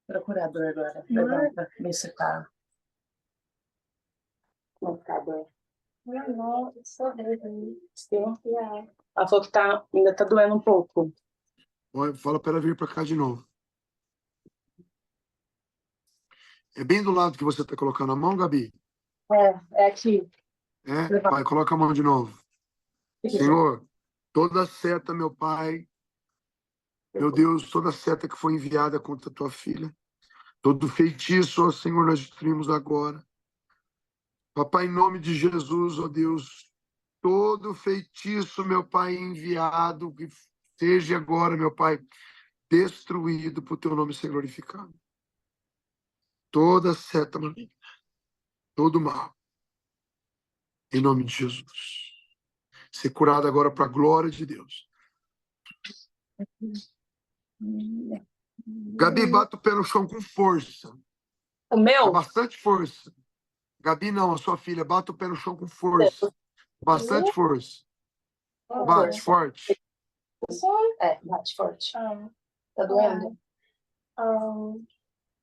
Procurador agora. Levanta. Vê se tá. Procurador. Não, só ela falou que ainda tá doendo um pouco. Fala para ela vir para cá de novo. É bem do lado que você está colocando a mão, Gabi? É aqui. Vai, coloca a mão de novo. Senhor, toda seta, meu Pai, meu Deus, toda seta que foi enviada contra a tua filha, todo feitiço, ó Senhor, nós destruímos agora. Papai, em nome de Jesus, ó Deus, todo feitiço, meu Pai, enviado, que seja agora, meu Pai, destruído para o teu nome ser glorificado. Toda seta maligna, todo mal, em nome de Jesus. Ser curado agora para a glória de Deus. Gabi, bata o pé no chão com força. O meu? Com bastante força. Gabi, não, a sua filha, bata o pé no chão com força. Bastante força. Bate forte. Bate forte. Tá doendo?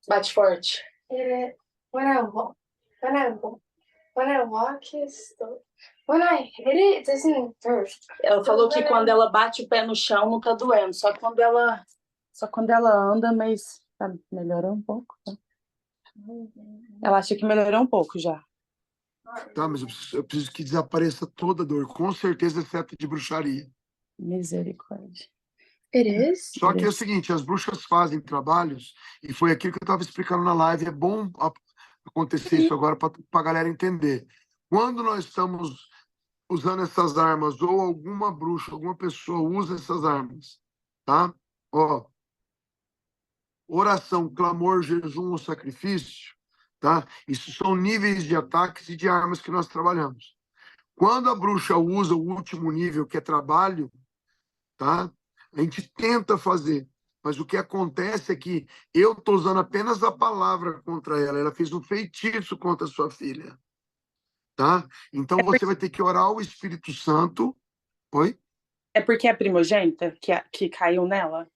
Bate forte. When I walk, when I hit it, it doesn't hurt. Ela falou que quando ela bate o pé no chão não tá doendo, só quando ela anda, mas tá melhorando um pouco. Tá? Ela acha que melhorou um pouco já. Tá, mas eu preciso que desapareça toda a dor. Com certeza é seta de bruxaria. Misericórdia. It is? Só que é o seguinte, as bruxas fazem trabalhos, e foi aquilo que eu estava explicando na live, é bom acontecer isso agora para a galera entender. Quando nós estamos usando essas armas, ou alguma bruxa, alguma pessoa usa essas armas, tá? Ó, oração, clamor, jejum ou sacrifício, tá? Isso são níveis de ataques e de armas que nós trabalhamos. Quando a bruxa usa o último nível, que é trabalho, tá? A gente tenta fazer, mas o que acontece é que eu estou usando apenas a palavra contra ela. Ela fez um feitiço contra a sua filha, tá? Então você vai ter que orar o Espírito Santo. Oi? É porque é primogênita que caiu nela?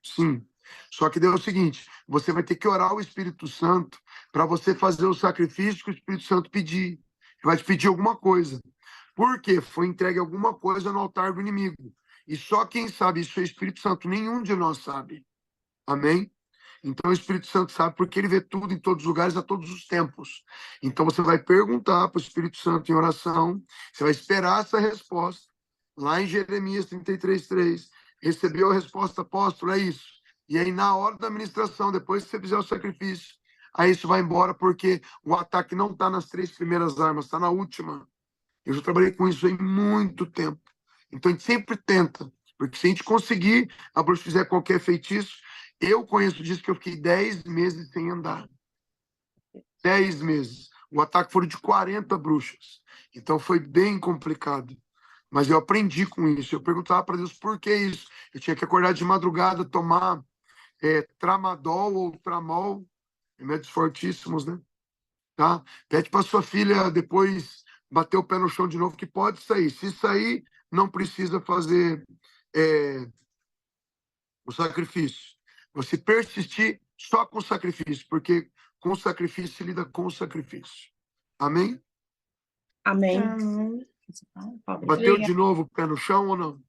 Sim. Só que deu o seguinte, você vai ter que orar o Espírito Santo para você fazer o sacrifício que o Espírito Santo pedir. Ele vai te pedir alguma coisa. Por quê? Foi entregue alguma coisa no altar do inimigo. E só quem sabe isso é o Espírito Santo. Nenhum de nós sabe. Amém? Então o Espírito Santo sabe porque ele vê tudo em todos os lugares, a todos os tempos. Então você vai perguntar para o Espírito Santo em oração, você vai esperar essa resposta. Lá em Jeremias 33:3, recebeu a resposta, apóstolo, é isso. E aí na hora da administração, depois que você fizer o sacrifício, aí isso vai embora porque o ataque não está nas 3 primeiras armas, está na última. Eu já trabalhei com isso há muito tempo. Então a gente sempre tenta, porque se a gente conseguir, a bruxa fizer qualquer feitiço, eu conheço disso que eu fiquei 10 meses sem andar. 10 meses. O ataque foi de 40 bruxas. Então foi bem complicado. Mas eu aprendi com isso. Eu perguntava para Deus por que isso. Eu tinha que acordar de madrugada, tomar tramadol ou tramol, remédios fortíssimos, né? Tá? Pede para sua filha depois bater o pé no chão de novo, que pode sair. Se sair, não precisa fazer o sacrifício. Você persistir só com o sacrifício, porque com o sacrifício se lida com o sacrifício. Amém? Amém. Bateu de novo o pé no chão ou não?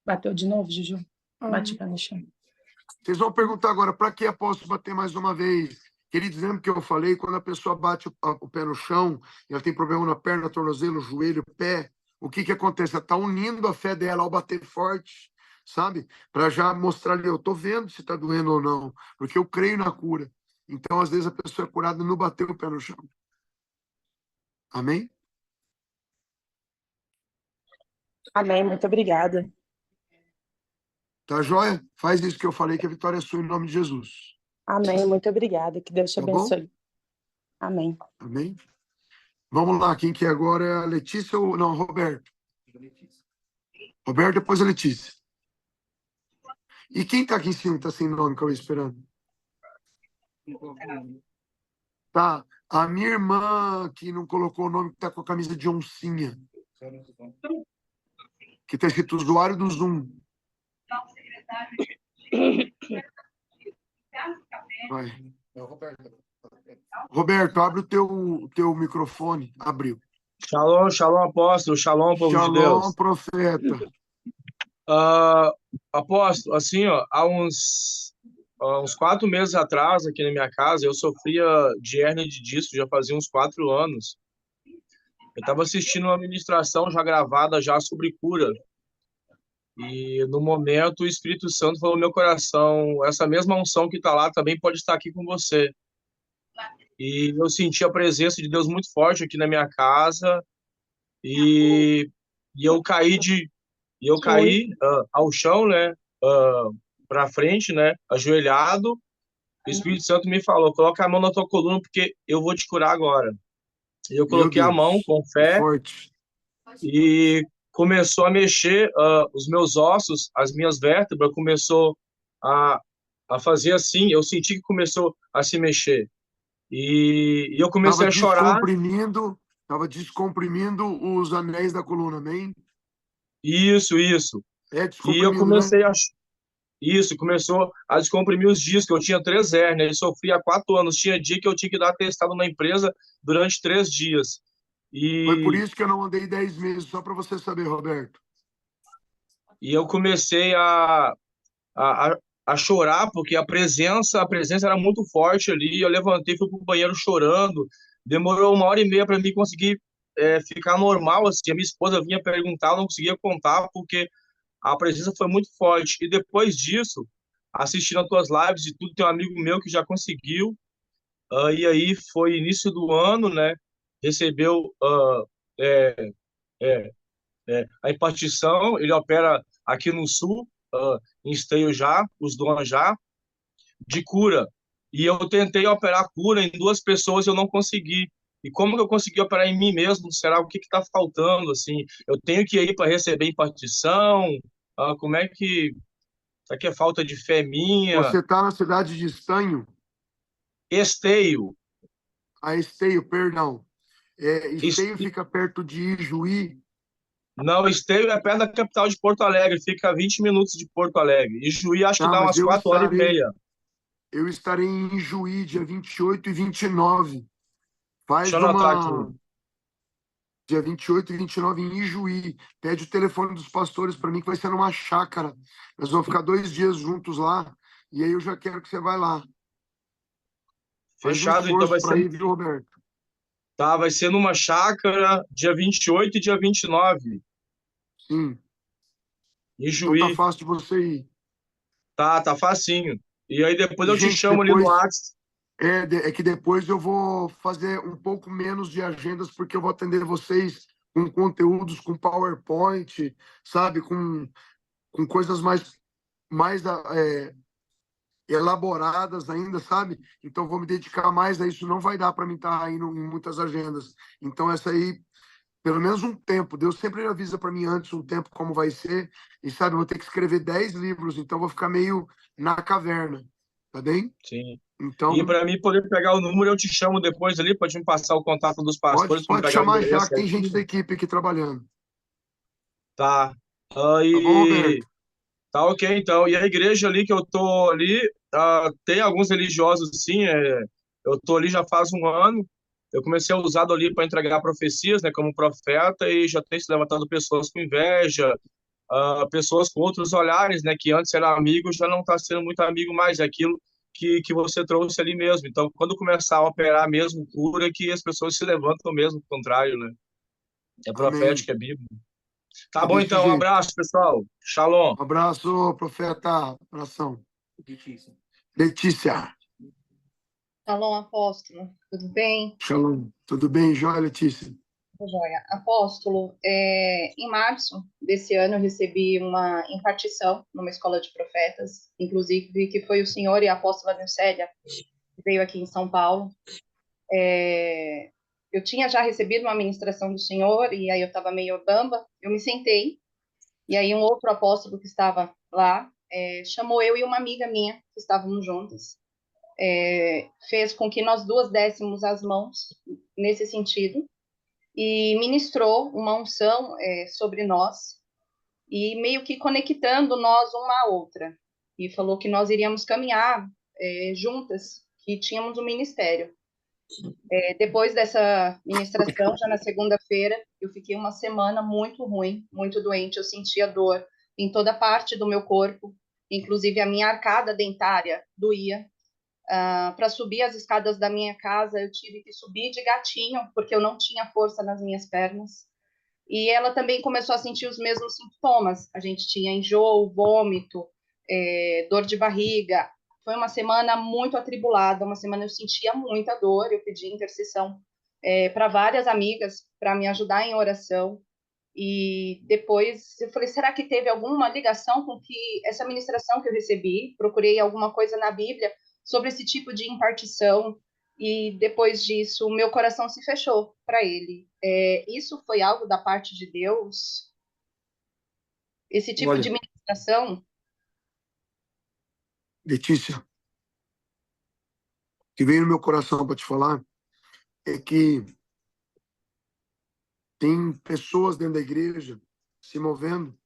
Bateu de novo, Juju? Bate o pé no chão. Vocês vão perguntar agora, para que posso bater mais uma vez? Queridos, lembra que eu falei, quando a pessoa bate o pé no chão, ela tem problema na perna, tornozelo, joelho, pé, o que acontece? Ela está unindo a fé dela ao bater forte, sabe? Para já mostrar ali, eu estou vendo se está doendo ou não, porque eu creio na cura. Então, às vezes, a pessoa é curada e não bateu o pé no chão. Amém? Amém, muito obrigada. Tá joia? Faz isso que eu falei, que a vitória é sua em nome de Jesus. Amém, muito obrigada. Que Deus te abençoe. Bom? Amém. Amém? Vamos lá, quem que é agora é a Letícia ou não, Roberto? Roberto, depois a Letícia. E quem está aqui em cima, está sem nome, que eu estou esperando? Tá, a minha irmã que não colocou o nome, que está com a camisa de oncinha. Que está escrito usuário do Zoom. Vai. Roberto, abre o teu microfone. Abriu. Shalom, shalom, apóstolo, shalom, povo de Deus. Shalom, profeta. Apóstolo, assim, ó, há uns 4 meses atrás, aqui na minha casa, eu sofria de hérnia de disco, já fazia uns 4 anos. Eu estava assistindo uma ministração já gravada já sobre cura. E no momento o Espírito Santo falou no meu coração, essa mesma unção que está lá também pode estar aqui com você. E eu senti a presença de Deus muito forte aqui na minha casa. E eu caí ao chão, né, para frente, né, ajoelhado. O Espírito Santo me falou, coloca a mão na tua coluna porque eu vou te curar agora. E eu coloquei a mão com fé e começou a mexer os meus ossos, as minhas vértebras, começou a fazer assim, eu senti que começou a se mexer. E eu comecei a chorar. Estava descomprimindo os anéis da coluna, amém? Isso. E eu comecei começou a descomprimir os discos. Eu tinha 3 hérnias, eu sofria há 4 anos. Tinha dia que eu tinha que dar atestado na empresa durante 3 dias. Foi por isso que eu não andei 10 meses, só para você saber, Roberto. E eu comecei a a chorar, porque a presença era muito forte ali. Eu levantei, fui pro banheiro chorando. Demorou 1h30 para mim conseguir ficar normal, assim. A minha esposa vinha perguntar, eu não conseguia contar, porque a presença foi muito forte. E depois disso, assistindo as tuas lives e tudo, tem um amigo meu que já conseguiu. E aí foi início do ano, né? Recebeu é, é, a impartição. Ele opera aqui no Sul, em Esteio já, os dons já, de cura. E eu tentei operar cura em 2 pessoas, eu não consegui. E como que eu consegui operar em mim mesmo? Será o que está faltando? Assim, eu tenho que ir para receber impartição? Como é que... Será que é falta de fé minha? Você está na cidade de Estanho? Esteio. Esteio, perdão. Esteio fica perto de Ijuí. Não, Esteio é perto da capital de Porto Alegre, fica a 20 minutos de Porto Alegre. Ijuí acho que dá mas umas 4h30. Eu estarei em Ijuí, dia 28 e 29. Deixa eu anotar aqui. Dia 28 e 29 em Ijuí. Pede o telefone dos pastores para mim, que vai ser numa chácara. Nós vamos ficar 2 dias juntos lá. E aí eu já quero que você vá lá. Fechado, então vai ser... ir, viu, Roberto? Tá, vai ser numa chácara, dia 28 e dia 29. Sim. Em Juí. Então tá fácil de você ir. Tá facinho. E aí depois eu te chamo ali no WhatsApp. É que depois eu vou fazer um pouco menos de agendas, porque eu vou atender vocês com conteúdos, com PowerPoint, sabe? Com coisas mais elaboradas ainda, sabe? Então vou me dedicar mais a isso. Não vai dar para mim estar indo em muitas agendas. Então essa aí, pelo menos um tempo. Deus sempre avisa para mim antes um tempo como vai ser. E sabe, eu vou ter que escrever 10 livros, então vou ficar meio na caverna. Tá bem? Sim. Então, e para mim poder pegar o número, eu te chamo depois ali, pode me passar o contato dos pastores. Pode chamar já, que tem gente da equipe aqui trabalhando. Tá. Tá bom, Roberto? Tá ok, então. E a igreja ali que eu tô ali, tem alguns religiosos, sim. Eu tô ali já faz 1 ano. Eu comecei a usar ali para entregar profecias, né, como profeta, e já tem se levantado pessoas com inveja, pessoas com outros olhares, né, que antes era amigo, já não está sendo muito amigo mais. É aquilo que você trouxe ali mesmo. Então, quando começar a operar mesmo cura, que as pessoas se levantam mesmo, ao contrário, né? É profético, é bíblico. Tá bom, então. Um abraço, pessoal. Shalom. Um abraço, profeta. Abração. Letícia. Shalom, apóstolo. Tudo bem? Shalom. Tudo bem, joia, Letícia? Joia. Apóstolo, em março desse ano eu recebi uma impartição numa escola de profetas, inclusive que foi o senhor e a apóstola Nilcélia, que veio aqui em São Paulo. Eu tinha já recebido uma ministração do senhor, e aí eu estava meio bamba, eu me sentei, e aí um outro apóstolo que estava lá chamou eu e uma amiga minha, que estávamos juntas, fez com que nós duas dessemos as mãos nesse sentido, e ministrou uma unção sobre nós, e meio que conectando nós uma à outra, e falou que nós iríamos caminhar juntas, que tínhamos um ministério. Depois dessa ministração, já na segunda-feira, eu fiquei uma semana muito ruim, muito doente, eu sentia dor em toda parte do meu corpo, inclusive a minha arcada dentária doía. Para subir as escadas da minha casa, eu tive que subir de gatinho, porque eu não tinha força nas minhas pernas. E ela também começou a sentir os mesmos sintomas. A gente tinha enjoo, vômito, dor de barriga. Foi uma semana muito atribulada, uma semana eu sentia muita dor. Eu pedi intercessão para várias amigas para me ajudar em oração. E depois eu falei, será que teve alguma ligação com que essa ministração que eu recebi? Procurei alguma coisa na Bíblia sobre esse tipo de impartição, e depois disso, o meu coração se fechou para ele. Isso foi algo da parte de Deus? Esse tipo de ministração? Letícia, o que veio no meu coração para te falar é que tem pessoas dentro da igreja se movendo,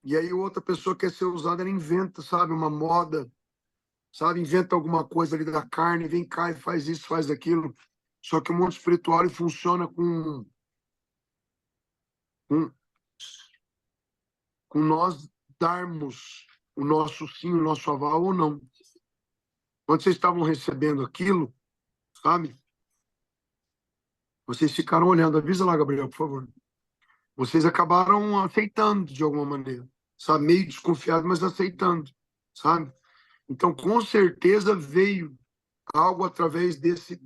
e aí outra pessoa quer ser usada, ela inventa, sabe, uma moda, sabe, inventa alguma coisa ali da carne, vem cá e faz isso, faz aquilo. Só que o mundo espiritual ele funciona com nós darmos o nosso sim, o nosso aval ou não. Quando vocês estavam recebendo aquilo, sabe? Vocês ficaram olhando. Avisa lá, Gabriel, por favor. Vocês acabaram aceitando de alguma maneira, sabe? Meio desconfiado, mas aceitando, sabe? Então, com certeza veio algo através desse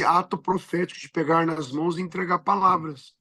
ato profético de pegar nas mãos e entregar palavras.